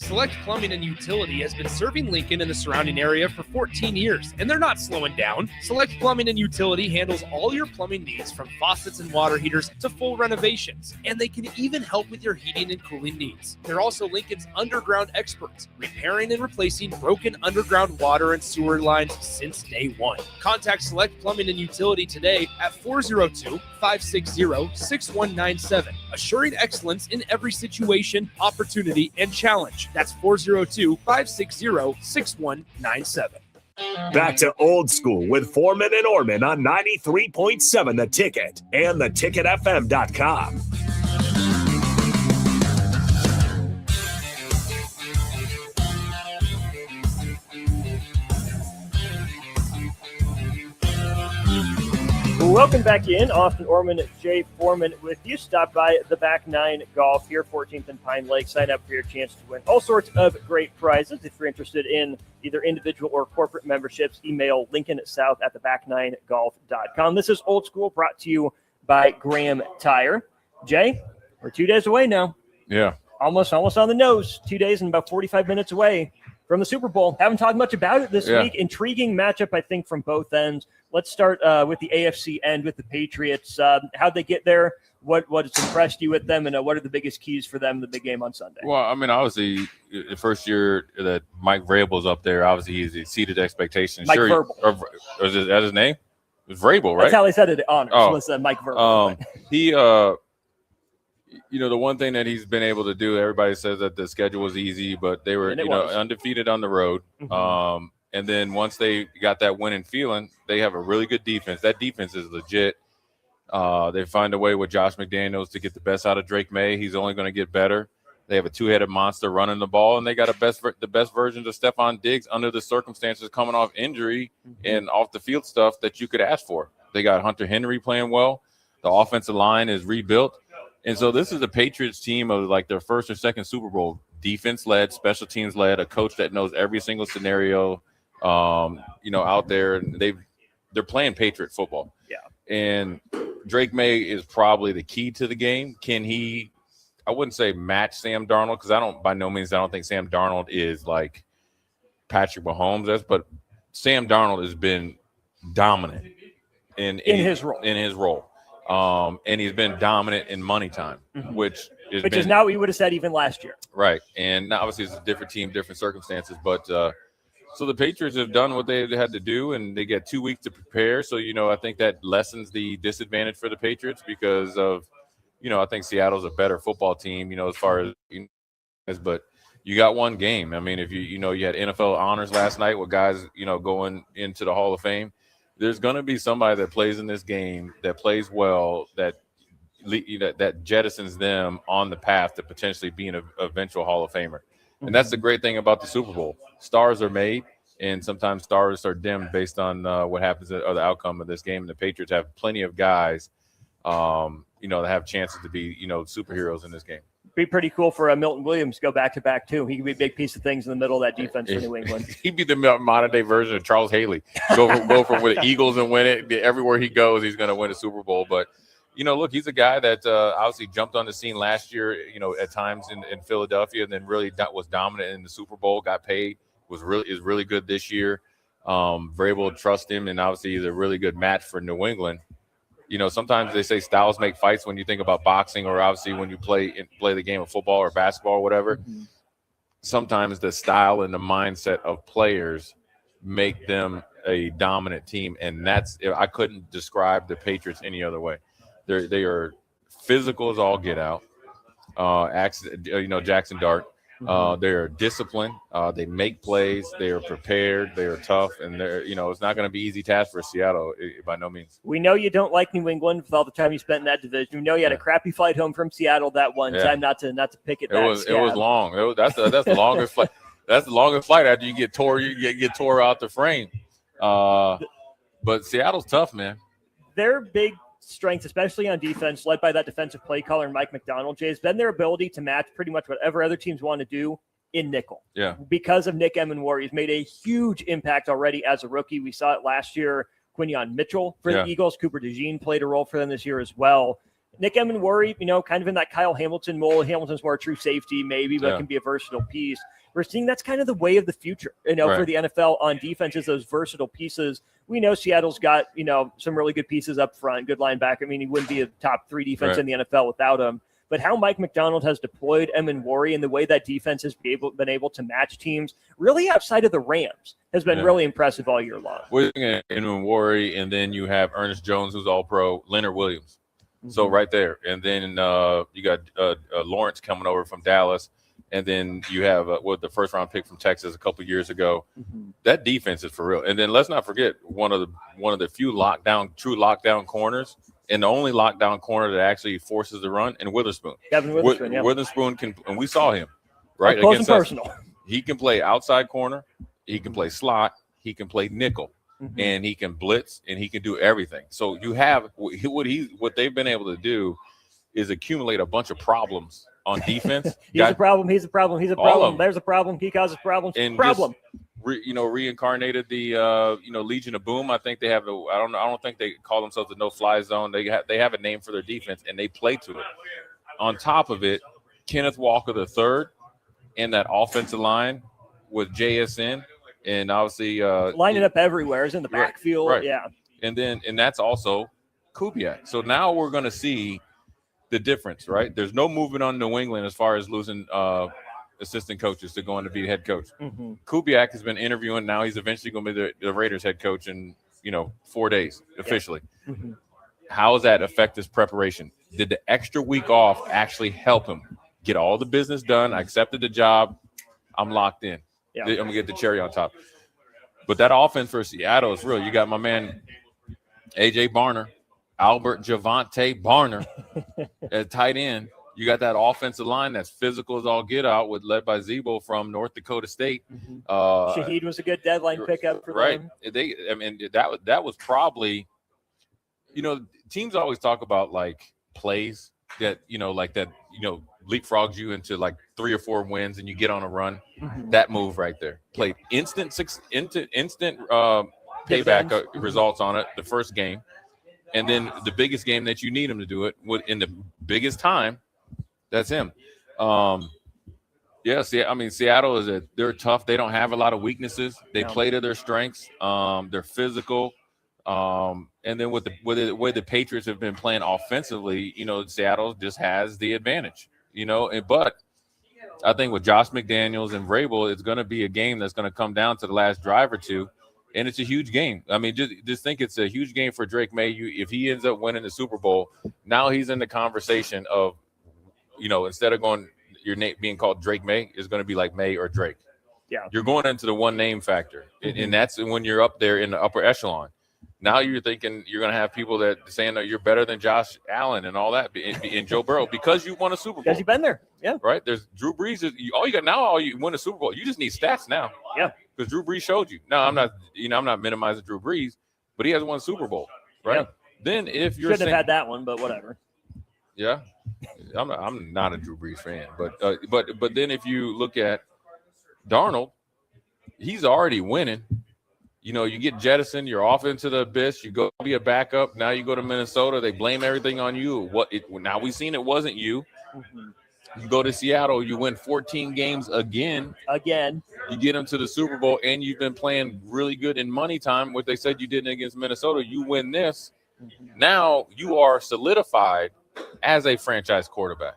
Select Plumbing and Utility has been serving Lincoln and the surrounding area for 14 years, and they're not slowing down. Select Plumbing and Utility handles all your plumbing needs from faucets and water heaters to full renovations, and they can even help with your heating and cooling needs. They're also Lincoln's underground experts, repairing and replacing broken underground water and sewer lines since day one. Contact Select Plumbing and Utility today at 402-560-6197, assuring excellence in every situation, opportunity, and challenge. That's 402-560-6197. Back to Old School with Foreman and Orman on 93.7 The Ticket and theticketfm.com. Welcome back in. Austin Orman, Jay Foreman with you. Stop by the Back Nine Golf here, 14th and Pine Lake. Sign up for your chance to win all sorts of great prizes. If you're interested in either individual or corporate memberships, email lincolnsouth@theback9golf.com. This is Old School, brought to you by Graham Tire. Jay, we're 2 days away now. Yeah. Almost on the nose. 2 days and about 45 minutes away from the Super Bowl. Haven't talked much about it this week. Intriguing matchup, I think, from both ends. Let's start with the AFC end with the Patriots. How'd they get there? What has impressed you with them, and what are the biggest keys for them in the big game on Sunday? Well, I mean, obviously, the first year that Mike Vrabel's up there, obviously he's exceeded expectations. Mike Vrabel. Was that his name? It was Vrabel, right? That's how they said it at Honors. Was Mike Vrabel. He, the one thing that he's been able to do, everybody says that the schedule was easy, but they were, undefeated on the road. Mm-hmm. And then once they got that winning feeling, they have a really good defense. That defense is legit. They find a way with Josh McDaniels to get the best out of Drake May. He's only going to get better. They have a two-headed monster running the ball, and they got the best versions of Stephon Diggs under the circumstances coming off injury and off the field stuff that you could ask for. They got Hunter Henry playing well. The offensive line is rebuilt. And so this is a Patriots team of like their first or second Super Bowl, defense-led, special teams-led, a coach that knows every single scenario, out there. And they're playing Patriot football. Yeah. And Drake May is probably the key to the game. Can he, I wouldn't say match Sam Darnold, because by no means I don't think Sam Darnold is like Patrick Mahomes is, but Sam Darnold has been dominant in his role. And he's been dominant in money time, which is now what you would have said even last year. Right. And now obviously it's a different team, different circumstances, but so the Patriots have done what they had to do, and they get 2 weeks to prepare. So, I think that lessens the disadvantage for the Patriots because of, I think Seattle's a better football team, as far as, but you got one game. I mean, if you had NFL honors last night with guys, going into the Hall of Fame, there's going to be somebody that plays in this game that plays well, that jettisons them on the path to potentially being an eventual Hall of Famer. And that's the great thing about the Super Bowl. Stars are made, and sometimes stars are dimmed based on what happens or the outcome of this game. And the Patriots have plenty of guys, that have chances to be, superheroes in this game. Be pretty cool for Milton Williams to go back-to-back, too. He could be a big piece of things in the middle of that defense for New England. He'd be the modern-day version of Charles Haley. Go from with the Eagles and win it. Everywhere he goes, he's going to win a Super Bowl. But, look, he's a guy that obviously jumped on the scene last year, at times in Philadelphia, and then really was dominant in the Super Bowl, got paid, is really good this year. Vrabel trust him, and obviously he's a really good match for New England. Sometimes they say styles make fights when you think about boxing, or obviously when you play the game of football or basketball or whatever. Mm-hmm. Sometimes the style and the mindset of players make them a dominant team, and I couldn't describe the Patriots any other way. They are physical as all get out. Jackson Dart. They're disciplined. They make plays. They are prepared. They are tough, and it's not going to be easy task for Seattle by no means. We know you don't like New England with all the time you spent in that division. We know you had a crappy flight home from Seattle that one time. Not to pick it. It was long. That's the longest flight. That's the longest flight after you get tore. You get tore out the frame. But Seattle's tough, man. Their big strength, especially on defense, led by that defensive play caller Mike McDonald, Jay, has been their ability to match pretty much whatever other teams want to do in nickel. Yeah. Because of Nick Emenwari, he's made a huge impact already as a rookie. We saw it last year. Quinion Mitchell for the Eagles. Cooper DeJean played a role for them this year as well. Nick Emenwari, kind of in that Kyle Hamilton mold. Hamilton's more a true safety maybe, but can be a versatile piece. We're seeing that's kind of the way of the future, for the NFL on defenses, those versatile pieces. We know Seattle's got, some really good pieces up front, good linebacker. I mean, he wouldn't be a top 3 defense in the NFL without him. But how Mike McDonald has deployed Emenwari and the way that defense has been able to match teams, really outside of the Rams, has been really impressive all year long. We're looking at Emenwari, and then you have Ernest Jones, who's all-pro, Leonard Williams. So right there. And then you got Lawrence coming over from Dallas. And then you have the first round pick from Texas a couple of years ago. That defense is for real. And then let's not forget one of the few true lockdown corners, and the only lockdown corner that actually forces the run, and Witherspoon. Kevin Witherspoon, Witherspoon can, and we saw him right close against and us. personal. He can play outside corner, he can play slot, he can play nickel, and he can blitz, and he can do everything. So you have what they've been able to do is accumulate a bunch of problems on defense. He's a problem. There's a problem. He causes problems. And problem. Reincarnated the Legion of Boom. I think they have I don't think they call themselves the no-fly zone. They have a name for their defense, and they play to it. On top of it, Kenneth Walker III and that offensive line with JSN, and obviously lining up everywhere. Is in the backfield. Right. Yeah. And that's also Kubiak. So now we're going to see the difference, right? There's no movement on New England as far as losing assistant coaches to going to be head coach. Kubiak has been interviewing. Now he's eventually going to be the Raiders head coach in 4 days officially. How does that affect his preparation? Did the extra week off actually help him get all the business done? I accepted the job. I'm locked in. I'm going to get the cherry on top. But that offense for Seattle is real. You got my man A.J. Barner, Albert Javante Barner at tight end. You got that offensive line that's physical as all get out, led by Zebo from North Dakota State. Shaheed was a good deadline pickup for them. That was probably, teams always talk about like plays that leapfrogs you into like 3 or 4 wins and you get on a run. That move right there played instant payback results on it the first game. And then the biggest game that you need him to do it in the biggest time, that's him. Seattle they're tough. They don't have a lot of weaknesses. They play to their strengths. They're physical. And then with the way the Patriots have been playing offensively, Seattle just has the advantage. But I think with Josh McDaniels and Vrabel, it's going to be a game that's going to come down to the last drive or two. And it's a huge game. I mean, just think it's a huge game for Drake May. If he ends up winning the Super Bowl, now he's in the conversation of, instead of your name being called Drake May, it's going to be like May or Drake. Yeah. You're going into the one name factor. And that's when you're up there in the upper echelon. Now you're thinking you're going to have people that saying that you're better than Josh Allen and all that, and Joe Burrow, because you won a Super Bowl. Because you've been there. Yeah. Right? There's Drew Brees. All you win a Super Bowl. You just need stats now. Yeah. Because Drew Brees showed you. Now I'm not minimizing Drew Brees, but he has won Super Bowl, right? Yeah. Then if you're shouldn't have had that one, but whatever. Yeah, I'm not a Drew Brees fan, but then if you look at Darnold, he's already winning. You get jettisoned, you're off into the abyss. You go be a backup. Now you go to Minnesota. They blame everything on you. Now we've seen it wasn't you. You go to Seattle, you win 14 games again. You get them to the Super Bowl, and you've been playing really good in money time, what they said you didn't against Minnesota. You win this. Now you are solidified as a franchise quarterback.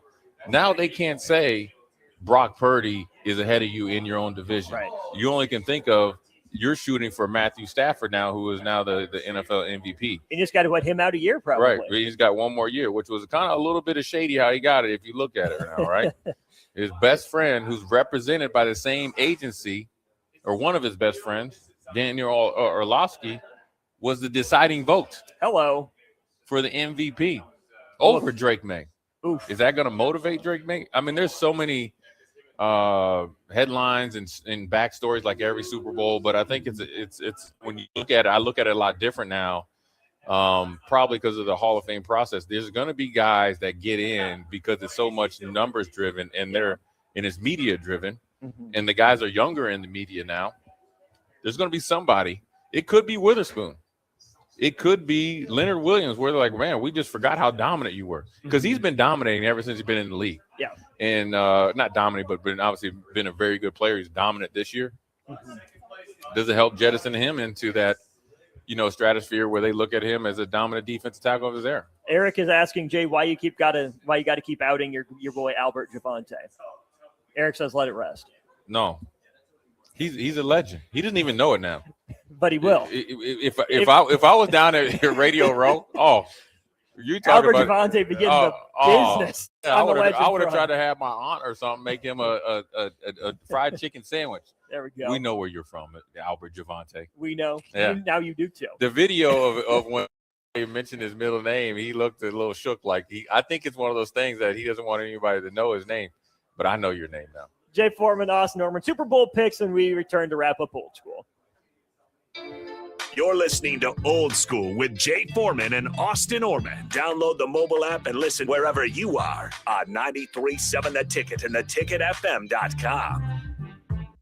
Now they can't say Brock Purdy is ahead of you in your own division. Right. You only can think of you're shooting for Matthew Stafford now, who is now the NFL MVP. You just got to let him out a year, probably. Right. He's got one more year, which was kind of a little bit of shady how he got it if you look at it now, right? His best friend, who's represented by the same agency, or one of his best friends, Daniel Orlovsky, was the deciding vote. Hello. For the MVP over Drake May. Oof. Is that going to motivate Drake May? I mean, there's so many headlines and backstories like every Super Bowl, but I think it's when you look at it, I look at it a lot different now. Probably because of the Hall of Fame process. There's going to be guys that get in because it's so much numbers driven and it's media driven, and the guys are younger in the media now. There's going to be somebody. It could be Witherspoon. It could be Leonard Williams, where they're like, man, we just forgot how dominant you were, because he's been dominating ever since he's been in the league. Yeah. And not dominant, but obviously been a very good player. He's dominant this year. Does it help jettison him into that, stratosphere where they look at him as a dominant defensive tackle over there? Eric is asking Jay why you got to keep outing your boy Albert Javante. Eric says let it rest. No, he's a legend. He doesn't even know it now, but he will. If I was down at Radio Row, you talking Albert about Javante begins the business. Yeah, I would have tried to have my aunt or something make him a fried chicken sandwich. There we go. We know where you're from, Albert Javante. We know. Yeah. Now you do too. The video of when he mentioned his middle name, he looked a little shook. Like I think it's one of those things that he doesn't want anybody to know his name, but I know your name now. Jay Foreman, Austin Norman, Super Bowl picks, and we return to wrap up Old School. You're listening to Old School with Jay Foreman and Austin Orman. Download the mobile app and listen wherever you are on 93.7 The Ticket and theticketfm.com.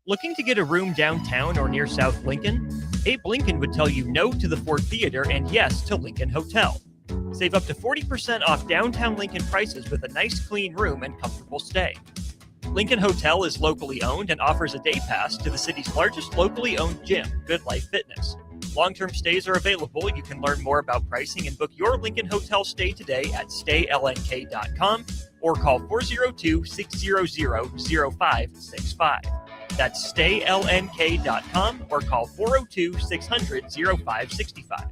Looking to get a room downtown or near South Lincoln? Abe Lincoln would tell you no to the Ford Theater and yes to Lincoln Hotel. Save up to 40% off downtown Lincoln prices with a nice clean room and comfortable stay. Lincoln Hotel is locally owned and offers a day pass to the city's largest locally owned gym, Good Life Fitness. Long-term stays are available. You can learn more about pricing and book your Lincoln Hotel stay today at staylnk.com or call 402-600-0565. That's staylnk.com or call 402-600-0565.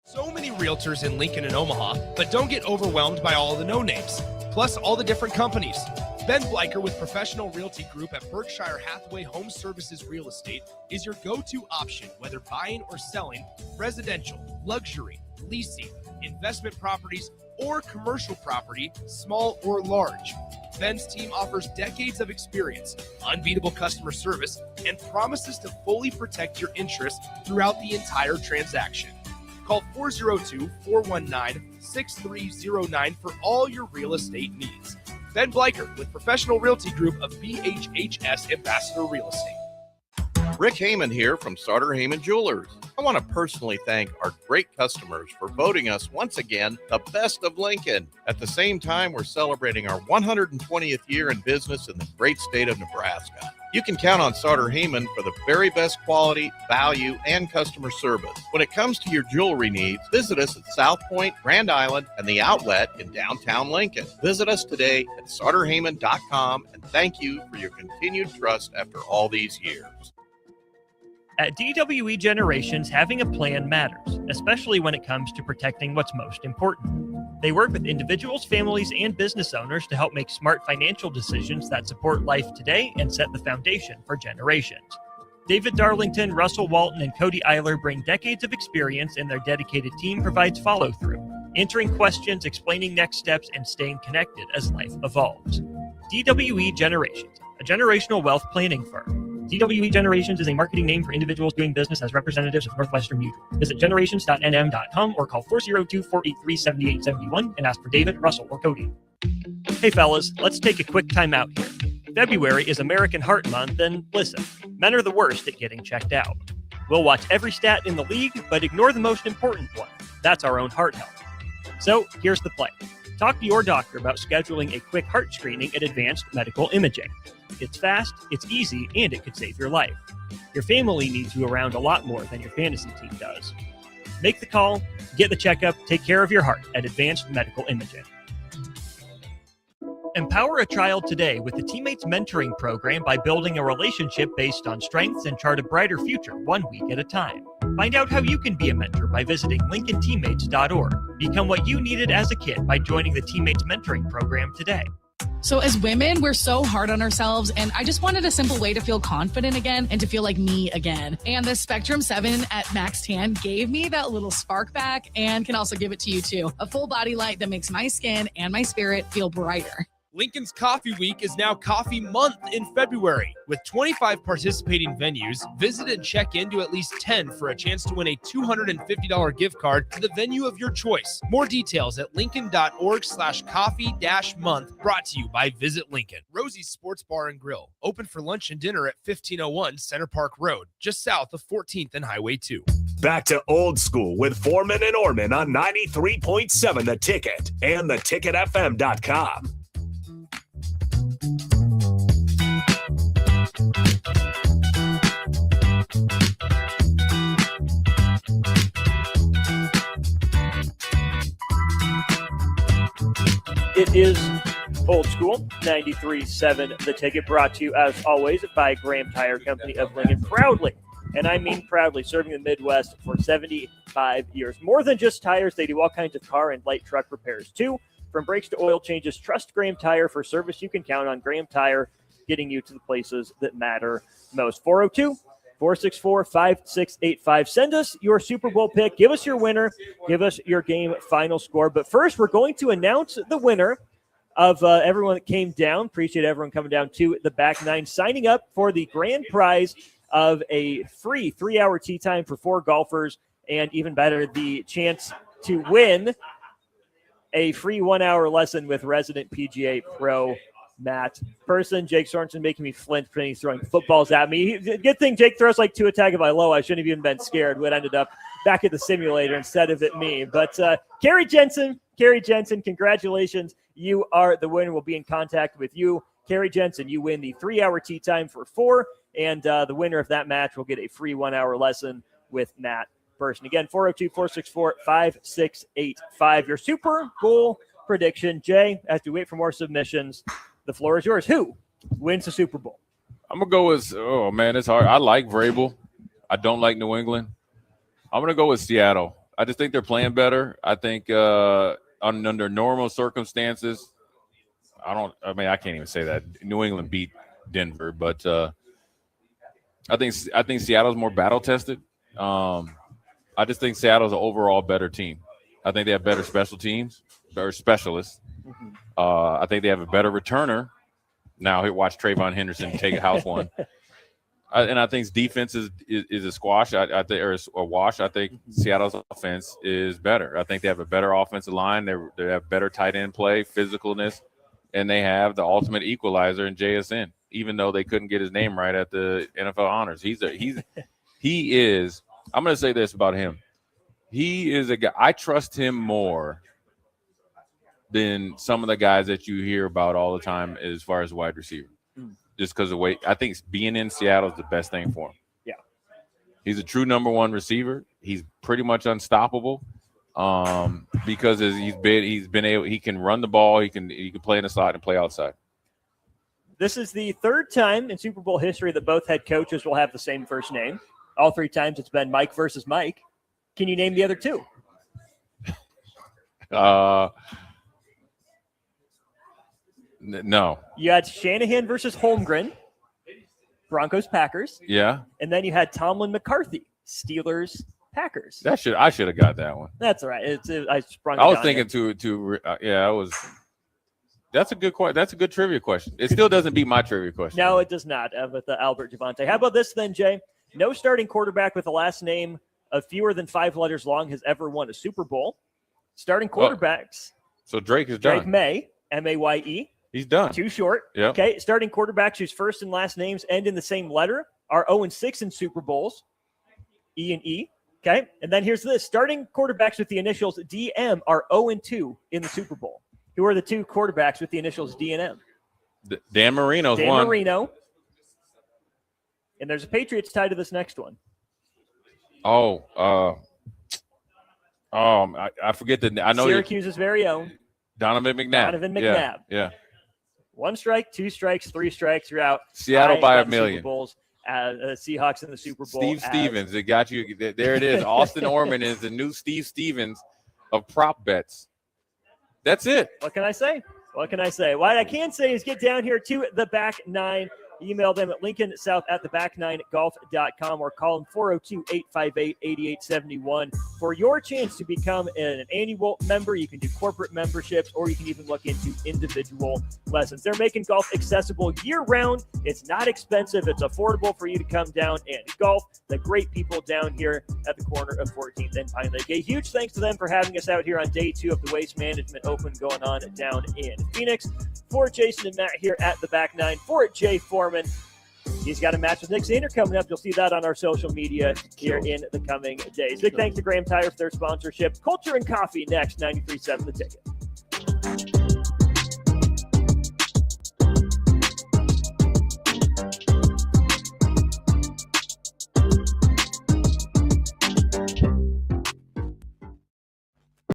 So many realtors in Lincoln and Omaha, but don't get overwhelmed by all the no-names, plus all the different companies. Ben Bleicher with Professional Realty Group at Berkshire Hathaway Home Services Real Estate is your go-to option, whether buying or selling residential, luxury, leasing, investment properties, or commercial property, small or large. Ben's team offers decades of experience, unbeatable customer service, and promises to fully protect your interests throughout the entire transaction. Call 402-419-6309 for all your real estate needs. Ben Bleicher with Professional Realty Group of BHHS Ambassador Real Estate. Rick Heyman here from Sartor Heyman Jewelers. I want to personally thank our great customers for voting us once again the best of Lincoln. At the same time, we're celebrating our 120th year in business in the great state of Nebraska. You can count on Sartor Heyman for the very best quality, value, and customer service. When it comes to your jewelry needs, visit us at South Point, Grand Island, and the Outlet in downtown Lincoln. Visit us today at sartorheyman.com, and thank you for your continued trust after all these years. At DWE Generations, having a plan matters, especially when it comes to protecting what's most important. They work with individuals, families, and business owners to help make smart financial decisions that support life today and set the foundation for generations. David Darlington, Russell Walton, and Cody Eiler bring decades of experience, and their dedicated team provides follow-through, answering questions, explaining next steps, and staying connected as life evolves. DWE Generations, a generational wealth planning firm. DWE Generations is a marketing name for individuals doing business as representatives of Northwestern Mutual. Visit generations.nm.com or call 402-483-7871 and ask for David, Russell, or Cody. Hey fellas, let's take a quick time out here. February is American Heart Month, and listen, men are the worst at getting checked out. We'll watch every stat in the league, but ignore the most important one. That's our own heart health. So here's the plan. Talk to your doctor about scheduling a quick heart screening at Advanced Medical Imaging. It's fast, it's easy, and it could save your life. Your family needs you around a lot more than your fantasy team does. Make the call, get the checkup, take care of your heart at Advanced Medical Imaging. Empower a child today with the Teammates Mentoring Program by building a relationship based on strengths and chart a brighter future 1 week at a time. Find out how you can be a mentor by visiting LincolnTeammates.org. Become what you needed as a kid by joining the Teammates Mentoring Program today. So as women, we're so hard on ourselves, and I just wanted a simple way to feel confident again and to feel like me again. And the Spectrum 7 at Max Tan gave me that little spark back and can also give it to you too. A full body light that makes my skin and my spirit feel brighter. Lincoln's Coffee Week is now Coffee Month in February. With 25 participating venues, visit and check into at least 10 for a chance to win a $250 gift card to the venue of your choice. More details at lincoln.org/coffee-month, brought to you by Visit Lincoln. Rosie's Sports Bar and Grill, open for lunch and dinner at 1501 Center Park Road, just south of 14th and Highway 2. Back to Old School with Foreman and Orman on 93.7 The Ticket and theticketfm.com. It is Old School, 93.7 The Ticket, brought to you, as always, by Graham Tire Company of Lincoln. Proudly, and I mean proudly, serving the Midwest for 75 years. More than just tires, they do all kinds of car and light truck repairs, too. From brakes to oil changes, trust Graham Tire for service you can count on. Graham Tire, getting you to the places that matter most. 402-464-5685. Send us your Super Bowl pick. Give us your winner. Give us your game final score. But first, we're going to announce the winner of everyone that came down. Appreciate everyone coming down to the back nine, signing up for the grand prize of a free 3-hour tee time for 4 golfers, and even better, the chance to win a free 1-hour lesson with resident PGA pro Matt Person. Jake Sorensen making me flinch when he's throwing footballs at me. Good thing Jake throws like Tua Tagovailoa. I shouldn't have even been scared. Would ended up back at the simulator instead of at me. But Kerry Jensen, congratulations. You are the winner. We'll be in contact with you. Kerry Jensen, you win the 3-hour tee time for 4, and the winner of that match will get a free 1-hour lesson with Matt Person. Again, 402-464-5685. Your Super Bowl prediction. Jay, as we wait for more submissions, the floor is yours. Who wins the Super Bowl? I'm going to go with, oh, man, it's hard. I like Vrabel. I don't like New England. I'm going to go with Seattle. I just think they're playing better. I think under normal circumstances, I can't even say that. New England beat Denver, but I think Seattle's more battle-tested. I just think Seattle's an overall better team. I think they have better special teams, better specialists. I think they have a better returner. Now, watch Trayvon Henderson take a house one. And I think defense is a squash. I think, or a wash. I think Seattle's offense is better. I think they have a better offensive line. They have better tight end play, physicalness, and they have the ultimate equalizer in JSN. Even though they couldn't get his name right at the NFL honors, he is. I'm going to say this about him. He is a guy. I trust him more than some of the guys that you hear about all the time as far as wide receiver. Just because of the way I think being in Seattle is the best thing for him. Yeah. He's a true number one receiver. He's pretty much unstoppable because he can run the ball, he can play in the slot and play outside. This is the third time in Super Bowl history that both head coaches will have the same first name. All 3 times it's been Mike versus Mike. Can you name the other 2? No. You had Shanahan versus Holmgren, Broncos, Packers. Yeah. And then you had Tomlin, McCarthy, Steelers, Packers. I should have got that one. That's all right. I sprung. I was thinking That's a good question. That's a good trivia question. It still doesn't beat my trivia question. No, it does not. With Albert Javante. How about this then, Jay? No starting quarterback with a last name of fewer than 5 letters long has ever won a Super Bowl. Starting quarterbacks. So Drake is done. Drake May, M-A-Y-E. He's done. Too short. Yeah. Okay. Starting quarterbacks whose first and last names end in the same letter are 0-6 in Super Bowls. E and E. Okay. And then here's this. Starting quarterbacks with the initials DM are 0-2 in the Super Bowl. Who are the 2 quarterbacks with the initials D and M? Dan Marino's Dan one. Marino. And there's a Patriots tied to this next one. I forget the. I know Syracuse's very own Donovan McNabb. Donovan McNabb. Yeah. 1 strike, 2 strikes, 3 strikes, you're out. Seattle I by got $1 the Super million. Bowls, Seahawks in the Super Bowl. Steve Stevens, it got you. There it is. Austin Orman is the new Steve Stevens of prop bets. That's it. What can I say? What I can say is get down here to the Back Nine. Email them at LincolnSouth@theback9golf.com or call them 402-858-8871 for your chance to become an annual member. You can do corporate memberships, or you can even look into individual lessons. They're making golf accessible year-round. It's not expensive. It's affordable for you to come down and golf. The great people down here at the corner of 14th and Pine Lake. A huge thanks to them for having us out here on day 2 of the Waste Management Open going on down in Phoenix. For Jason and Matt here at the Back Nine, for Jay Foreman, he's got a match with Nick Sander coming up. You'll see that on our social media here in the coming days. Big thanks to Graham Tire for their sponsorship. Culture and Coffee next, 93.7 The Ticket.